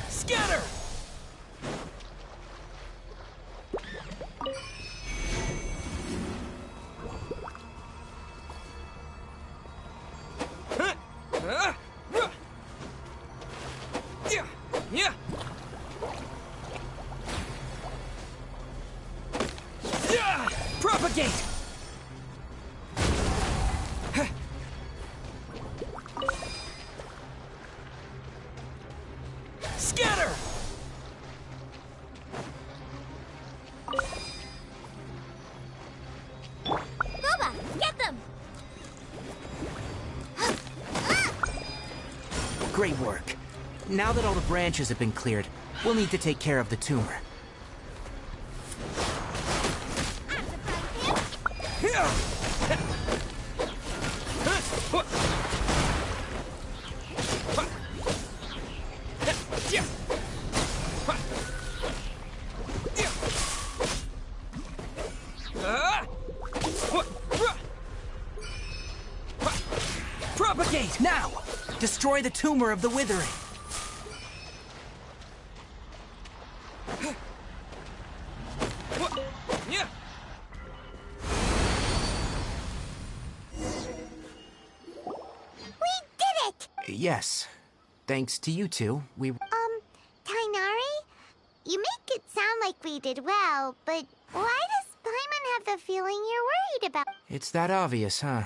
Scatter! Propagate! Scatter! Boba, get them! Great work. Now that all the branches have been cleared, we'll need to take care of the tumor. Propagate! Now! Destroy the tumor of the withering! Yes. Thanks to you two, we... Tainari? You make it sound like we did well, but why does Paimon have the feeling you're worried about? It's that obvious, huh?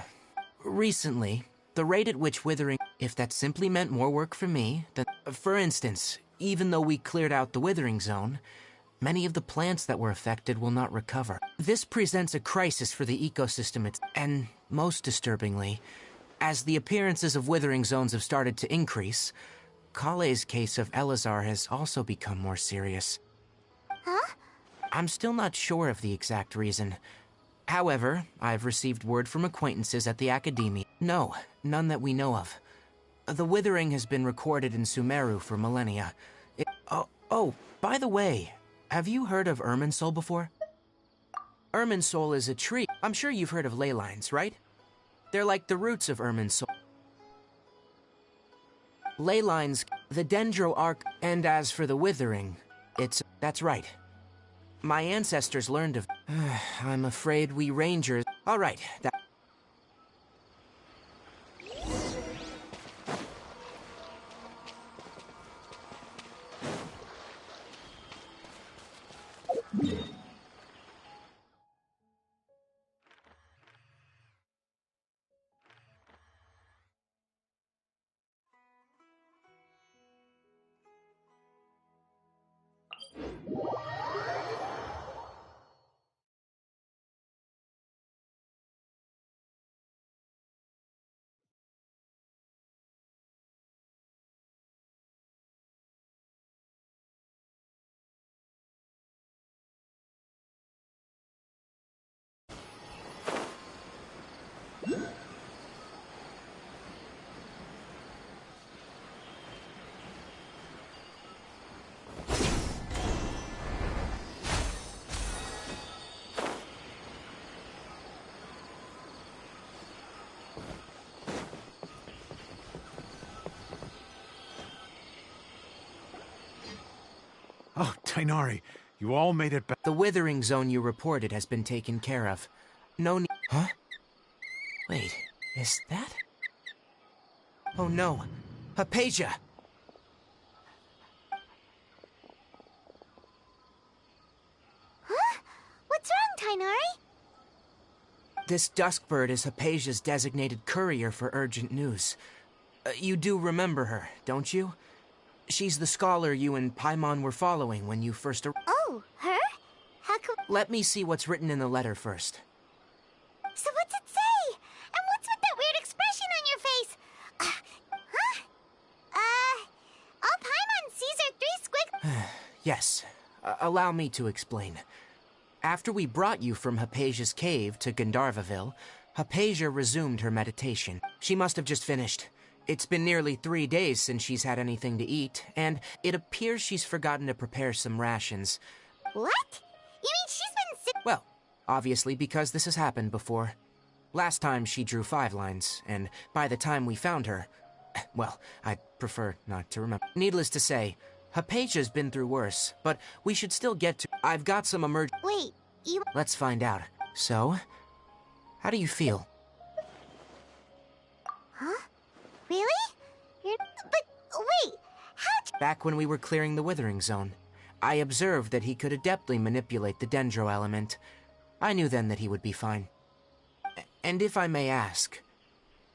Recently, the rate at which withering... If that simply meant more work for me, then... For instance, even though we cleared out the withering zone, many of the plants that were affected will not recover. This presents a crisis for the ecosystem, and most disturbingly, as the appearances of withering zones have started to increase, Kale's case of Elazar has also become more serious. Huh? I'm still not sure of the exact reason. However, I've received word from acquaintances at the Academy. No, none that we know of. The withering has been recorded in Sumeru for millennia. Oh, by the way, have you heard of Irminsul before? Irminsul is a tree. I'm sure you've heard of ley lines, right? They're like the roots of Irminsul. Ley lines, the dendro arc, and as for the withering, that's right. My ancestors learned of... I'm afraid we rangers... All right, Tainari, you all made it back. The withering zone you reported has been taken care of. No need. Huh? Wait, is that? Oh no. Hypatia! Huh? What's wrong, Tainari? This Duskbird is Hypatia's designated courier for urgent news. You do remember her, don't you? She's the scholar you and Paimon were following when you first arrived. Oh, her? How come? Let me see what's written in the letter first. So what's it say? And what's with that weird expression on your face? Huh? All Paimon sees are three squiggles. Yes, allow me to explain. After we brought you from Hypatia's cave to Gandharvaville, Hypatia resumed her meditation. She must have just finished. It's been nearly 3 days since she's had anything to eat, and it appears she's forgotten to prepare some rations. What? You mean she's been sick? Well, obviously because this has happened before. Last time she drew 5 lines, and by the time we found her... Well, I'd prefer not to remember. Needless to say, Hypatia's been through worse, but we should still get to... I've got some Wait, you... Let's find out. So, how do you feel? Huh? Really? But wait, Back when we were clearing the Withering Zone, I observed that he could adeptly manipulate the Dendro element. I knew then that he would be fine. And if I may ask,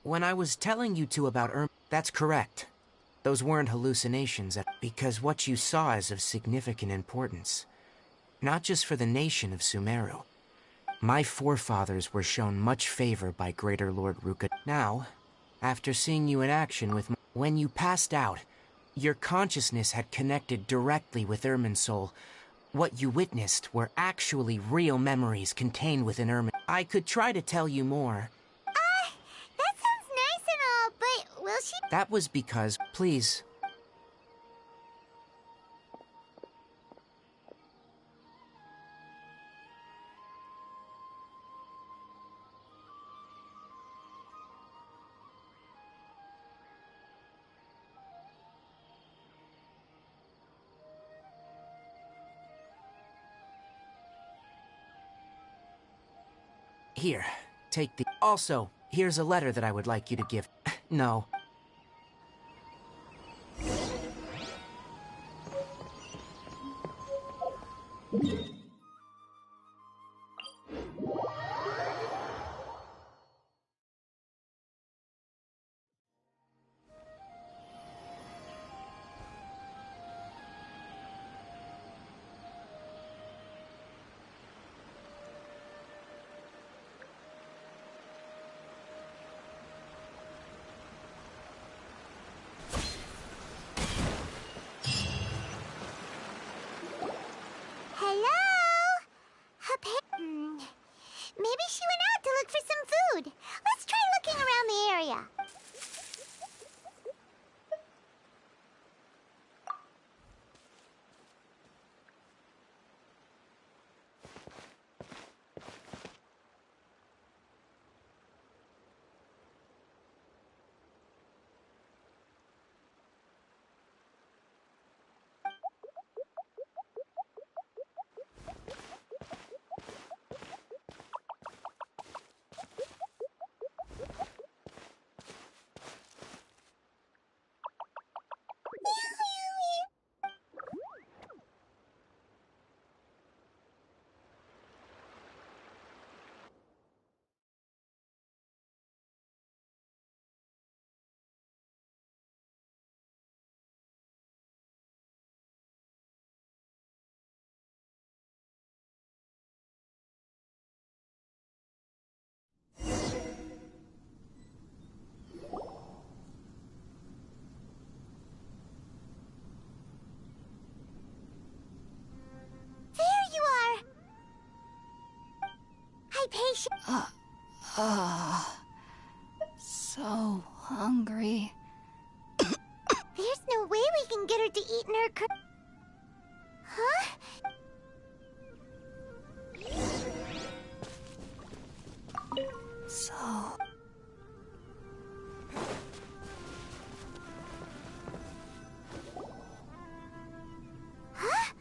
when I was telling you two about that's correct. Those weren't hallucinations, because what you saw is of significant importance. Not just for the nation of Sumeru. My forefathers were shown much favor by Greater Lord Ruka. Now, after seeing you in action with when you passed out, your consciousness had connected directly with Irminsul. What you witnessed were actually real memories contained within Irmin. I could try to tell you more. that sounds nice and all, but will she... That was because, please. Here, take the... Also, here's a letter that I would like you to give. No. Maybe she went out to look for some food. Let's try looking around the area. So hungry. There's no way we can get her to eat in her Huh? So... Huh?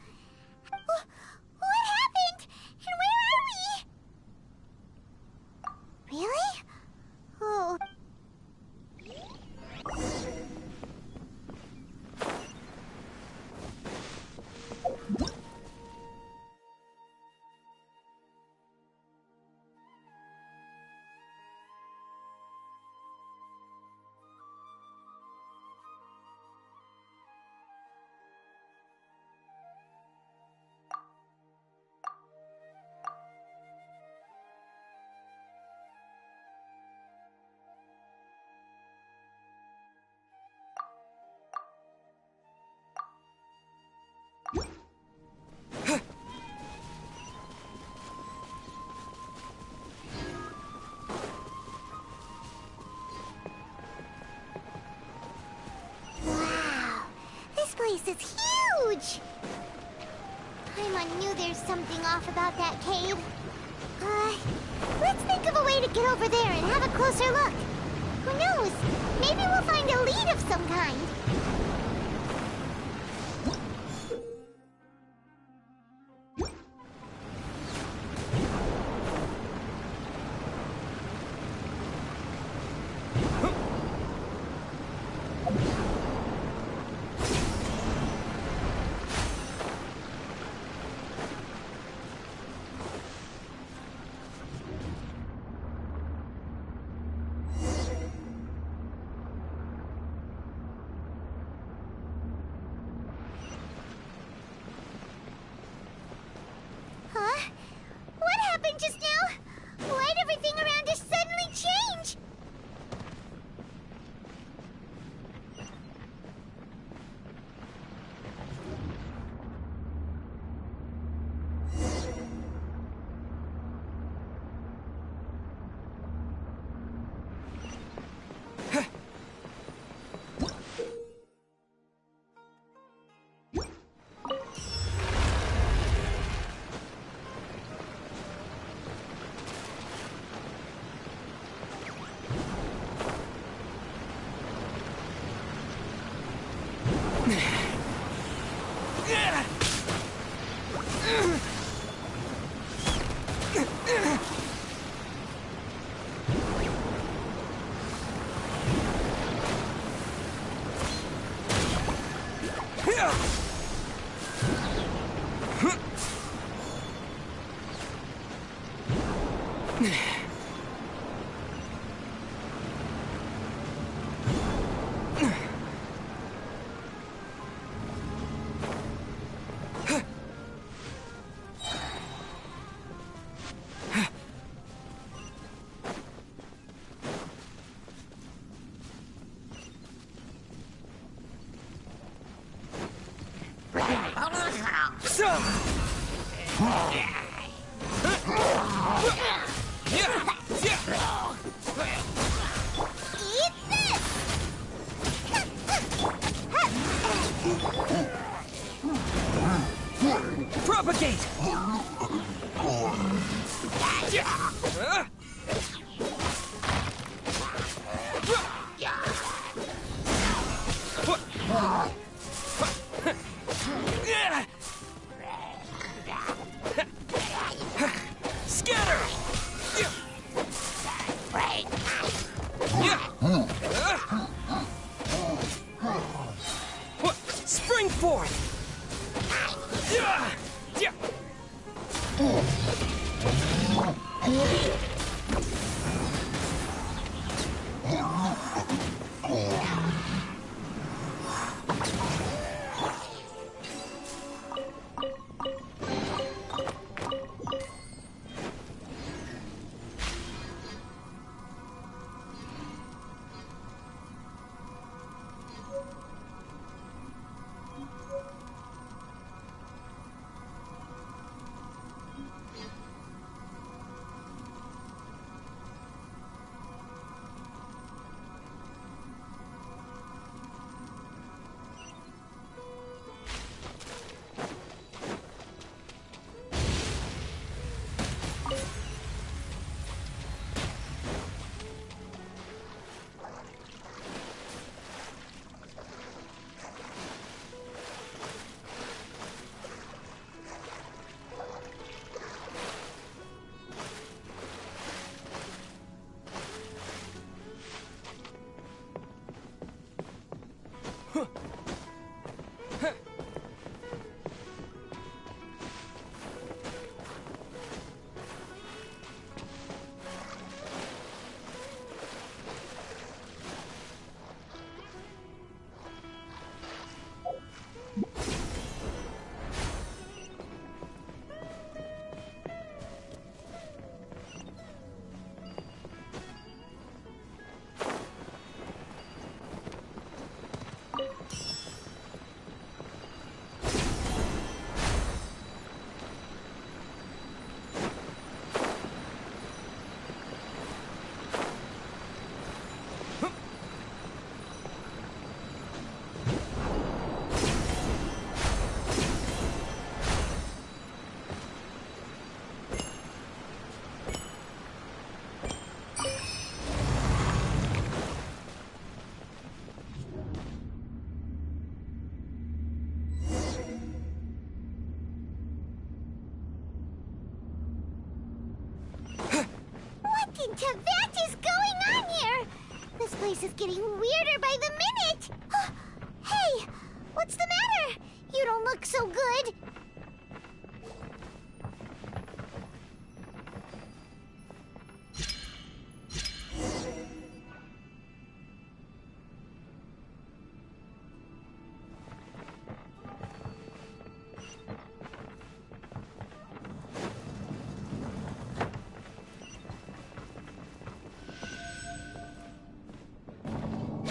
place is huge! Paimon knew there's something off about that cave. Let's think of a way to get over there and have a closer look. Who knows? Maybe we'll find a lead of some kind. Huh? What happened just now? Why'd everything around us suddenly change? Eat this! Propagate! Scatter! Spring forth! place is getting weirder by the minute! Hey! What's the matter? You don't look so good!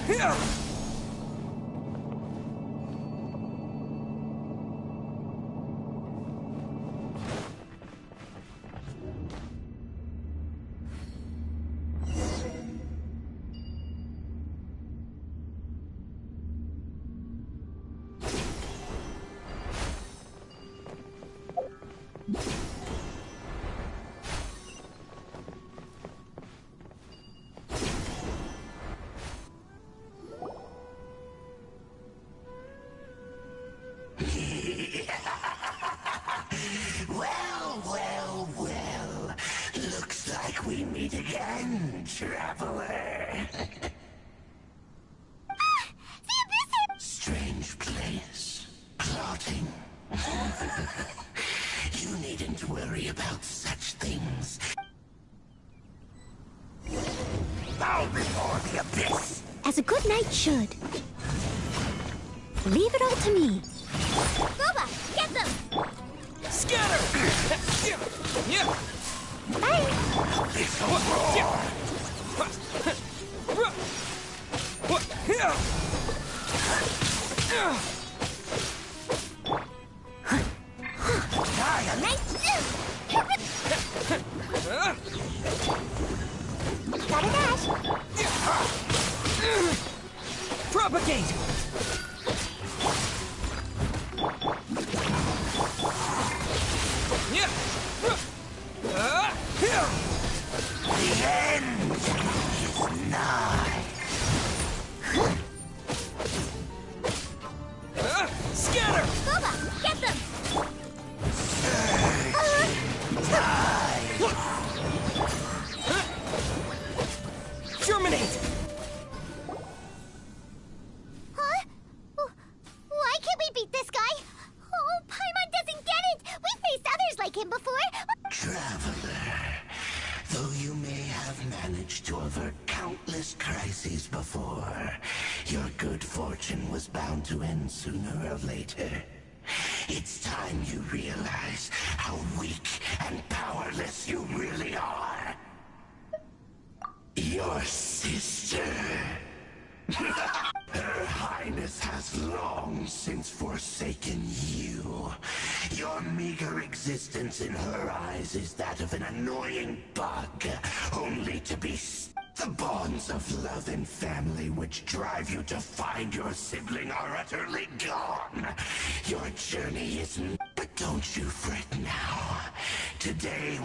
Well. Looks like we meet again, traveler. Strange place. Plotting. You needn't worry about such things. Bow before the abyss! As a good knight should. Leave it all to me. Boba, get them! Scatter! Got a dash. Propagate! The end is nigh. Scatter! Boba, get them! Germinate! Huh? Why can't we beat this guy? Oh, Paimon doesn't get it! We've faced others like him before! Traveler, though you may have managed to avert countless crises before, your good fortune was bound to end sooner or later. It's time you realize how weak and powerless you really are. Your sister. Her Highness has long since forsaken you. Your meager existence in her eyes is that of an annoying bug, only to be the bonds of love and family which drive you to find your sibling are utterly gone. Your journey isn't... But don't you fret now. Today...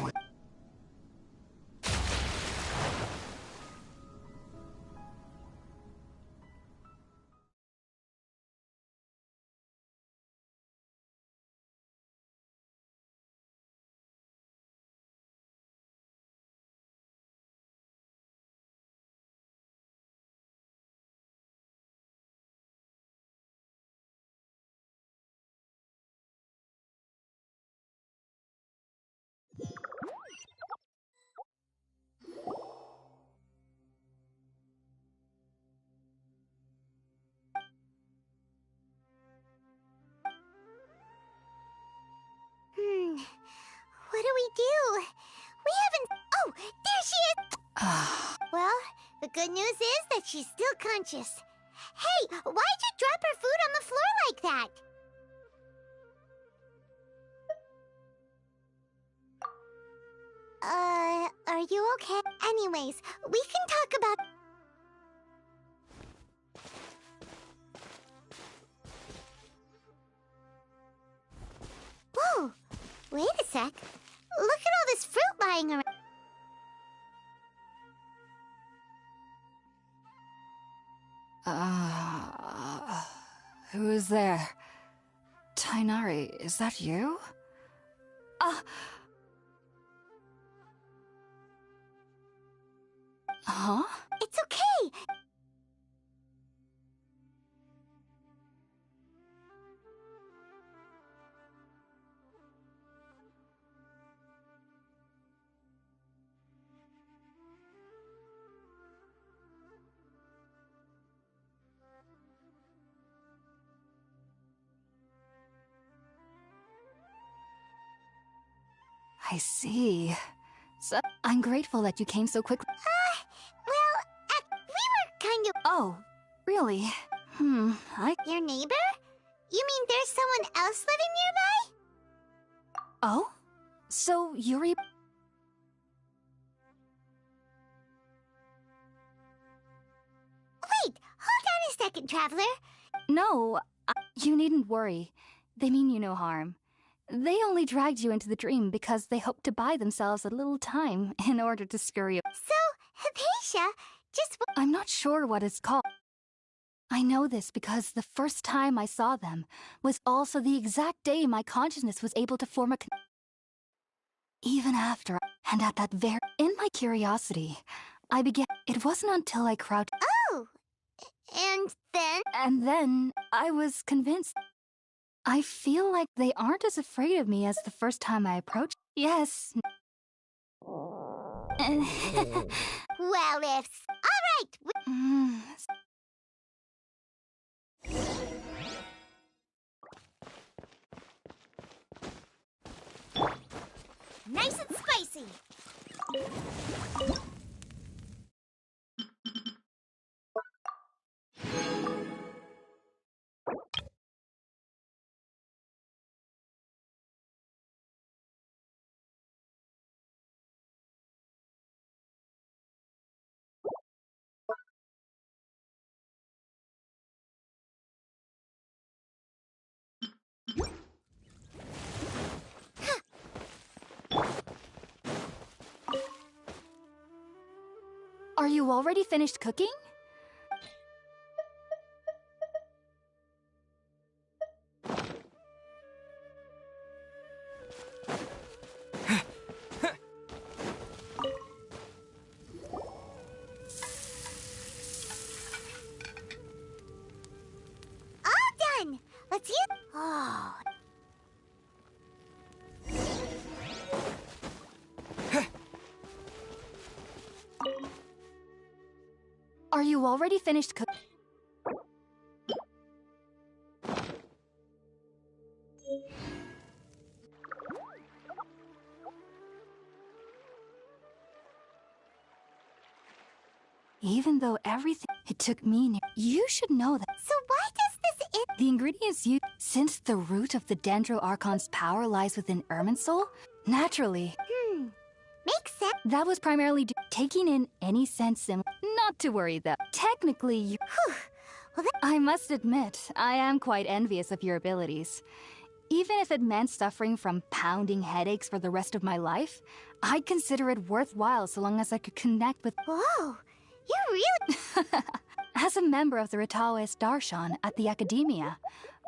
What do we do? We haven't... Oh, there she is! Well, the good news is that she's still conscious. Hey, why'd you drop her food on the floor like that? Are you okay? Anyways, we can talk about... Whoa! Wait a sec. Look at all this fruit lying around. Who is there? Tainari, is that you? Huh? It's okay. I see. So, I'm grateful that you came so quickly. We were kind of... Oh, really? Your neighbor? You mean there's someone else living nearby? Oh? So, Yuri... Wait, hold on a second, Traveler. No, you needn't worry. They mean you no harm. They only dragged you into the dream because they hoped to buy themselves a little time in order to scurry you. So, Hypatia, just... I'm not sure what it's called. I know this because the first time I saw them was also the exact day my consciousness was able to form a... Even after, and at that very... In my curiosity, I began... It wasn't until I crouched... Oh! And then? And then, I was convinced. I feel like they aren't as afraid of me as the first time I approached. Yes. Well, if... Alright! Nice and spicy! Are you already finished cooking? All done! Let's use... Oh... Are you already finished cooking? Even though everything it took me, you should know that. So why does this... The ingredients you... Since the root of the Dendro-Archon's power lies within Irminsul, naturally... Makes sense. That was primarily taking in any sense in... Not to worry, though. Technically, you... I must admit, I am quite envious of your abilities. Even if it meant suffering from pounding headaches for the rest of my life, I'd consider it worthwhile so long as I could connect with... Whoa! You really... As a member of the Ritaoist Darshan at the Academia,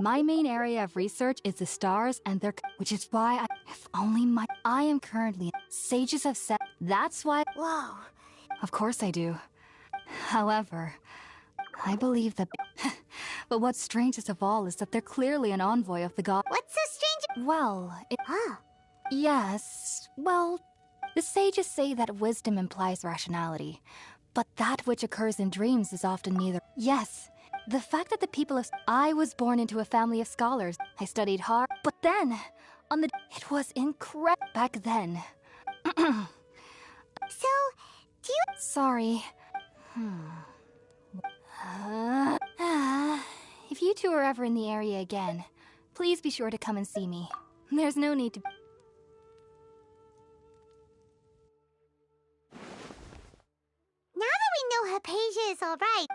my main area of research is the stars and their... Which is why if only my... I am currently... Sages have said... That's why... Whoa. Of course I do. However, I believe that... But what's strangest of all is that they're clearly an envoy of the god... What's so strange? Well, Yes, well... The sages say that wisdom implies rationality. But that which occurs in dreams is often neither. Yes, the fact that the people of... I was born into a family of scholars. I studied hard. But then, on the... It was incredible back then. So, do you... Sorry. If you two are ever in the area again, please be sure to come and see me. There's no need to... Now that we know Hypatia is alright...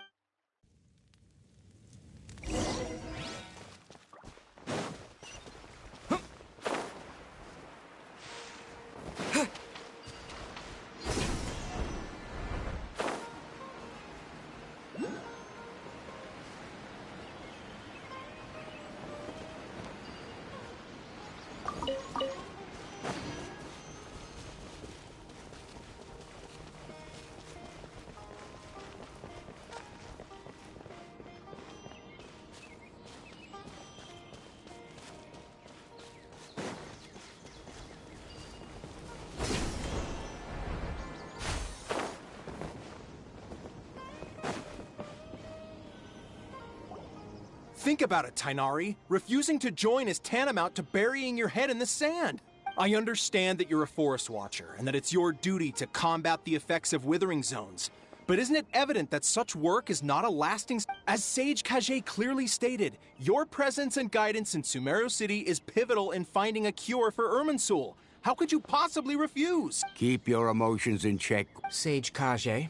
Think about it, Tainari. Refusing to join is tantamount to burying your head in the sand. I understand that you're a forest watcher, and that it's your duty to combat the effects of withering zones. But isn't it evident that such work is not a lasting... As Sage Kage clearly stated, your presence and guidance in Sumeru City is pivotal in finding a cure for Irminsul. How could you possibly refuse? Keep your emotions in check. Sage Kage,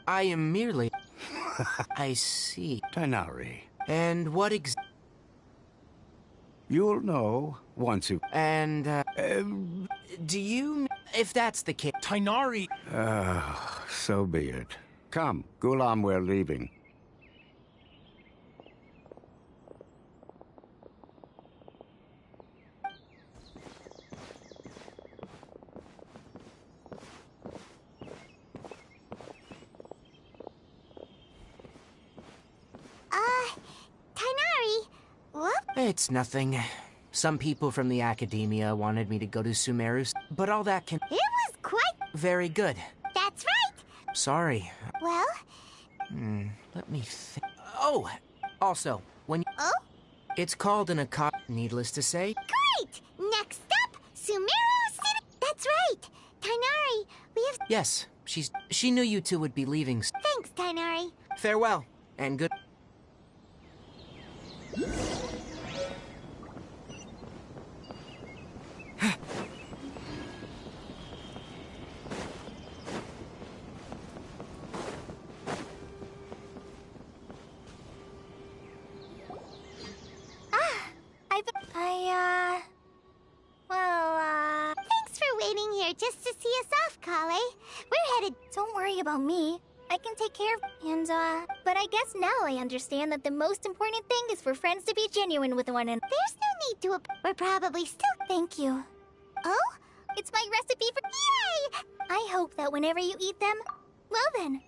I am merely... I see. Tighnari. And what You'll know once you... And, do you... If that's the case... Tighnari... So be it. Come, Gulam, we're leaving. Tighnari, what? It's nothing. Some people from the academia wanted me to go to Sumeru, but all that can... It was quite... Very good. That's right. Sorry. Well? Let me think. Oh! Also, when... Oh? It's called an Akasha, needless to say. Great! Next up, Sumeru City. That's right. Tighnari, we have... Yes, she knew you two would be leaving. Thanks, Tighnari. Farewell, and good... Thanks for waiting here just to see us off, Kale. We're headed... Don't worry about me. I can take care of... And, but I guess now I understand that the most important thing is for friends to be genuine with one another. There's no need to... We're probably still... Thank you. Oh? It's my recipe for... Yay! I hope that whenever you eat them... Well then.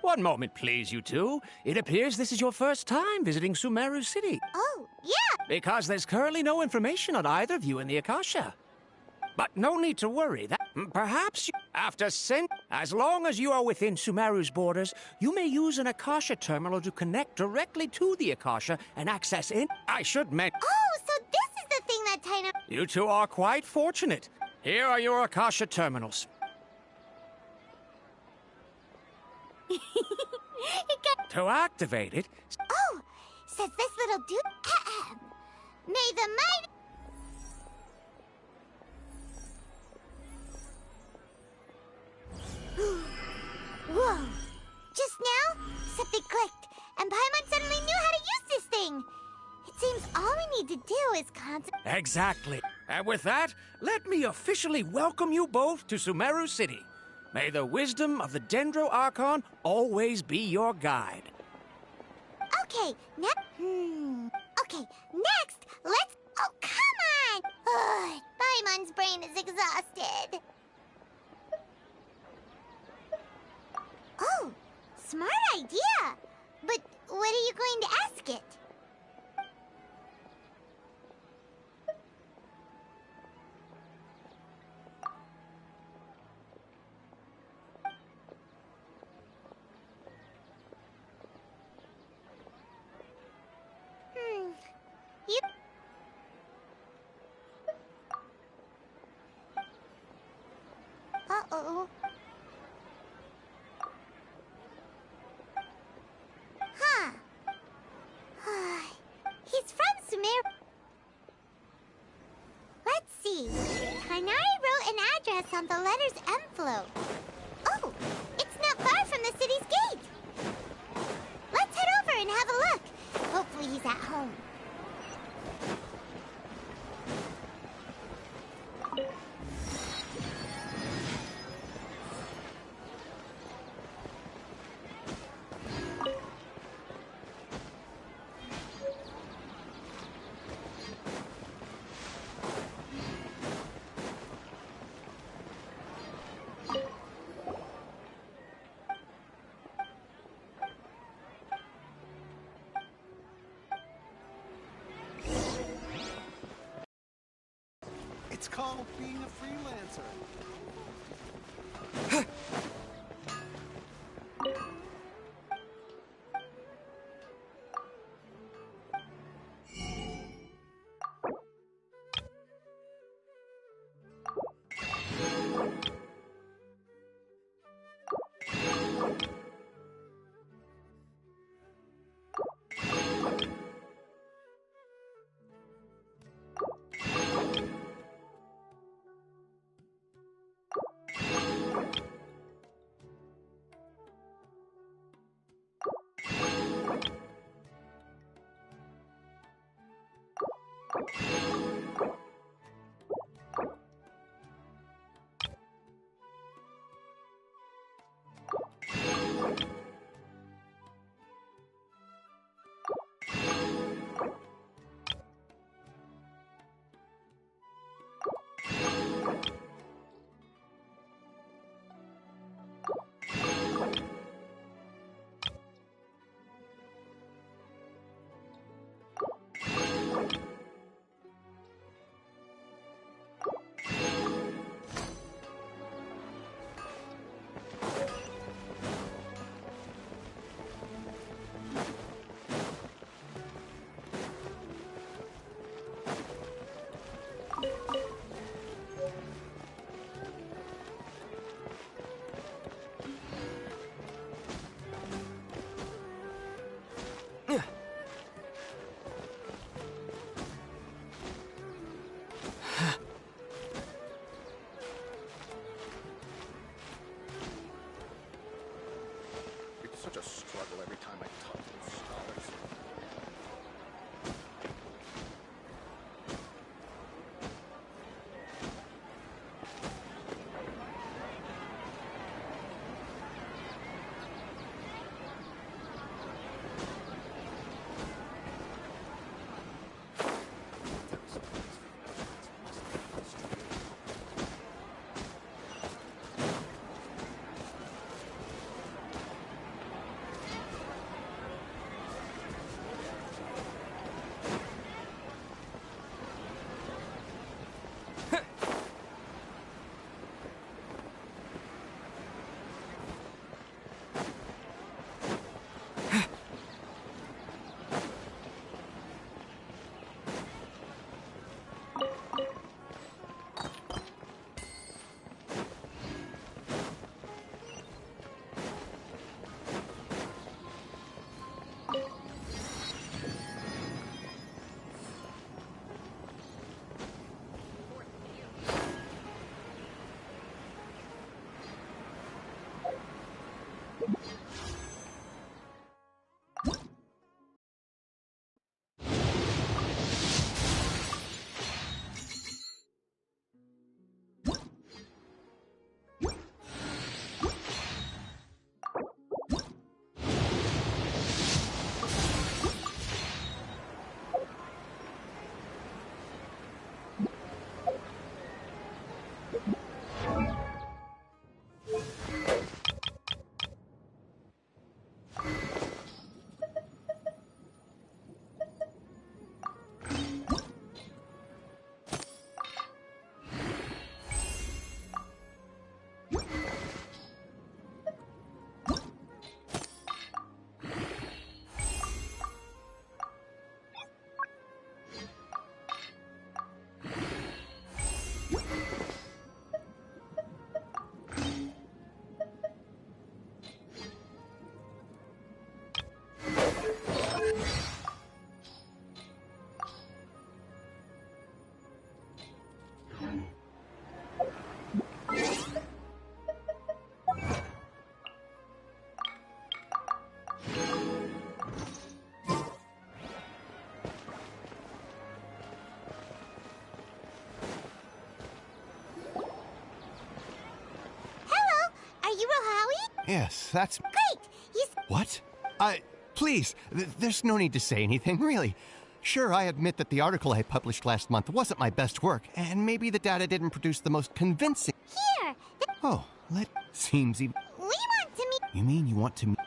One moment, please, you two. It appears this is your first time visiting Sumeru City. Oh, yeah! Because there's currently no information on either of you in the Akasha. But no need to worry. Perhaps after as long as you are within Sumeru's borders, you may use an Akasha terminal to connect directly to the Akasha and access I should mention... Oh, so You two are quite fortunate. Here are your Akasha terminals. To activate it... Oh, says this little dude. May the mighty. Whoa! Just now, something clicked, and Paimon suddenly knew how to use this thing. It seems all we need to do is concentrate. Exactly. And with that, let me officially welcome you both to Sumeru City. May the wisdom of the Dendro Archon always be your guide. Okay, Okay, next, let's... Oh, come on! Ugh, Paimon's brain is exhausted. Oh, smart idea. But what are you going to ask it? You... Uh-oh. Huh. He's from Sumer. Let's see. Karnari wrote an address on the letter's envelope. Oh, it's not far from the city's gate. Let's head over and have a look. Hopefully he's at home. It's called being a freelancer. Such a struggle every time I talk to these scholars. Yes, that's... Great! He's... What? Please, there's no need to say anything, really. Sure, I admit that the article I published last month wasn't my best work, and maybe the data didn't produce the most convincing... Here! Oh, seems even... We want to meet... You mean you want to meet...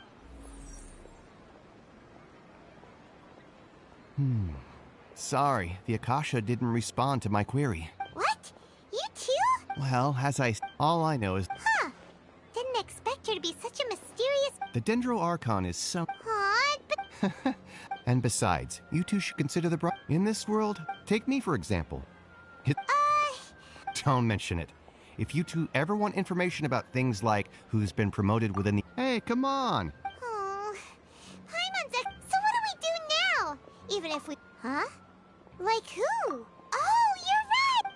Sorry, the Akasha didn't respond to my query. What? You too? Well, all I know is... Huh. Didn't expect her to be such a mysterious... The Dendro Archon is so... Aw, but... And besides, you two should consider the in this world. Take me, for example. Don't mention it. If you two ever want information about things like who's been promoted within the... Hey, come on! Oh, Paimon's so what do we do now? Even if we... Huh? Like who? Oh, you're right!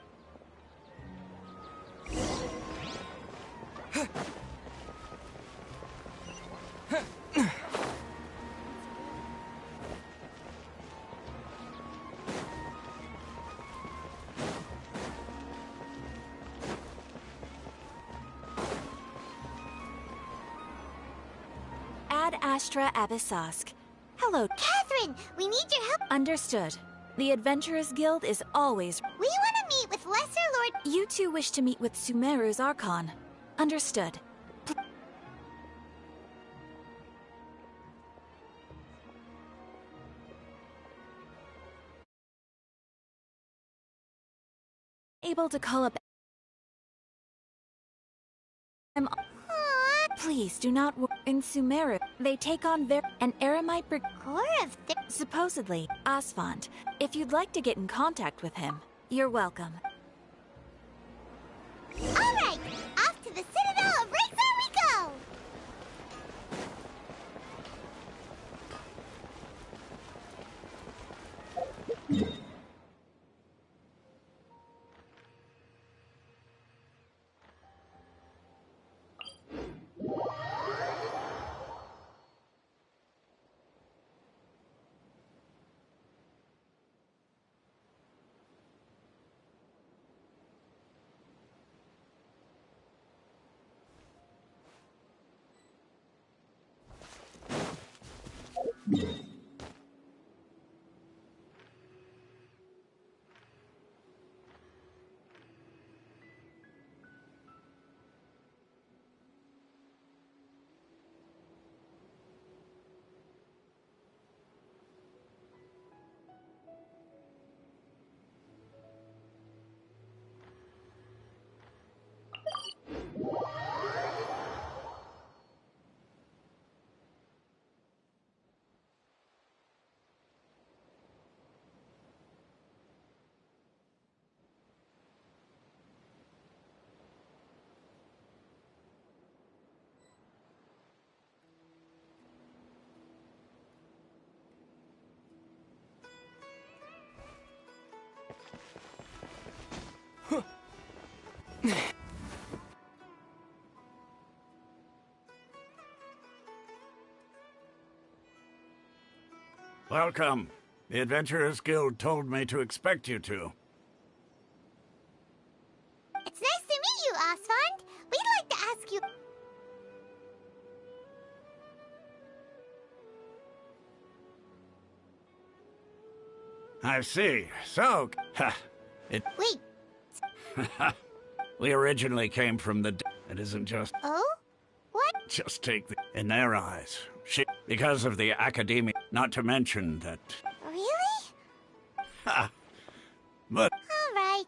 Ad Astra Abyssosk. Hello. Catherine, we need your help. Understood. The Adventurers Guild is always... We want to meet with Lesser Lord... You two wish to meet with Sumeru's Archon. Understood. Able to call up... Please do not in Sumeru. They take on an Eremite core of supposedly Asfand. If you'd like to get in contact with him, you're welcome. All right, off to the Citadel of Razor we go. Welcome. The Adventurers Guild told me to expect you two. It's nice to meet you, Asfand. We'd like to ask you... I see. So, Wait. We originally came from the... It isn't just... Oh? What? Just take the... In their eyes. Because of the academia. Not to mention that... Really? But... All right.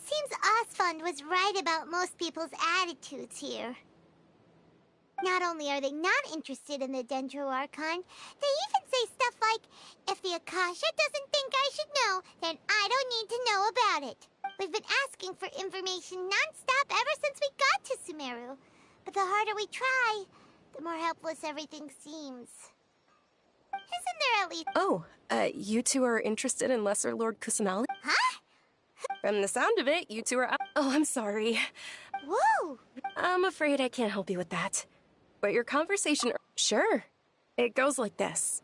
Seems Asfand was right about most people's attitudes here. Not only are they not interested in the Dendro Archon, they even say stuff like, if the Akasha doesn't think I should know, then I don't need to know about it. We've been asking for information non-stop ever since we got to Sumeru. But the harder we try, the more helpless everything seems. Isn't there at least... Oh, you two are interested in Lesser Lord Kusanali? Huh? From the sound of it, you two are... Oh, I'm sorry. Whoa! I'm afraid I can't help you with that. But your conversation... Sure, It goes like this.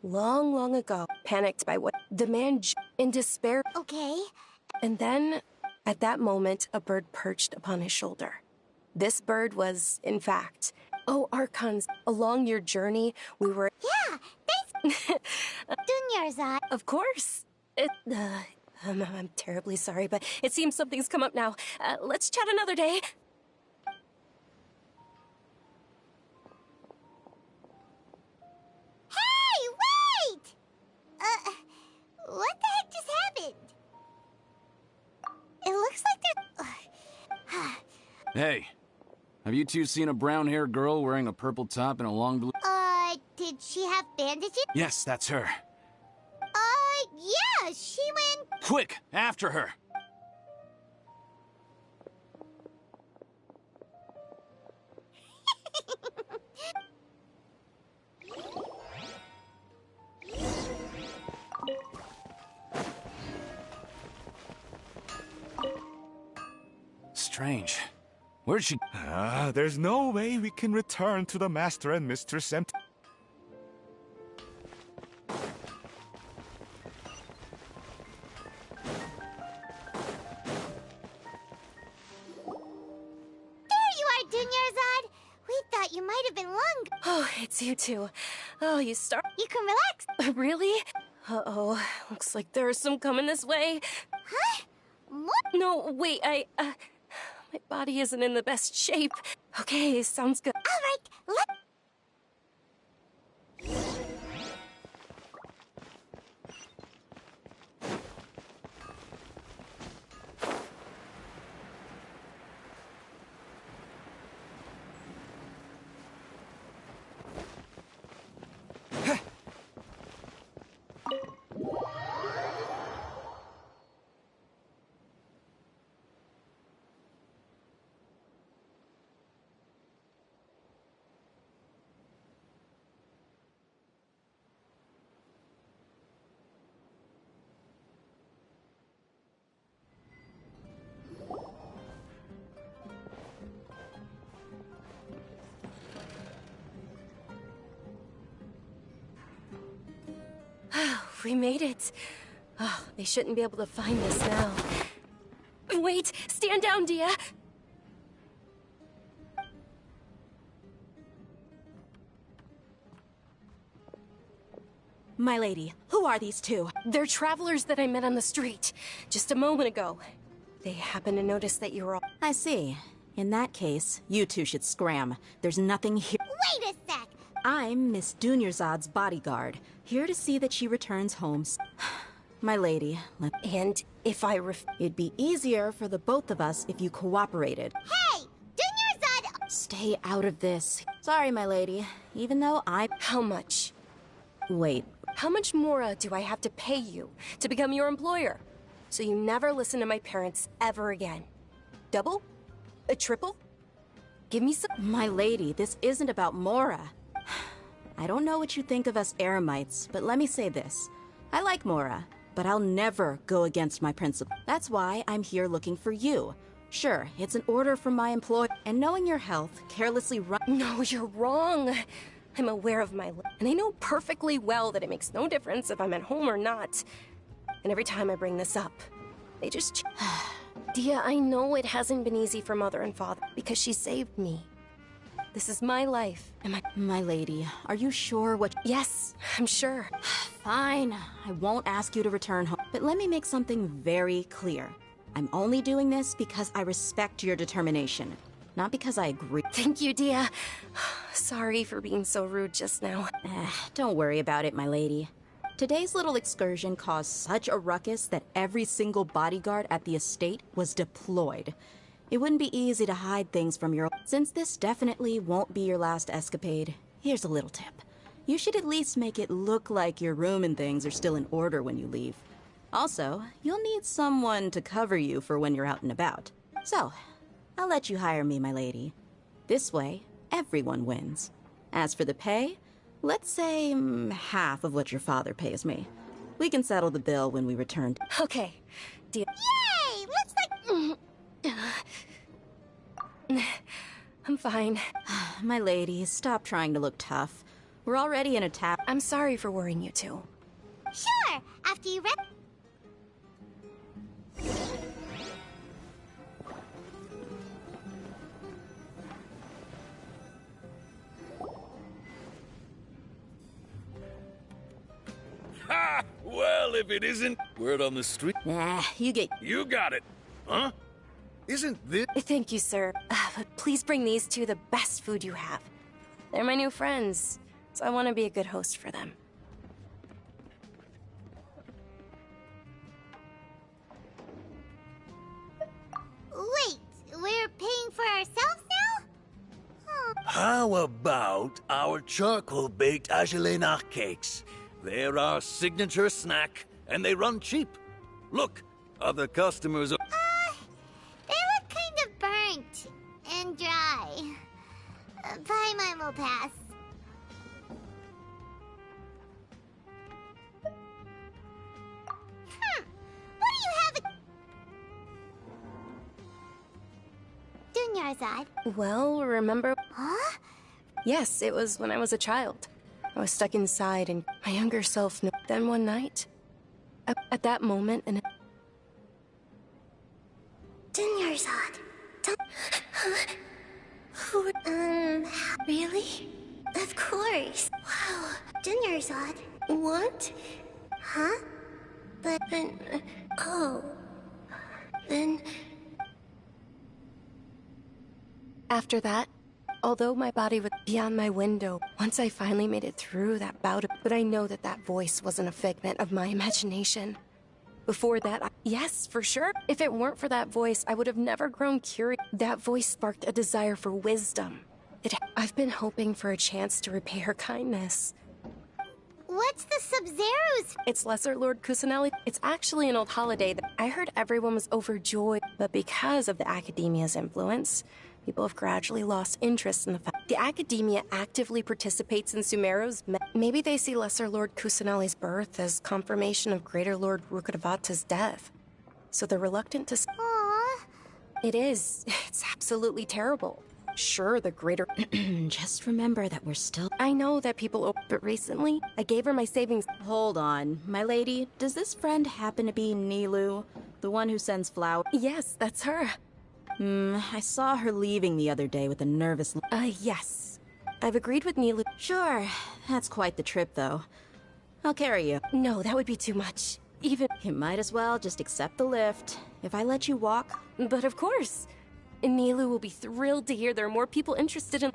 Long, long ago, panicked by what the man in despair. Okay. And then, at that moment, a bird perched upon his shoulder. This bird was, in fact, oh, Archons, along your journey, we were... Yeah, thanks, Dunyarzad. Of course. I'm terribly sorry, but it seems something's come up now. Let's chat another day. Hey, wait! What the heck just happened? It looks like there's... Hey, have you two seen a brown-haired girl wearing a purple top and a long blue... Did she have bandages? Yes, that's her. Yeah, she went... Quick, after her! Strange. Where'd she... There's no way we can return to the Master and Mistress and... You might have been lung. Oh, it's you two. Oh, you start. You can relax. Really? Uh-oh. Looks like there's some coming this way. Huh? What? No, wait, my body isn't in the best shape. Okay, sounds good. All right, We made it. Oh, they shouldn't be able to find us now. Wait, stand down, Dia. My lady, who are these two? They're travelers that I met on the street just a moment ago. They happened to notice that you were all... I see. In that case, you two should scram. There's nothing here. Wait a sec! I'm Miss Dunyarzad's bodyguard, here to see that she returns home. My lady, and if I it'd be easier for the both of us if you cooperated. Hey! Dunyarzad! Stay out of this. Sorry, my lady. Even though How much? Wait. How much more do I have to pay you to become your employer? So you never listen to my parents ever again. Double? A triple? Give me some... My lady, this isn't about Mora. I don't know what you think of us Eremites, but let me say this. I like Mora, but I'll never go against my principle. That's why I'm here looking for you. Sure, it's an order from my employer, and knowing your health, carelessly run... No, you're wrong. I'm aware of my... And I know perfectly well that it makes no difference if I'm at home or not. And every time I bring this up, they just... Dia, I know it hasn't been easy for Mother and Father, because she saved me. This is my life, and My lady, are you sure what... Yes, I'm sure. Fine, I won't ask you to return home. But let me make something very clear. I'm only doing this because I respect your determination, not because I agree. Thank you, Dia. Sorry for being so rude just now. Don't worry about it, my lady. Today's little excursion caused such a ruckus that every single bodyguard at the estate was deployed. It wouldn't be easy to hide things from your... Since this definitely won't be your last escapade, here's a little tip. You should at least make it look like your room and things are still in order when you leave. Also, you'll need someone to cover you for when you're out and about. So, I'll let you hire me, my lady. This way, everyone wins. As for the pay, let's say half of what your father pays me. We can settle the bill when we return. Okay. Yay! Looks like... I'm fine. My lady, stop trying to look tough. We're already in a tap. I'm sorry for worrying you two. Sure, after you read... Ha! Well, if it isn't, word on the street. Nah, You got it. Huh? Isn't this... Thank you, sir. But please bring these two the best food you have. They're my new friends, so I want to be a good host for them. Wait, we're paying for ourselves now? How about our charcoal-baked Agelenach cakes? They're our signature snack, and they run cheap. Look, other customers are... They look kind of burnt and dry. Paimon will pass. What do you have... Dunyarzad? Well, remember... Huh? Yes, it was when I was a child. I was stuck inside, and my younger self knew. Then one night, at that moment, and... Dunyarzad. Really? Of course. Wow. Dunyarzad. What? Huh? But then... oh. Then... After that, although my body was beyond my window, once I finally made it through that bout of... But I know that that voice wasn't a figment of my imagination. Before that, yes, for sure. If it weren't for that voice, I would have never grown curious. That voice sparked a desire for wisdom. I've been hoping for a chance to repay her kindness. What's the Sub-Zero's? It's Lesser Lord Kusanali. It's actually an old holiday that I heard everyone was overjoyed, but because of the Academia's influence, people have gradually lost interest in the fact. The Academia actively participates in Sumeru's. Maybe they see Lesser Lord Kusanali's birth as confirmation of Greater Lord Rukkhadevata's death. So they're reluctant to... Aww. It is. It's absolutely terrible. Sure, the Greater... Just remember that we're still... I know that people... But recently, I gave her my savings... Hold on. My lady, does this friend happen to be Nilu? The one who sends flowers? Yes, that's her. I saw her leaving the other day with a nervous... Yes. I've agreed with Nilu. Sure. That's quite the trip, though. I'll carry you. No, that would be too much. Even... You might as well just accept the lift. If I let you walk... But of course. Nilu will be thrilled to hear there are more people interested in...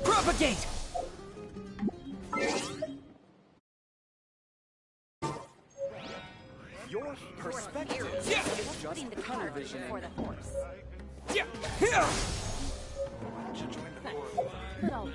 Propagate! Your perspective. Yeah! Just the tunnel vision. For the horse. Yeah! Yeah! Why don't you join the corps?